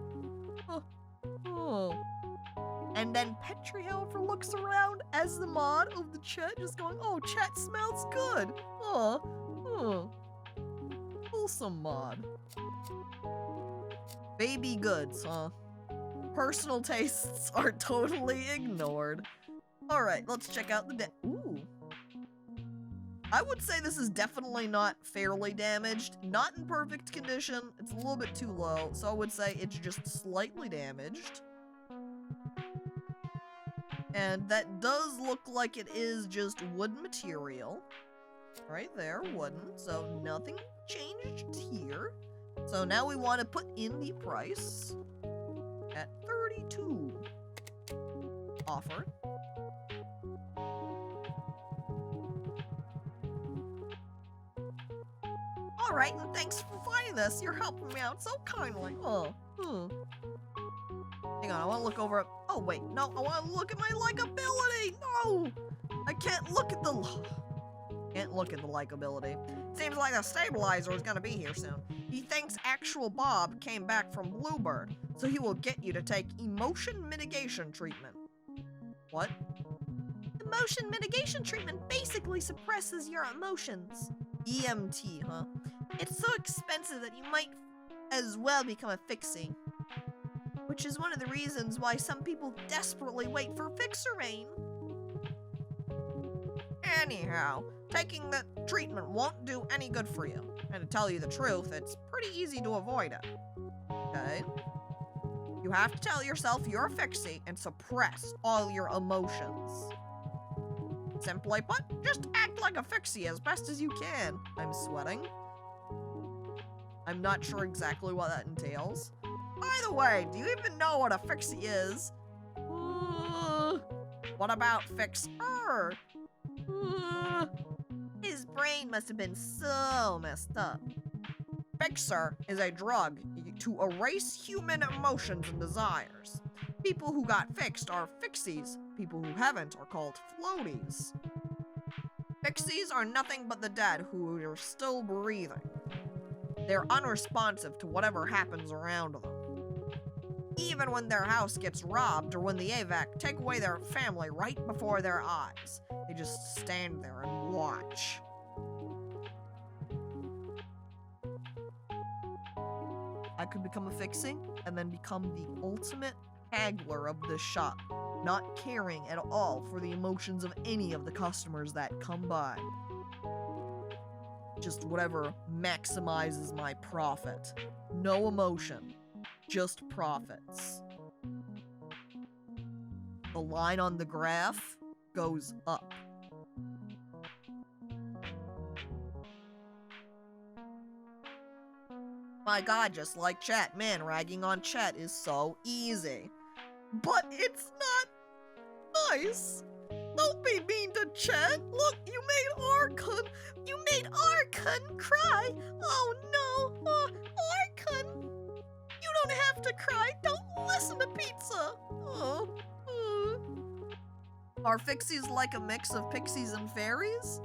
Oh. And then Petri, however, looks around as the mod of the chat, just going, oh, chat smells good. Oh. Wholesome mod. Baby goods, huh? Personal tastes are totally ignored. Alright, let's check out the ooh. I would say this is definitely not fairly damaged. Not in perfect condition. It's a little bit too low, so I would say it's just slightly damaged. And that does look like it is just wooden material. Right there, wooden. So nothing changed here. So now we want to put in the price at 32. Offer. Alright, and thanks for finding this. You're helping me out so kindly. Hang on, I want to look over. Oh, wait. No, I want to look at my likability. No! I can't look at the likability. Seems like the stabilizer is going to be here soon. He thinks actual Bob came back from Bluebird, so he will get you to take emotion mitigation treatment. What? Emotion mitigation treatment basically suppresses your emotions. EMT, huh? It's so expensive that you might as well become a fixie. Which is one of the reasons why some people desperately wait for Fixer Rain. Anyhow, taking the treatment won't do any good for you. And to tell you the truth, it's pretty easy to avoid it. Okay? You have to tell yourself you're a fixie and suppress all your emotions. Simply put, just act like a fixie as best as you can. I'm sweating. I'm not sure exactly what that entails. By the way, do you even know what a fixie is? What about fixer? His brain must have been so messed up. Fixer is a drug to erase human emotions and desires. People who got fixed are fixies. People who haven't are called floaties. Fixies are nothing but the dead who are still breathing. They're unresponsive to whatever happens around them. Even when their house gets robbed or when the AVAC take away their family right before their eyes, they just stand there and watch. I could become a fixie and then become the ultimate haggler of this shop, not caring at all for the emotions of any of the customers that come by. Just whatever maximizes my profit. No emotion, just profits. The line on the graph goes up. My god, just like chat. Man, ragging on chat is so easy. But it's not nice. Don't be mean to chat. Look, you made Arkun. You made Arkun cry. Oh no, Arkun. You don't have to cry. Don't listen to Pizza. Are fixies like a mix of pixies and fairies?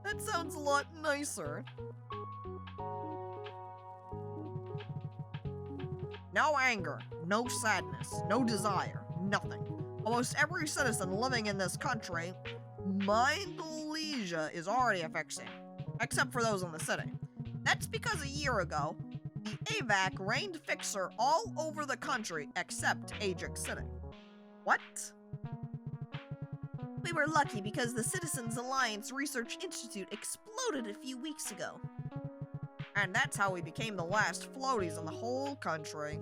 That sounds a lot nicer. No anger, no sadness, no desire, nothing. Almost every citizen living in this country, Mindlesia is already a fixie, except for those in the city. That's because a year ago, the AVAC reigned fixer all over the country except Ajax City. What? We were lucky because the Citizens Alliance Research Institute exploded a few weeks ago. And that's how we became the last floaties in the whole country.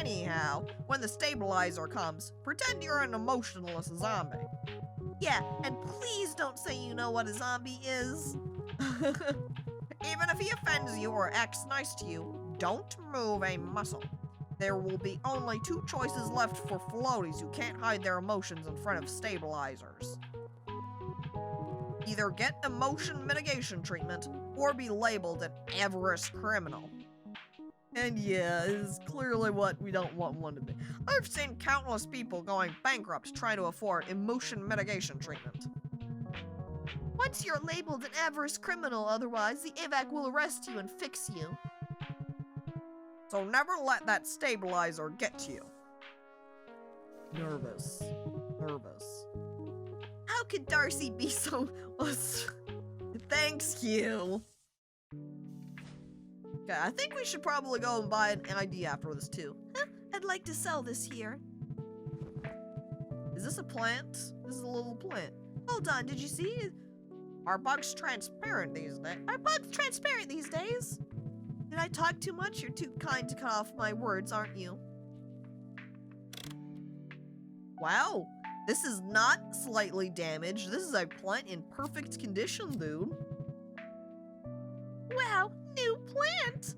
Anyhow, when the stabilizer comes, pretend you're an emotionless zombie. Yeah, and please don't say you know what a zombie is. Even if he offends you or acts nice to you, don't move a muscle. There will be only two choices left for floaties who can't hide their emotions in front of stabilizers. Either get emotion mitigation treatment or be labeled an avarice criminal. And yeah, is clearly what we don't want one to be. I've seen countless people going bankrupt trying to afford emotion mitigation treatment. Once you're labeled an avarice criminal, otherwise the evac will arrest you and fix you. So never let that stabilizer get to you. Nervous. How could Darcy be so... Thanks, Hugh. Okay, I think we should probably go and buy an ID after this too. I'd like to sell this here. Is this a plant? This is a little plant. Hold on, did you see? Are bugs transparent these days? Are bugs transparent these days? Did I talk too much? You're too kind to cut off my words, aren't you? Wow, this is not slightly damaged. This is a plant in perfect condition, dude. Wow, new plant!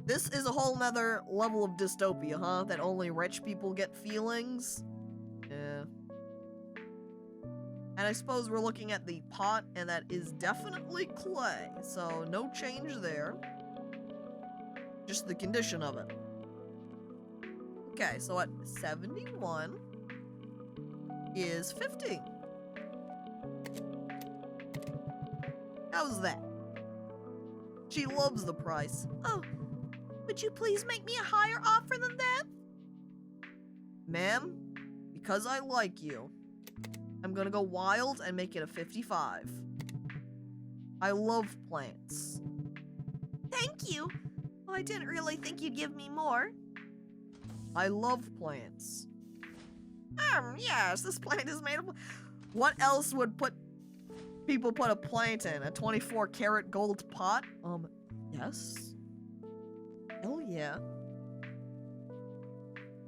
This is a whole nother level of dystopia, huh? That only rich people get feelings? Yeah. And I suppose we're looking at the pot, and that is definitely clay, so no change there. Just the condition of it. Okay, so at 71 is 50. How's that? She loves the price. Oh, would you please make me a higher offer than that? Ma'am, because I like you, I'm gonna go wild and make it a 55. I love plants. Thank you. Well, I didn't really think you'd give me more. I love plants. Yes, this plant is made of... What else would people put a plant in? A 24-karat gold pot? Yes. Hell yeah.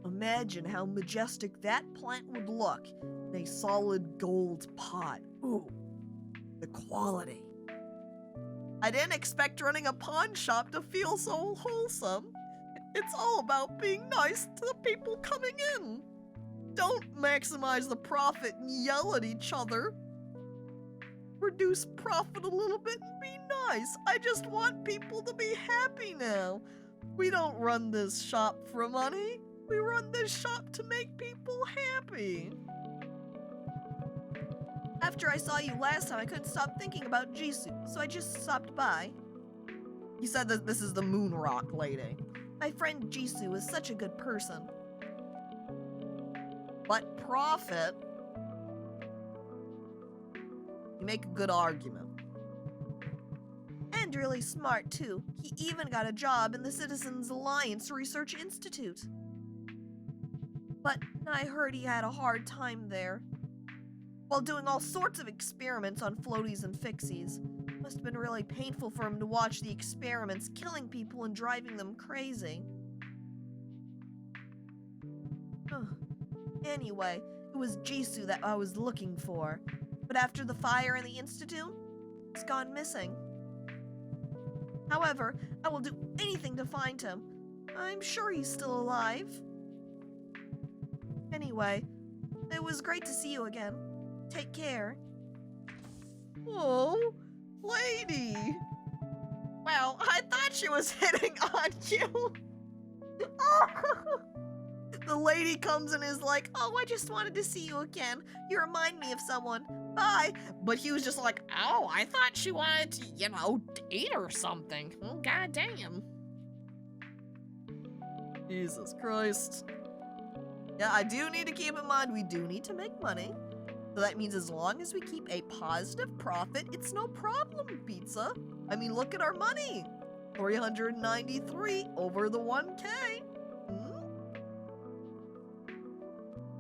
Imagine how majestic that plant would look in a solid gold pot. Ooh, the quality. I didn't expect running a pawn shop to feel so wholesome. It's all about being nice to the people coming in. Don't maximize the profit and yell at each other. Reduce profit a little bit and be nice. I just want people to be happy now. We don't run this shop for money. We run this shop to make people happy. After I saw you last time, I couldn't stop thinking about Jisoo, so I just stopped by. You said that this is the moon rock lady. My friend Jisoo is such a good person. But profit? You make a good argument. And really smart, too. He even got a job in the Citizens Alliance Research Institute. But I heard he had a hard time there. While doing all sorts of experiments on floaties and fixies. Must have been really painful for him to watch the experiments killing people and driving them crazy. Anyway, it was Jisoo that I was looking for. But after the fire in the Institute, he's gone missing. However, I will do anything to find him. I'm sure he's still alive. Anyway, it was great to see you again. Take care. Oh, lady. Well, I thought she was hitting on you. The lady comes and is like, oh, I just wanted to see you again. You remind me of someone. Bye. But he was just like, oh, I thought she wanted to, date or something. Oh, goddamn. Jesus Christ. Yeah, I do need to keep in mind we do need to make money. So that means as long as we keep a positive profit, it's no problem, pizza. I mean, look at our money. 393 over the 1K.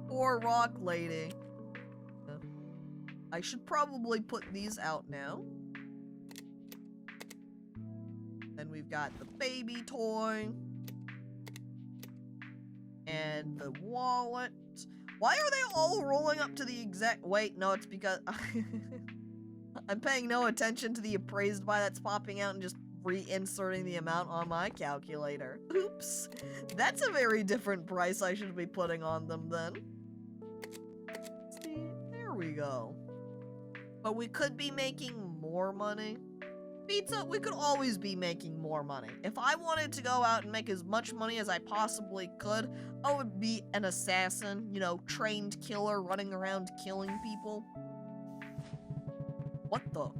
Poor rock lady. I should probably put these out now. Then we've got the baby toy. And the wallet. Why are they all rolling up to the exact... Wait, no, it's because... I'm paying no attention to the appraised by that's popping out and just reinserting the amount on my calculator. Oops. That's a very different price I should be putting on them then. See, there we go. But we could be making more money. Pizza, we could always be making more money. If I wanted to go out and make as much money as I possibly could, I would be an assassin, you know, trained killer running around killing people. What the?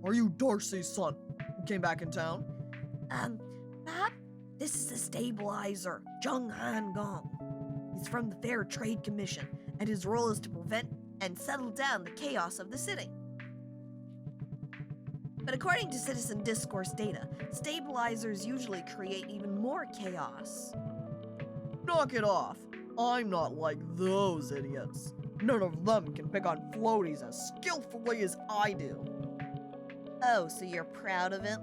Are you Darcy's son who came back in town? Bob, this is the stabilizer, Jung Han Gong. He's from the Fair Trade Commission, and his role is to prevent and settle down the chaos of the city. But according to citizen discourse data, stabilizers usually create even more chaos. Knock it off. I'm not like those idiots. None of them can pick on floaties as skillfully as I do. Oh, so you're proud of it?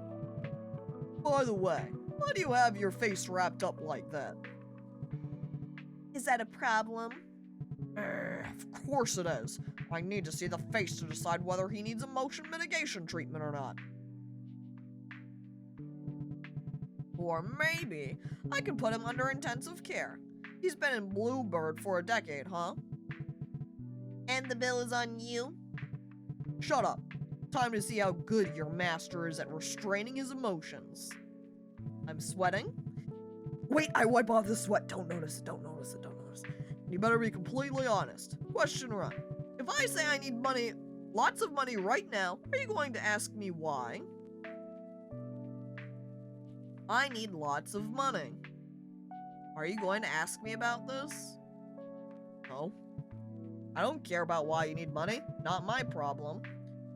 By the way, why do you have your face wrapped up like that? Is that a problem? Of course it is. I need to see the face to decide whether he needs emotion mitigation treatment or not. Or maybe I can put him under intensive care. He's been in Bluebird for a decade, huh? And the bill is on you? Shut up. Time to see how good your master is at restraining his emotions. I'm sweating. Wait, I wipe off the sweat. Don't notice it, don't notice it, don't notice it. You better be completely honest. Question 1. If I say I need money, lots of money right now, are you going to ask me why? I need lots of money. Are you going to ask me about this? No. I don't care about why you need money. Not my problem.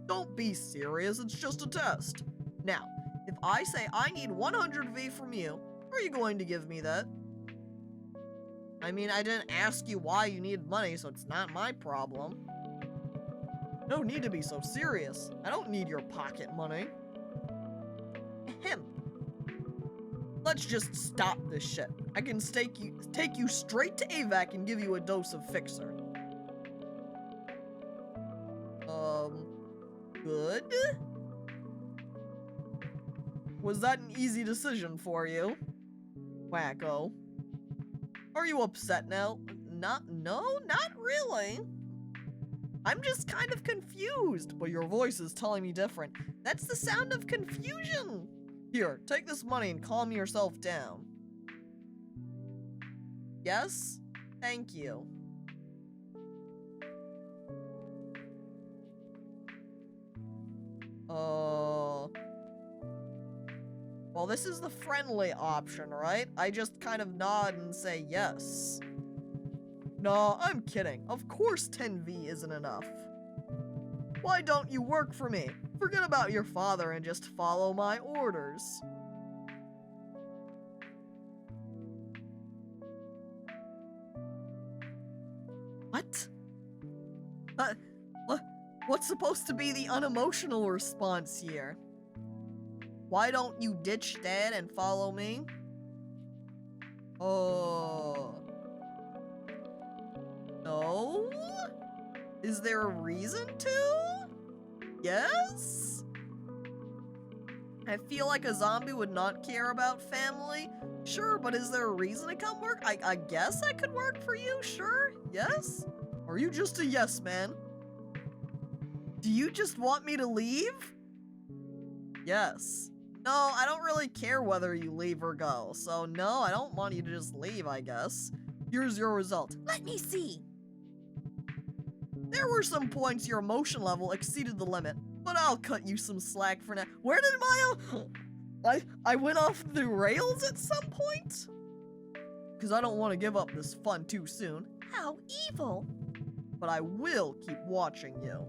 Don't be serious, it's just a test. Now, if I say I need 100 V from you, are you going to give me that? I mean, I didn't ask you why you need money, so it's not my problem. No need to be so serious. I don't need your pocket money. Ahem. Let's just stop this shit. I can take you straight to AVAC and give you a dose of Fixer. Good? Was that an easy decision for you? Wacko. Are you upset now? No, not really. I'm just kind of confused, but your voice is telling me different. That's the sound of confusion. Here, take this money and calm yourself down. Yes? Thank you. Well, this is the friendly option, right? I just kind of nod and say yes. No, I'm kidding. Of course 10V isn't enough. Why don't you work for me? Forget about your father and just follow my orders. What? What's supposed to be the unemotional response here? Why don't you ditch Dad and follow me? Oh. No? Is there a reason to? Yes? I feel like a zombie would not care about family. Sure, but is there a reason to come work? I guess I could work for you, sure? Yes? Are you just a yes man? Do you just want me to leave? Yes. No, I don't really care whether you leave or go, so no, I don't want you to just leave, I guess. Here's your result. Let me see. There were some points your emotion level exceeded the limit, but I'll cut you some slack for now. Where did I went off the rails at some point? Because I don't want to give up this fun too soon. How evil. But I will keep watching you.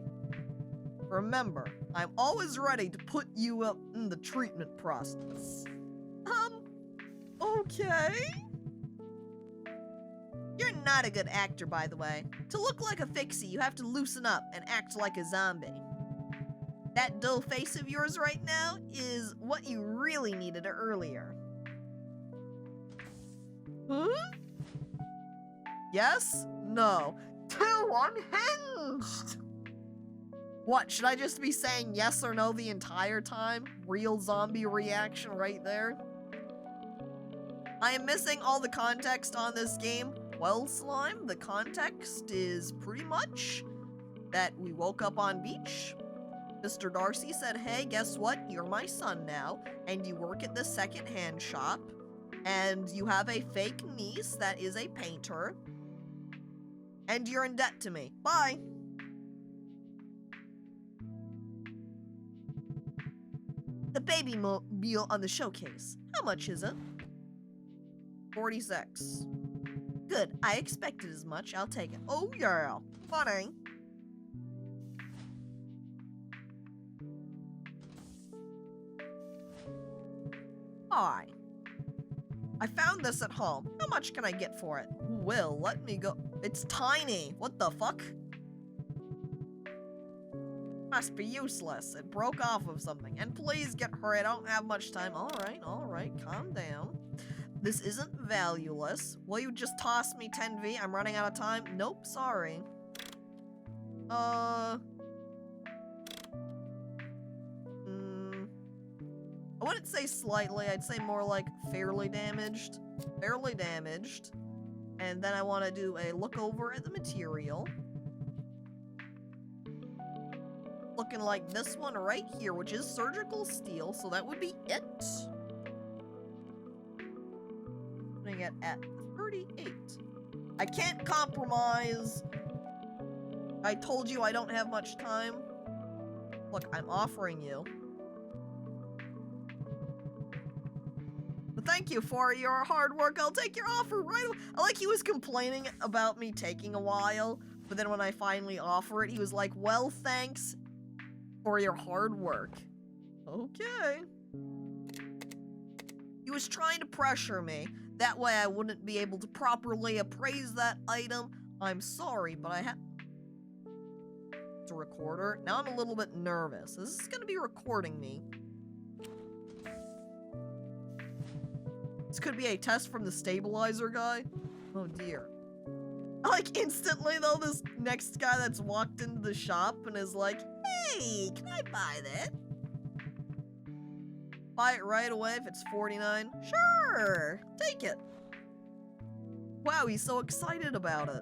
Remember, I'm always ready to put you up in the treatment process. Okay. You're not a good actor, by the way. To look like a fixie, you have to loosen up and act like a zombie. That dull face of yours right now is what you really needed earlier. Huh? Yes? No. Too unhinged! What, should I just be saying yes or no the entire time? Real zombie reaction right there. I am missing all the context on this game. Well, Slime, the context is pretty much that we woke up on beach. Mr. Darcy said, hey, guess what? You're my son now, and you work at the secondhand shop, and you have a fake niece that is a painter, and you're in debt to me. Bye. The baby meal on the showcase. How much is it? 46. Good. I expected as much. I'll take it. Oh, yeah. Funny. Hi. I found this at home. How much can I get for it? Will, let me go. It's tiny. What the fuck? Must be useless. It broke off of something. And please get her. I don't have much time. All right. Calm down. This isn't valueless. Will you just toss me 10V? I'm running out of time. Nope, sorry. I wouldn't say slightly. I'd say more like fairly damaged. Fairly damaged. And then I want to do a look over at the material. Looking like this one right here, which is surgical steel, so that would be it. Putting it at 38. I can't compromise. I told you I don't have much time. Look, I'm offering you. But thank you for your hard work. I'll take your offer right away. I like he was complaining about me taking a while, but then when I finally offer it, he was like, well, thanks for your hard work. Okay. He was trying to pressure me. That way I wouldn't be able to properly appraise that item. I'm sorry, but I have... It's a recorder. Now I'm a little bit nervous. This is gonna be recording me. This could be a test from the stabilizer guy. Oh dear. Like instantly though, this next guy that's walked into the shop and is like, hey, can I buy that? Buy it right away if it's 49. Sure, take it. Wow, he's so excited about it.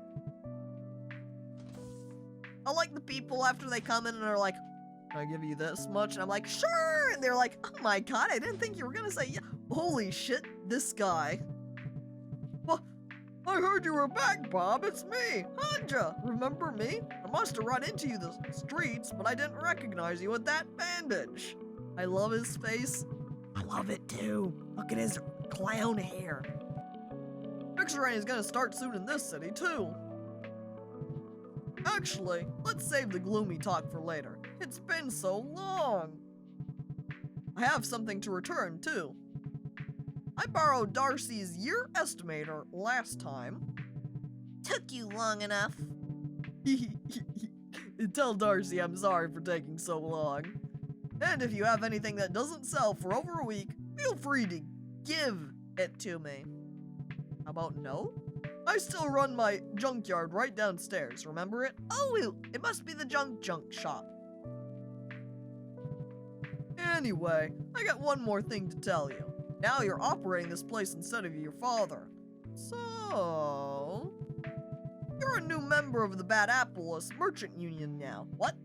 I like the people after they come in and are like, can I give you this much? And I'm like, sure. And they're like, oh my God, I didn't think you were gonna say yeah. Holy shit, this guy. Well, I heard you were back, Bob. It's me, Hanja. Remember me? I must have run into you in the streets, but I didn't recognize you with that bandage. I love his face. I love it too. Look at his clown hair. Picture rain is gonna start soon in this city too. Actually, let's save the gloomy talk for later. It's been so long. I have something to return too. I borrowed Darcy's year estimator last time. Took you long enough. Tell Darcy I'm sorry for taking so long. And if you have anything that doesn't sell for over a week, feel free to give it to me. How about no? I still run my junkyard right downstairs, remember it? Oh, it must be the junk shop. Anyway, I got one more thing to tell you. Now you're operating this place instead of your father. So... You're a new member of the Bad Apple's Merchant Union now. What?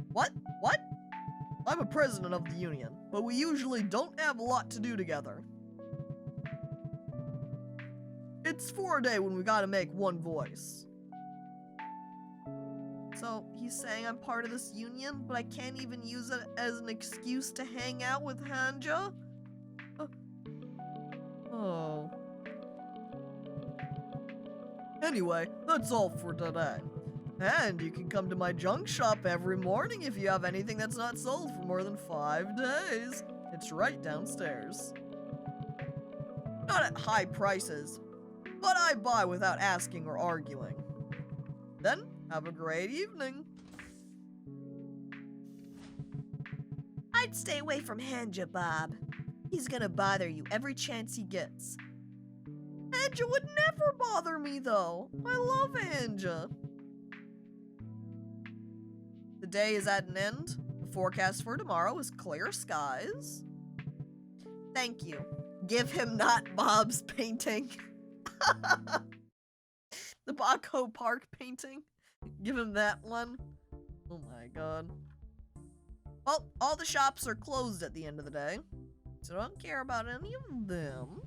I'm a president of the union, but we usually don't have a lot to do together. It's for a day when we gotta make one voice. So, he's saying I'm part of this union, but I can't even use it as an excuse to hang out with Hanja? Oh. Anyway, that's all for today. And you can come to my junk shop every morning if you have anything that's not sold for more than 5 days. It's right downstairs. Not at high prices, but I buy without asking or arguing. Then, have a great evening. I'd stay away from Hanja, Bob. He's gonna bother you every chance he gets. Anja would never bother me, though. I love Anja. The day is at an end. The forecast for tomorrow is clear skies. Thank you. Give him not Bob's painting. The Baco Park painting. Give him that one. Oh my god. Well, all the shops are closed at the end of the day, so I don't care about any of them.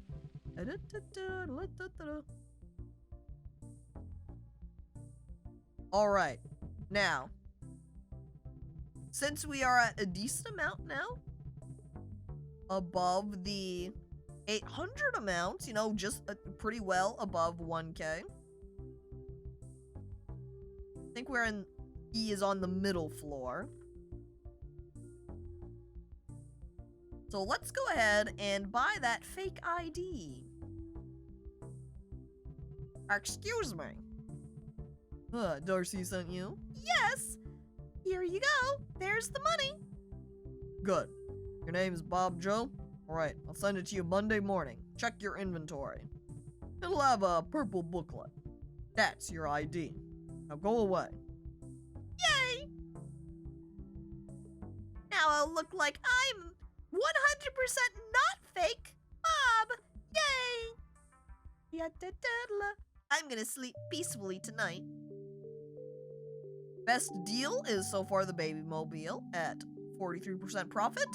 Alright, now, since we are at a decent amount now, above the 800 amount, you know, just pretty well above 1k. I think he is on the middle floor. So let's go ahead and buy that fake ID. Excuse me. Darcy sent you? Yes! Here you go. There's the money. Good. Your name is Bob Joe? Alright, I'll send it to you Monday morning. Check your inventory. It'll have a purple booklet. That's your ID. Now go away. Yay! Now I'll look like I'm 100% not fake. Bob! Yay! I'm gonna sleep peacefully tonight. Best deal is so far the Baby Mobile at 43% profit.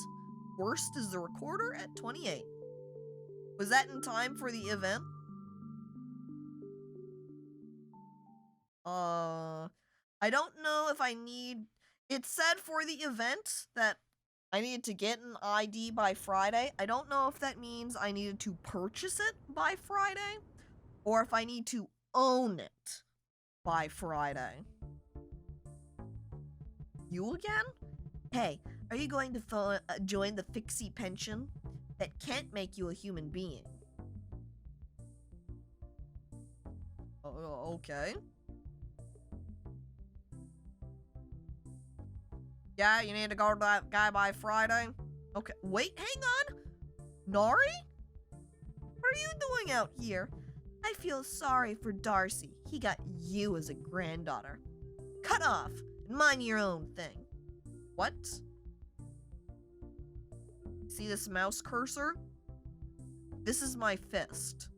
Worst is the recorder at 28. Was that in time for the event? I don't know if I need... It said for the event that I needed to get an ID by Friday. I don't know if that means I needed to purchase it by Friday, or if I need to own it by Friday. You again? Hey, are you going to join the Fixie Pension? That can't make you a human being. Okay. Yeah, you need to go to that guy by Friday? Okay, wait, hang on! Nari? What are you doing out here? I feel sorry for Darcy. He got you as a granddaughter. Cut off and mind your own thing. What? See this mouse cursor? This is my fist.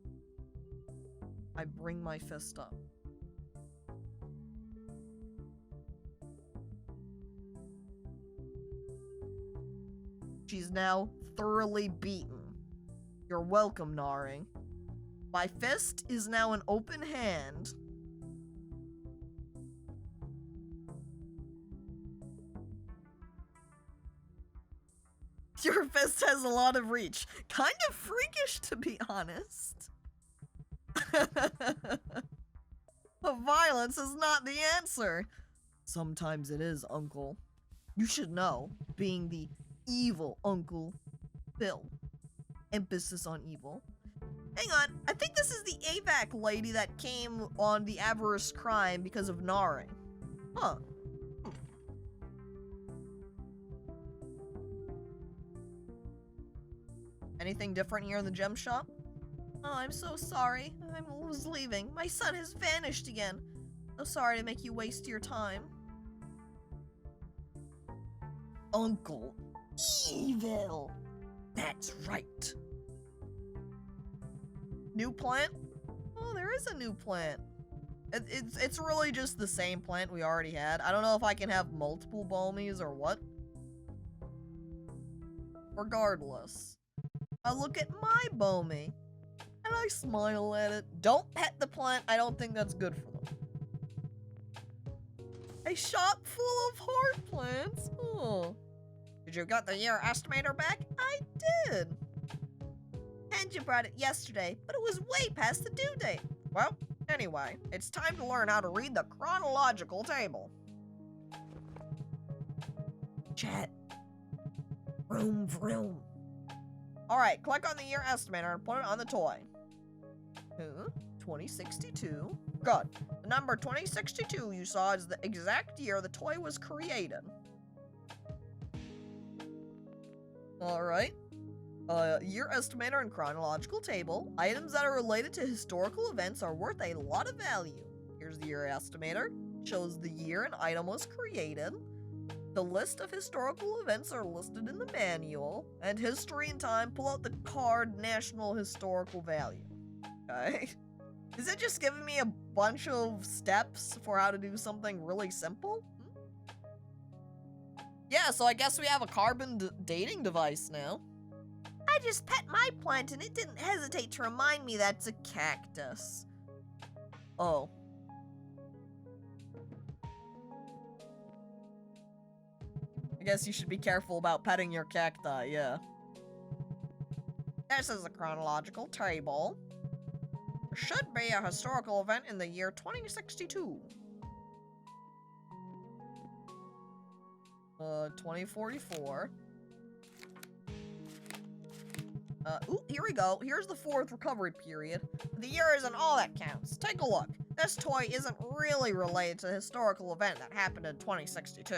I bring my fist up. She's now thoroughly beaten. You're welcome, Nari. My fist is now an open hand. Your fist has a lot of reach. Kind of freakish, to be honest. Violence is not the answer. Sometimes it is, Uncle. You should know, being the evil Uncle Phil. Emphasis on evil. Hang on, I think this is the AVAC lady that came on the Avarice Crime because of Nari. Huh. Anything different here in the gem shop? Oh, I'm so sorry. I was leaving. My son has vanished again. So sorry to make you waste your time. Uncle Evil. That's right. New plant? Oh, there is a new plant. It's really just the same plant we already had. I don't know if I can have multiple Bomies or what. Regardless. I look at my Bomie, and I smile at it. Don't pet the plant. I don't think that's good for them. A shop full of heart plants. Oh. Did you get the year estimator back? I did. And you brought it yesterday, but it was way past the due date. Well, anyway, it's time to learn how to read the chronological table. Chat. Vroom, vroom. Alright, click on the year estimator and put it on the toy. 2062. Good. The number 2062 you saw is the exact year the toy was created. Alright. Year estimator and chronological table. Items that are related to historical events are worth a lot of value. Here's the year estimator. Shows the year an item was created. The list of historical events are listed in the manual. And history and time, pull out the card national historical value. Okay. Is it just giving me a bunch of steps for how to do something really simple? Yeah, so I guess we have a carbon dating device now. I just pet my plant and it didn't hesitate to remind me that's a cactus. Oh. I guess you should be careful about petting your cacti, yeah. This is a chronological table. There should be a historical event in the year 2062. 2044. Ooh, here we go. Here's the 4th recovery period. The year isn't all that counts. Take a look. This toy isn't really related to the historical event that happened in 2062.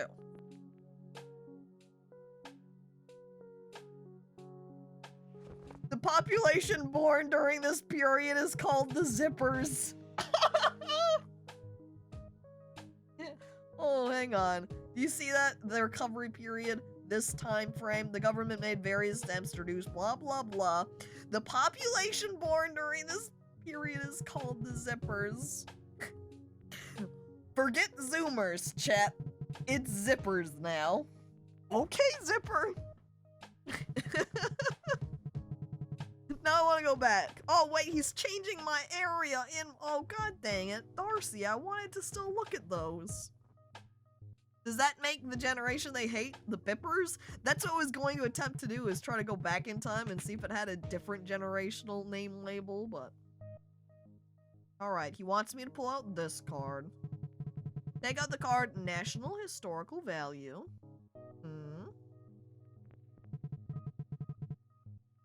The population born during this period is called the Zippers. Oh, hang on. Do you see that? The recovery period, this time frame, the government made various attempts to reduce blah, blah, blah. The population born during this period is called the Zippers. Forget Zoomers, chat. It's Zippers now. Okay, Zipper. Now I want to go back. Oh, wait, he's changing my area in... Oh, god dang it. Darcy, I wanted to still look at those. Does that make the generation they hate the Bippers? That's what I was going to attempt to do, is try to go back in time and see if it had a different generational name label, but... Alright, he wants me to pull out this card. Take out the card National Historical Value.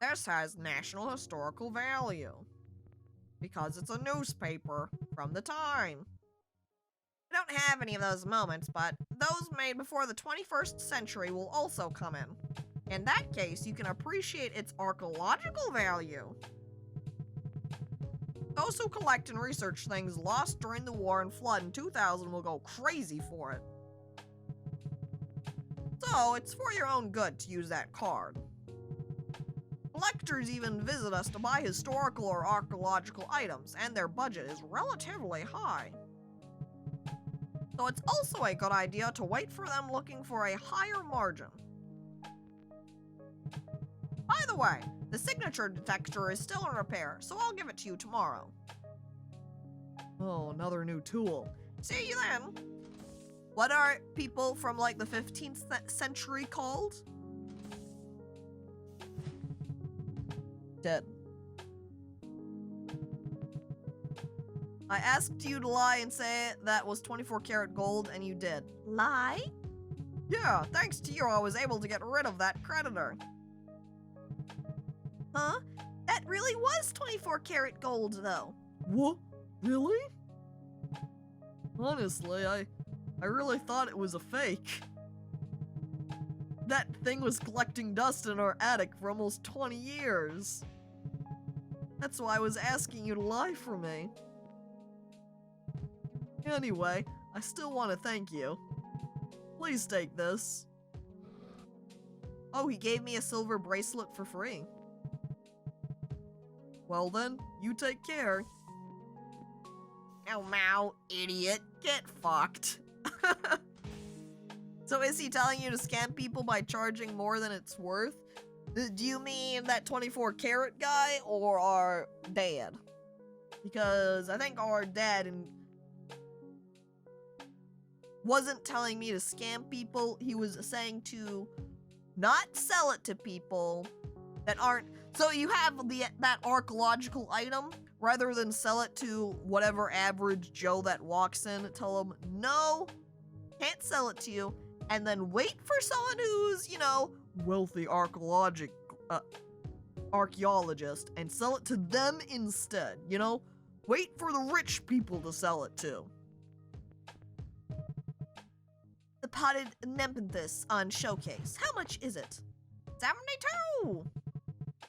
This has National Historical Value. Because it's a newspaper from the time. I don't have any of those moments, but those made before the 21st century will also come in. In that case, you can appreciate its archaeological value. Those who collect and research things lost during the war and flood in 2000 will go crazy for it. So, it's for your own good to use that card. Collectors even visit us to buy historical or archaeological items, and their budget is relatively high. So it's also a good idea to wait for them looking for a higher margin. By the way, the signature detector is still in repair, so I'll give it to you tomorrow. Oh, another new tool. See you then. What are people from like the 15th century called? Dead. I asked you to lie and say that was 24 karat gold, and you did. Lie? Yeah, thanks to you, I was able to get rid of that creditor. Huh? That really was 24 karat gold, though. What? Really? Honestly, I really thought it was a fake. That thing was collecting dust in our attic for almost 20 years. That's why I was asking you to lie for me. Anyway, I still want to thank you. Please take this. Oh, he gave me a silver bracelet for free. Well then, you take care. Meow, idiot. Get fucked. So is he telling you to scam people by charging more than it's worth? Do you mean that 24 karat guy or our dad? Because I think our dad wasn't telling me to scam people. He was saying to not sell it to people that aren't... So you have that archaeological item, rather than sell it to whatever average Joe that walks in, tell them, no, can't sell it to you, and then wait for someone who's, you know, wealthy archaeologist and sell it to them instead, you know? Wait for the rich people to sell it to. The potted nepenthes on showcase. How much is it? 72!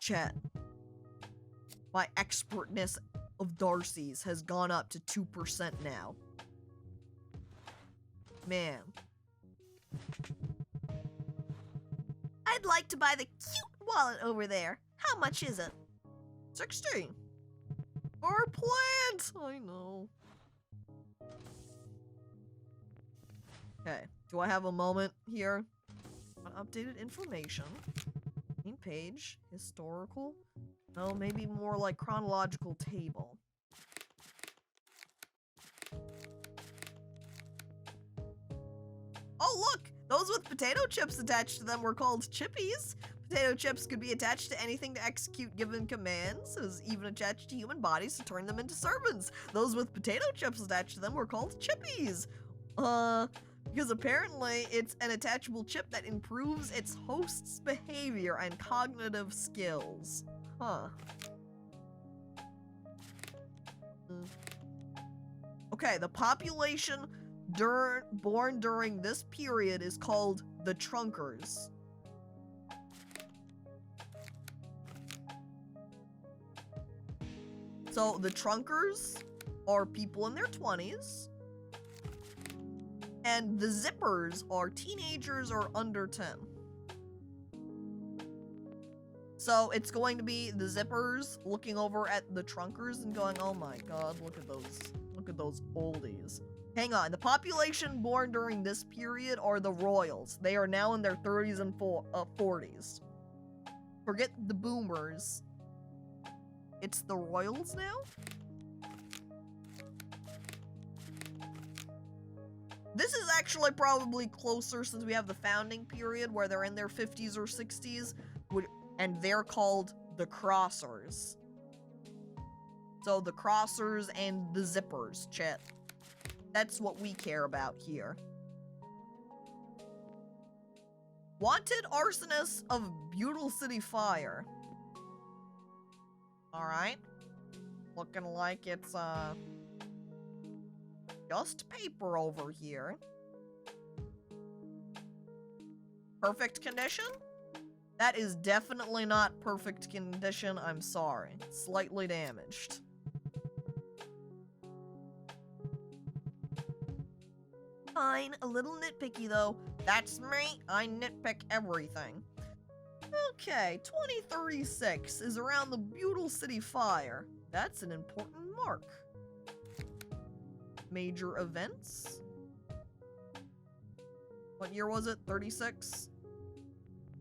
Chat. My expertness of Darcy's has gone up to 2% now. Man. I'd like to buy the cute wallet over there. How much is it? 16. Our plant! I know. Okay, do I have a moment here? Updated information. Main page. Historical. No, maybe more like chronological table. Oh, look! Those with potato chips attached to them were called chippies. Potato chips could be attached to anything to execute given commands. It was even attached to human bodies to turn them into servants. Those with potato chips attached to them were called chippies. Because apparently it's an attachable chip that improves its host's behavior and cognitive skills. Huh. Okay, the population born during this period is called the Trunkers. So the Trunkers are people in their 20s. And the Zippers are teenagers or under 10. So it's going to be the Zippers looking over at the Trunkers and going, oh my god, look at those oldies. Hang on, the population born during this period are the Royals. They are now in their 30s and 40s. Forget the Boomers. It's the Royals now? This is actually probably closer since we have the founding period where they're in their 50s or 60s, and they're called the Crossers. So the Crossers and the Zippers, chat. That's what we care about here. Wanted arsonist of Butyl City Fire. Alright. Looking like it's, just paper over here. Perfect condition? That is definitely not perfect condition, I'm sorry. Slightly damaged. Fine, a little nitpicky though. That's me, I nitpick everything. Okay, 2036 is around the Butyl City Fire. That's an important mark. Major events? What year was it? 36?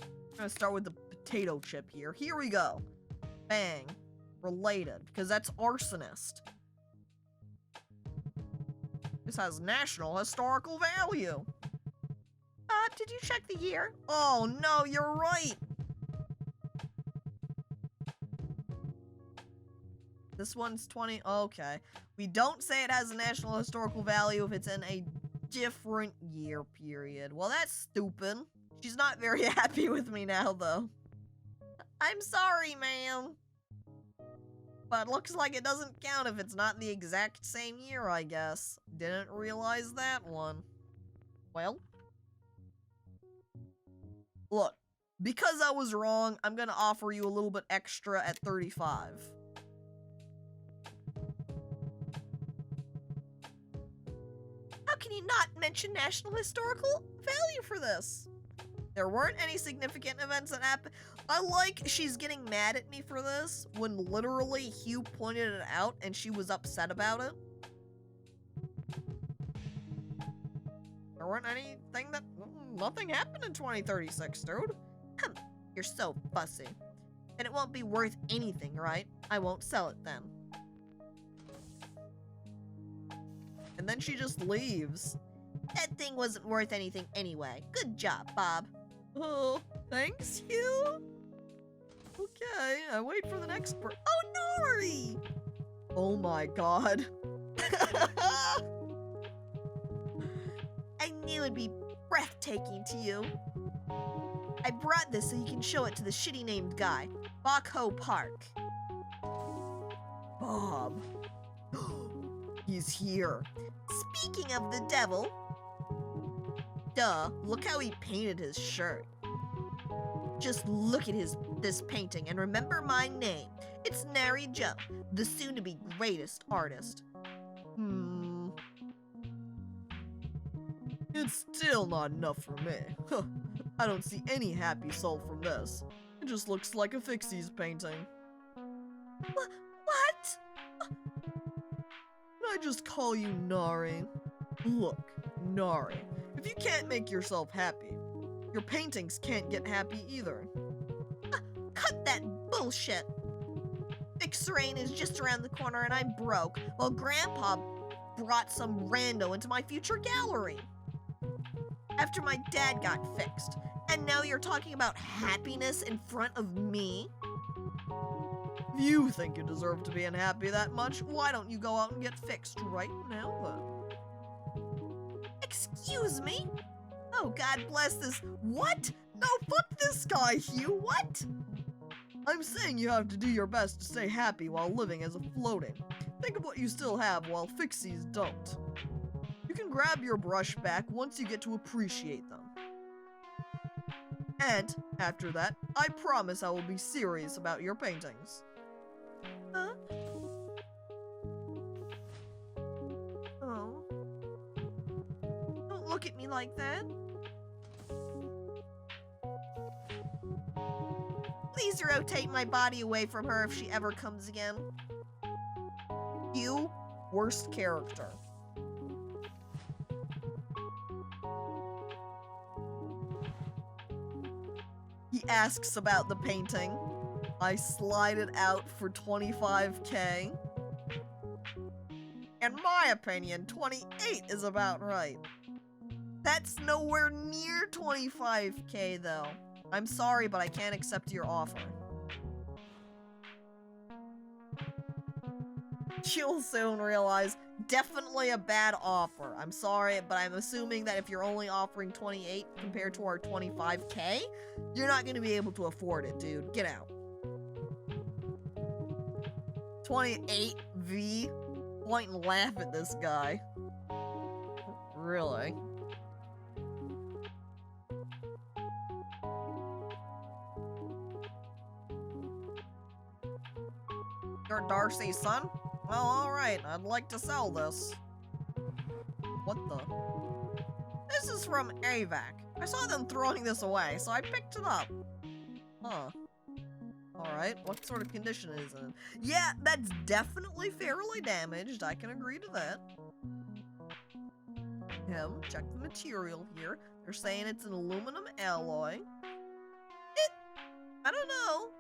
I'm gonna start with the potato chip here. Here we go. Bang. Related, because that's arsonist. This has national historical value. Did you check the year? Oh no, you're right. This one's 20, okay. We don't say it has a national historical value if it's in a different year period. Well, that's stupid. She's not very happy with me now, though. I'm sorry, ma'am. But looks like it doesn't count if it's not in the exact same year, I guess. Didn't realize that one. Well. Look, because I was wrong, I'm gonna offer you a little bit extra at 35. How can you not mention national historical value for this? There weren't any significant events that happened. I like she's getting mad at me for this when literally Hugh pointed it out and she was upset about it. There weren't anything that... Nothing happened in 2036, dude. You're so fussy. And it won't be worth anything, right? I won't sell it then. And then she just leaves. That thing wasn't worth anything anyway. Good job, Bob. Oh, thanks, Hugh. Okay, I wait for the next Oh, Nori! Oh my god. I knew it'd be breathtaking to you. I brought this so you can show it to the shitty named guy. Bokho Park. Bob. He's here. Speaking of the devil. Duh, look how he painted his shirt. Just look at this painting and remember my name. It's Nary Joe, the soon-to-be greatest artist. It's still not enough for me. Huh. I don't see any happy soul from this. It just looks like a Fixie's painting. What? Can I just call you Nari? Look, Nari, if you can't make yourself happy, your paintings can't get happy either. Cut that bullshit. Fix-Rain is just around the corner and I'm broke, while Grandpa brought some rando into my future gallery. After my dad got fixed, and now you're talking about happiness in front of me? If you think you deserve to be unhappy that much, why don't you go out and get fixed right now then? Excuse me? Oh, God bless this. What? No, fuck this guy, Hugh, what? I'm saying you have to do your best to stay happy while living as a floating. Think of what you still have while Fixies don't. You can grab your brush back once you get to appreciate them. And, after that, I promise I will be serious about your paintings. Huh? Oh. Don't look at me like that. Please rotate my body away from her if she ever comes again. You, worst character. He asks about the painting. I slide it out for 25K. In my opinion, 28 is about right. That's nowhere near 25K though. I'm sorry, but I can't accept your offer. You'll soon realize, definitely a bad offer. I'm sorry, but I'm assuming that if you're only offering 28 compared to our 25K, you're not going to be able to afford it, dude. Get out. 28V? Point and laugh at this guy. Really? You're Darcy's son? Well, alright, I'd like to sell this. What the? This is from AVAC. I saw them throwing this away, so I picked it up. Huh. Alright, what sort of condition is it in? Yeah, that's definitely fairly damaged. I can agree to that. Check the material here. They're saying it's an aluminum alloy. I don't know.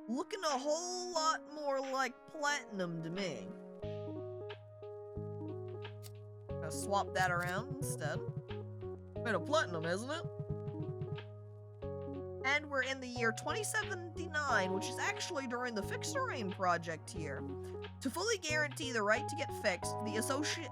Looking a whole lot more like platinum to me. Gonna swap that around instead. Made of platinum, isn't it? And we're in the year 2079, which is actually during the Fix-A-Rain project here. To fully guarantee the right to get fixed, the associate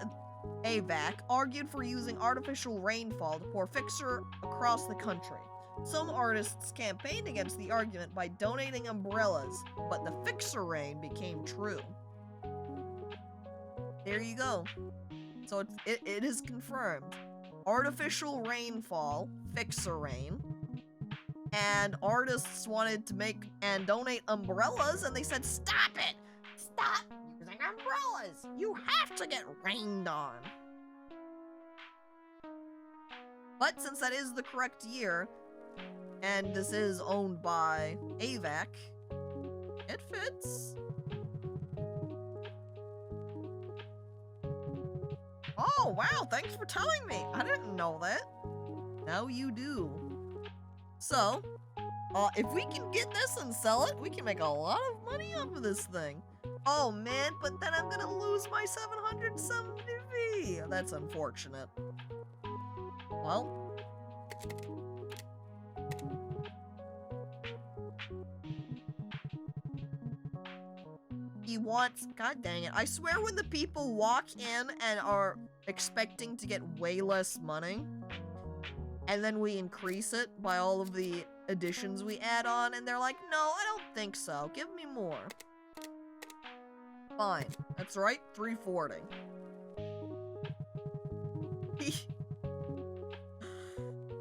AVAC argued for using artificial rainfall to pour Fixer across the country. Some artists campaigned against the argument by donating umbrellas, but the Fix-A-Rain became true. There you go. So it is confirmed. Artificial rainfall, Fix-A-Rain, and artists wanted to make and donate umbrellas, and they said, stop it! Stop using umbrellas! You have to get rained on! But since that is the correct year, and this is owned by AVAC, it fits. Oh, wow, thanks for telling me. I didn't know that. Now you do. So, if we can get this and sell it, we can make a lot of money off of this thing. Oh, man, but then I'm gonna lose my 770V. That's unfortunate. Well, he wants, god dang it, I swear when the people walk in and are expecting to get way less money, and then we increase it by all of the additions we add on, and they're like, no, I don't think so, give me more. Fine, that's right, 340.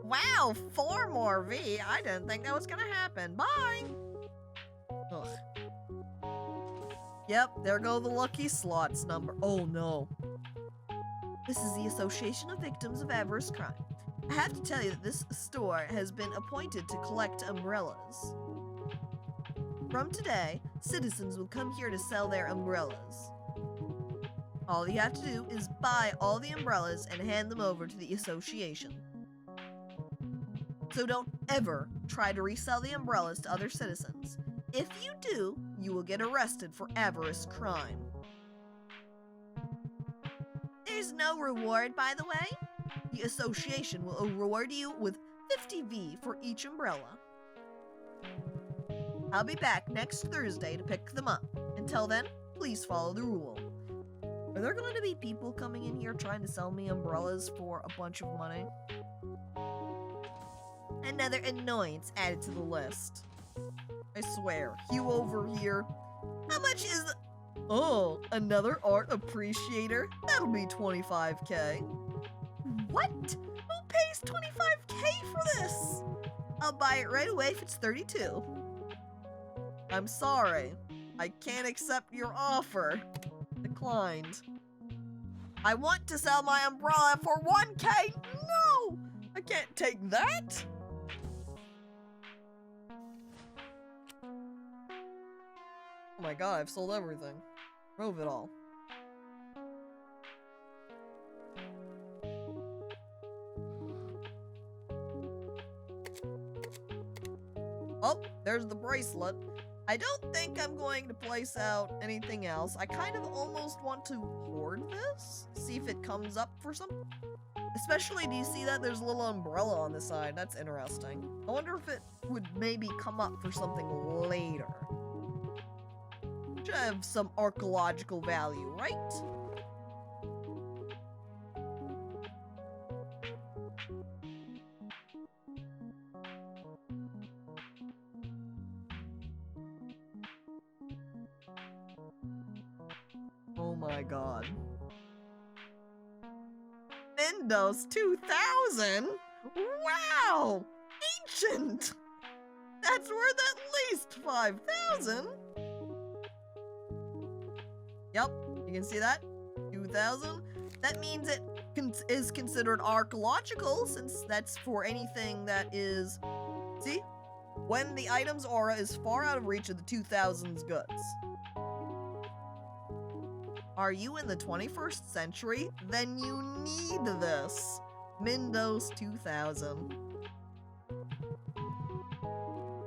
Wow, Wow, 4 more V. I didn't think that was gonna happen. Bye. Ugh. Yep, there go the lucky slots number. Oh no. This is the Association of Victims of Adverse Crime. I have to tell you that this store has been appointed to collect umbrellas. From today, citizens will come here to sell their umbrellas. All you have to do is buy all the umbrellas and hand them over to the association. So don't ever try to resell the umbrellas to other citizens. If you do, you will get arrested for avarice crime. There's no reward, by the way. The association will reward you with 50 V for each umbrella. I'll be back next Thursday to pick them up. Until then, please follow the rule. Are there going to be people coming in here trying to sell me umbrellas for a bunch of money? Another annoyance added to the list. I swear, you over here. How much is the... Oh, another art appreciator? That'll be 25K. What? Who pays 25K for this? I'll buy it right away if it's 32. I'm sorry. I can't accept your offer. Declined. I want to sell my umbrella for 1K. No! I can't take that. Oh my god, I've sold everything. Drove it all. Oh, there's the bracelet. I don't think I'm going to place out anything else. I kind of almost want to hoard this. See if it comes up for some... Especially, do you see that? There's a little umbrella on the side. That's interesting. I wonder if it would maybe come up for something later. Should have some archaeological value, right? Oh my god. Windows 2000? Wow! Ancient! That's worth at least 5,000! Yep, you can see that? 2000? That means it is considered archaeological, since that's for anything that is... See? When the item's aura is far out of reach of the 2000's goods. Are you in the 21st century? Then you need this. Windows 2000.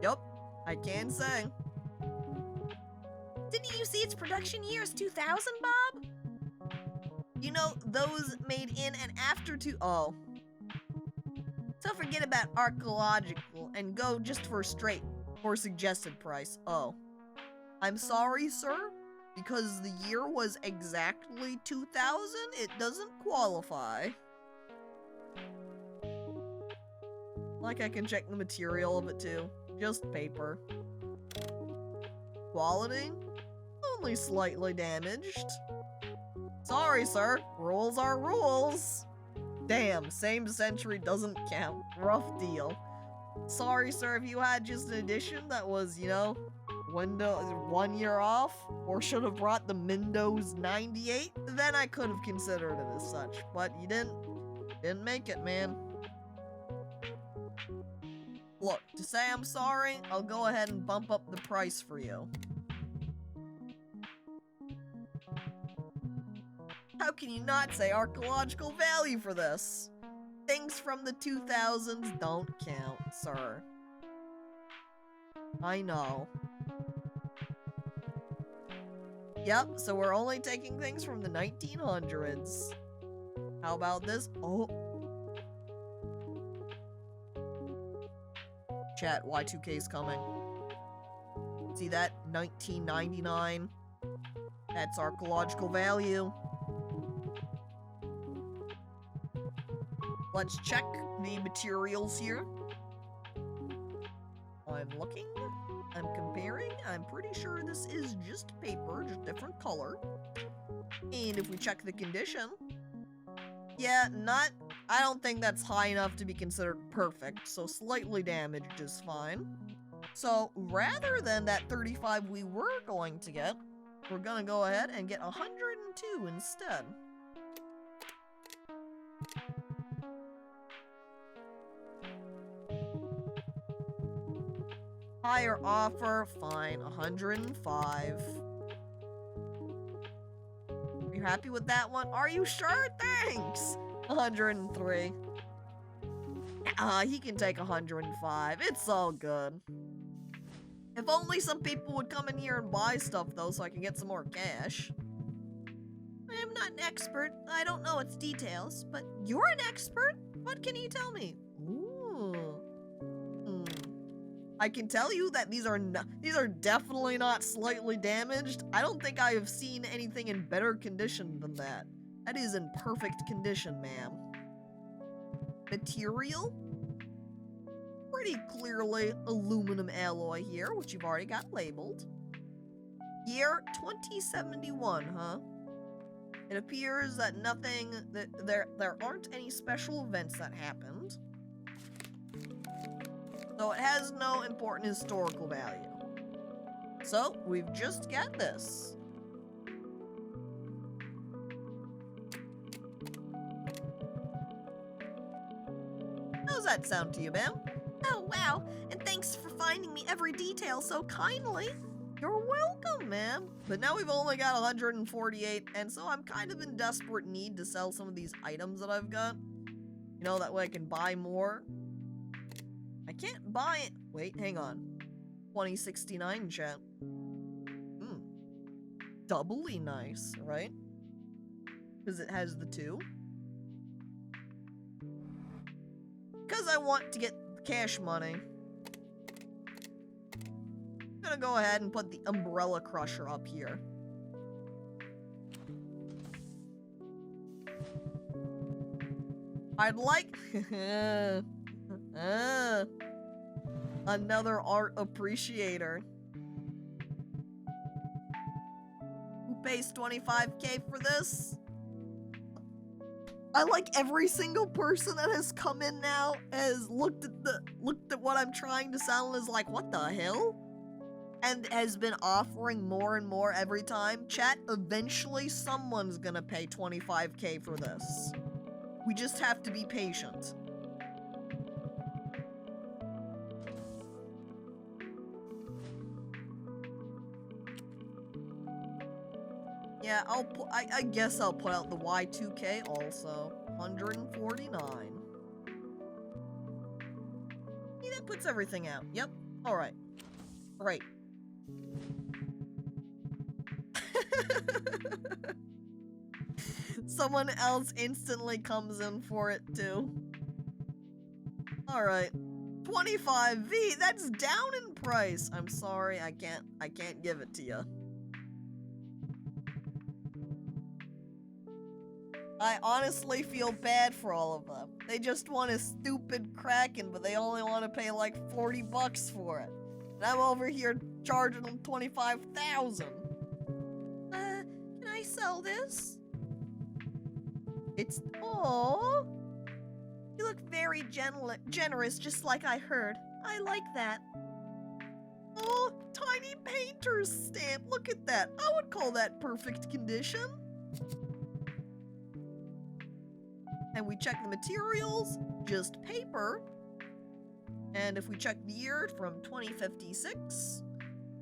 Yup, I can say. Didn't you see its production year is 2000, Bob? You know, those made in and after Oh. So forget about archaeological and go just for straight or suggested price. Oh. I'm sorry, sir. Because the year was exactly 2000, it doesn't qualify. Like I can check the material of it too. Just paper. Quality? Only slightly damaged. Sorry, sir. Rules are rules. Damn, same century doesn't count. Rough deal. Sorry, sir, if you had just an edition that was, you know, Windows 1 year off, or should have brought the Windows 98, then I could have considered it as such. But you didn't make it, man. Look, to say I'm sorry, I'll go ahead and bump up the price for you. How can you not say archaeological value for this? Things from the 2000s don't count, sir. I know. Yep, so we're only taking things from the 1900s. How about this? Oh. Chat, Y2K's coming. See that? 1999. That's archaeological value. Let's check the materials here. I'm looking. I'm comparing. I'm pretty sure this is just paper, just different color. And if we check the condition, yeah, not I don't think that's high enough to be considered perfect, so slightly damaged is fine. So rather than that 35 we were going to get, we're gonna go ahead and get 102 instead. Higher offer, fine, 105. Are you happy with that one? Are you sure? Thanks! 103. He can take 105. It's all good. If only some people would come in here and buy stuff, though, so I can get some more cash. I am not an expert. I don't know its details, but you're an expert. What can you tell me? Ooh. I can tell you that these are definitely not slightly damaged. I don't think I have seen anything in better condition than that. That is in perfect condition, ma'am. Material? Pretty clearly aluminum alloy here, which you've already got labeled. Year 2071, huh? It appears that there aren't any special events that happened. So it has no important historical value. So we've just got this. How's that sound to you, ma'am? Oh, wow. And thanks for finding me every detail so kindly. You're welcome, ma'am. But now we've only got 148, and so I'm kind of in desperate need to sell some of these items that I've got. You know, that way I can buy more. I can't buy it. Wait, hang on. 2069, chat. Doubly nice, right? Because it has the 2. Because I want to get cash money. I'm gonna go ahead and put the umbrella crusher up here. I'd like another art appreciator. Who pays 25K for this? I like every single person that has come in now has looked at what I'm trying to sell and is like, what the hell? And has been offering more and more every time. Chat, eventually someone's gonna pay 25K for this. We just have to be patient. Yeah, I guess I'll put out the Y2K also. 149. Yeah, that puts everything out. Yep. Alright. Great. Someone else instantly comes in for it too. Alright. 25V, that's down in price. I'm sorry, I can't give it to you. I honestly feel bad for all of them. They just want a stupid Kraken, but they only want to pay like 40 bucks for it. And I'm over here charging them 25,000. Can I sell this? It's, aww. You look very generous, just like I heard. I like that. Oh, tiny painter's stamp. Look at that. I would call that perfect condition. And we check the materials, just paper. And if we check the year from 2056,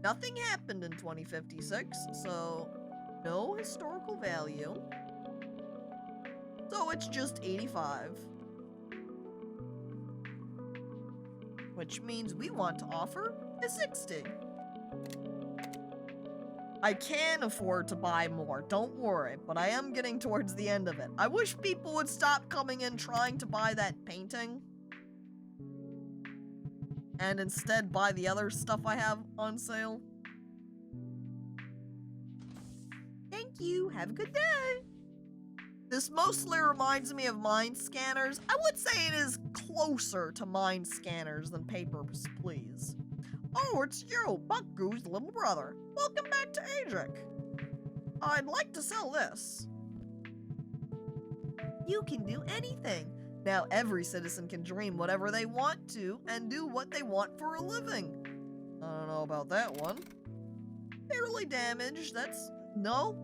nothing happened in 2056, so no historical value. So it's just 85. Which means we want to offer a 60. I can afford to buy more, don't worry, but I am getting towards the end of it. I wish people would stop coming in trying to buy that painting. And instead buy the other stuff I have on sale. Thank you, have a good day. This mostly reminds me of mind scanners. I would say it is closer to mind scanners than papers, please. Oh, it's you, Bucku's little brother. Welcome back to Adric. I'd like to sell this. You can do anything. Now every citizen can dream whatever they want to and do what they want for a living. I don't know about that one. Fairly damaged, no.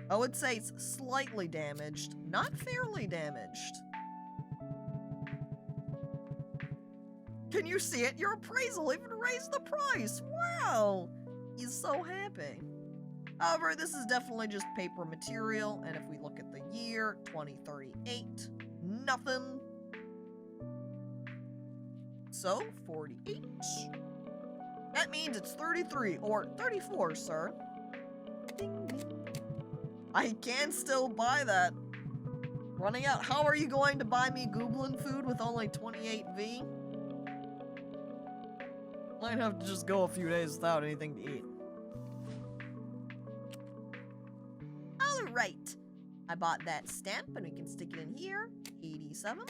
I would say it's slightly damaged, not fairly damaged. Can you see it? Your appraisal even raised the price. Wow. He's so happy. However, this is definitely just paper material, and if we look at the year, 2038, nothing. So, 48. That means it's 33, or 34, sir. Ding, ding. I can still buy that. Running out. How are you going to buy me goblin food with only 28V? Might have to just go a few days without anything to eat. Alright. I bought that stamp and we can stick it in here. 87.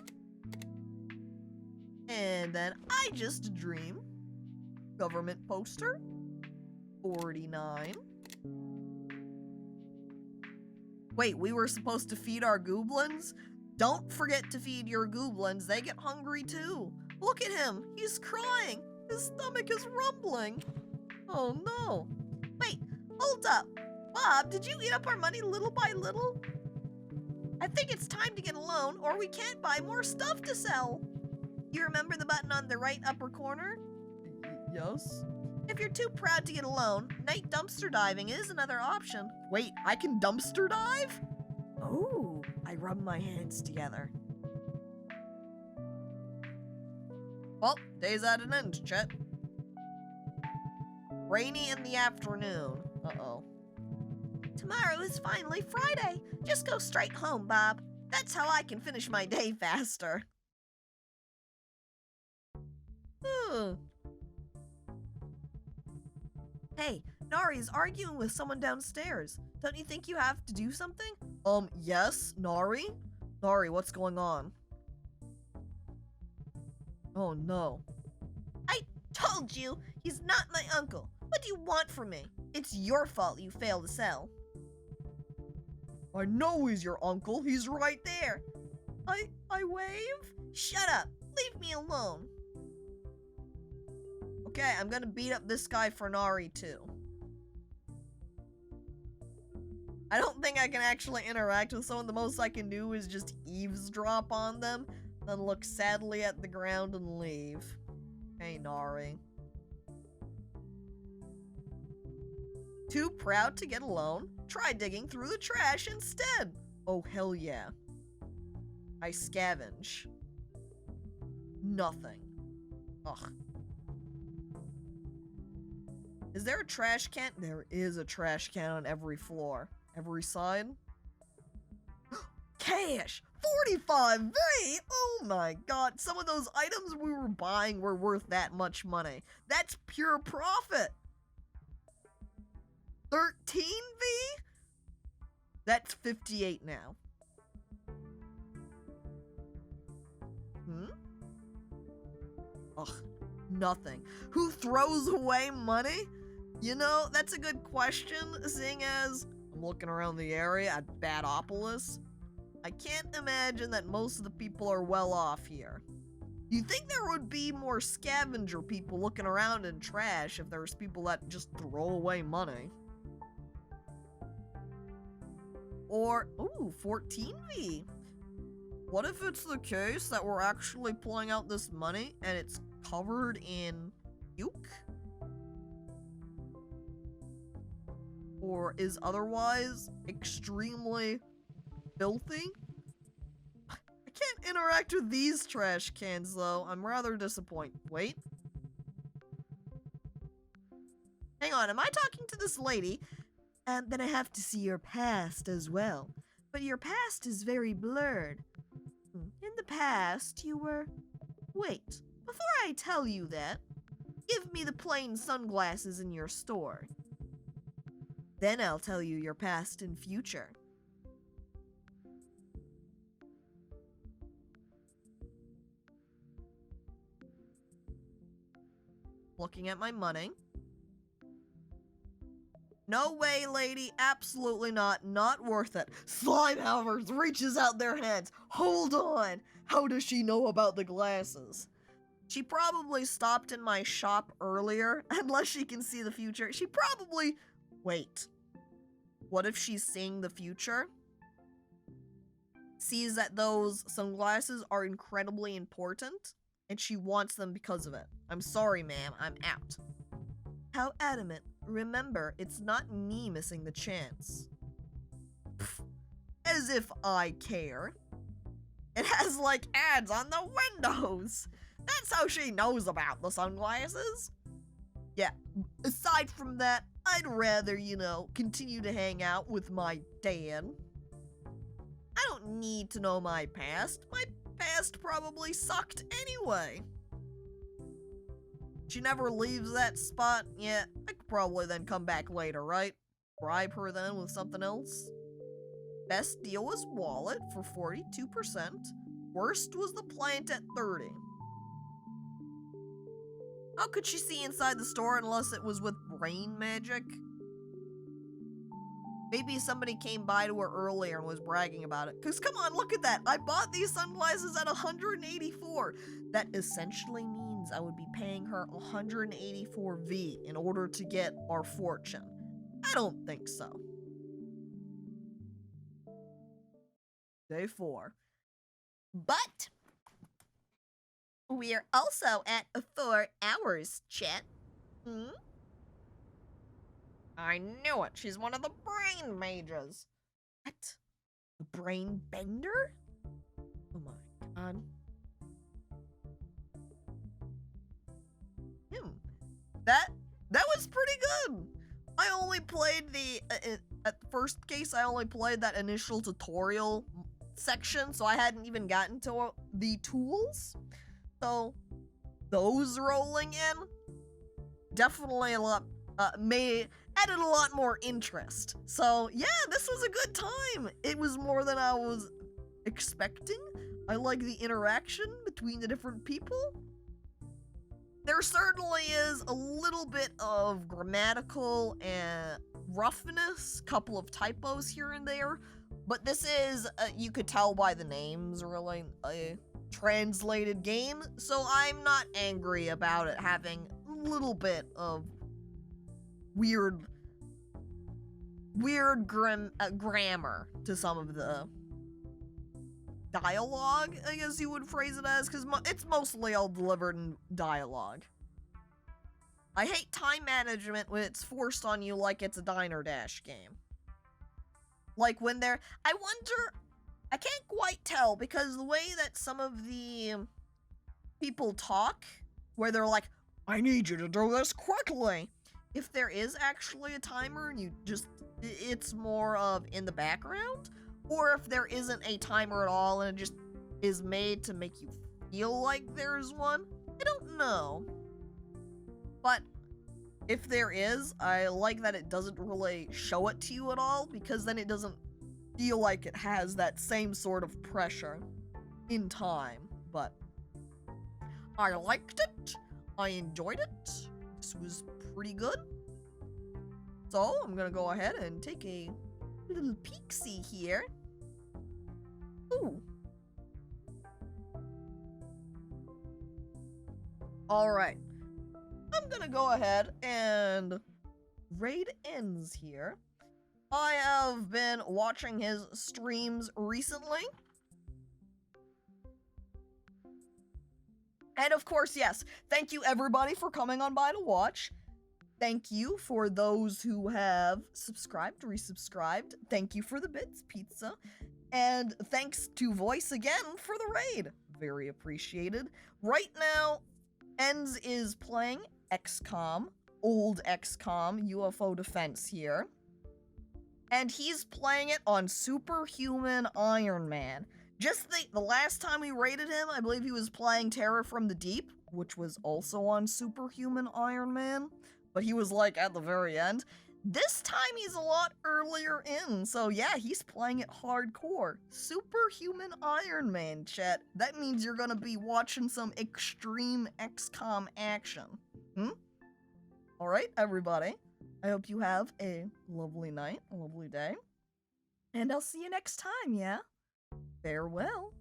And then I just dream. Government poster. 49. Wait, we were supposed to feed our goblins? Don't forget to feed your goblins. They get hungry too. Look at him. He's crying. His stomach is rumbling. Oh no. Wait, hold up. Bob, did you eat up our money little by little? I think it's time to get a loan or we can't buy more stuff to sell. You remember the button on the right upper corner? Yes? If you're too proud to get a loan, night dumpster diving is another option. Wait, I can dumpster dive? Oh, I rub my hands together. Well, day's at an end, Chet. Rainy in the afternoon. Uh-oh. Tomorrow is finally Friday. Just go straight home, Bob. That's how I can finish my day faster. Hey, Nari's arguing with someone downstairs. Don't you think you have to do something? Yes, Nari? Nari, what's going on? Oh no. I told you, he's not my uncle. What do you want from me? It's your fault you failed to sell. I know he's your uncle. He's right there. I wave? Shut up. Leave me alone. Okay, I'm gonna beat up this guy for Nari too. I don't think I can actually interact with someone. The most I can do is just eavesdrop on them, then look sadly at the ground and leave. Hey, Nari. Too proud to get a loan? Try digging through the trash instead. Oh, hell yeah. I scavenge. Nothing. Ugh. Is there a trash can? There is a trash can on every floor. Every side. Cash! 45V! Oh my god, some of those items we were buying were worth that much money. That's pure profit! 13V? That's 58 now. Ugh, nothing. Who throws away money? You know, that's a good question, seeing as I'm looking around the area at Badopolis. I can't imagine that most of the people are well off here. You think there would be more scavenger people looking around in trash if there was people that just throw away money? Or, ooh, 14V. What if it's the case that we're actually pulling out this money and it's covered in puke? Or is otherwise extremely filthy? I can't interact with these trash cans though. I'm rather disappointed. Wait. Hang on, am I talking to this lady? And then I have to see your past as well. But your past is very blurred. In the past, you were... Wait, before I tell you that, give me the plain sunglasses in your store. Then I'll tell you your past and future. Looking at my money. No way, lady. Absolutely not. Not worth it. Slimehouse reaches out their hands. Hold on. How does she know about the glasses? She probably stopped in my shop earlier, unless she can see the future. She probably... Wait. What if she's seeing the future? Sees that those sunglasses are incredibly important, and she wants them because of it. I'm sorry, ma'am. I'm out. How adamant. Remember, it's not me missing the chance. Pfft. As if I care. It has, like, ads on the windows. That's how she knows about the sunglasses. Yeah, aside from that, I'd rather, you know, continue to hang out with my dad. I don't need to know my past. My past probably sucked anyway. She never leaves that spot. Yeah, I could probably then come back later, right? Bribe her then with something else. Best deal was wallet for 42%. Worst was the plant at 30. How could she see inside the store unless it was with brain magic? Maybe somebody came by to her earlier and was bragging about it. Cause come on, look at that. I bought these sunglasses at 184. That essentially means I would be paying her 184 V in order to get our fortune. I don't think so. Day 4. But we're also at 4 hours, chat. Hmm? I knew it. She's one of the brain mages. What? A brain bender? Oh my god. That was pretty good. I only played at the first case, I only played that initial tutorial section, so I hadn't even gotten to the tools. So those rolling in definitely a lot added a lot more interest. So yeah, this was a good time. It was more than I was expecting. I like the interaction between the different people. There certainly is a little bit of grammatical and roughness, couple of typos here and there, but this is, you could tell by the names, really a translated game, so I'm not angry about it having a little bit of weird grammar to some of the dialogue, I guess you would phrase it as, because it's mostly all delivered in dialogue. I hate time management when it's forced on you like it's a Diner Dash game. Like when they're, I wonder, I can't quite tell, because the way that some of the people talk, where they're like, I need you to do this quickly. If there is actually a timer and you just, it's more of in the background, or if there isn't a timer at all and it just is made to make you feel like there's one. I don't know. But if there is, I like that it doesn't really show it to you at all, because then it doesn't feel like it has that same sort of pressure in time. But I liked it. I enjoyed it. This was pretty good. So I'm gonna go ahead and take a little peek-see here. Ooh. Alright. I'm gonna go ahead and raid ends here. I have been watching his streams recently. And of course, yes, thank you everybody for coming on by to watch. Thank you for those who have subscribed, resubscribed. Thank you for the bits, pizza. And thanks to Voice again for the raid. Very appreciated. Right now, Enz is playing XCOM, old XCOM, UFO Defense here. And he's playing it on Superhuman Iron Man. Just the last time we raided him, I believe he was playing Terror from the Deep, which was also on Superhuman Iron Man. But he was like at the very end. This time he's a lot earlier in, so yeah, he's playing it hardcore. Superhuman Iron Man, chat. That means you're gonna be watching some extreme XCOM action. Alright, everybody. I hope you have a lovely night, a lovely day. And I'll see you next time, yeah? Farewell.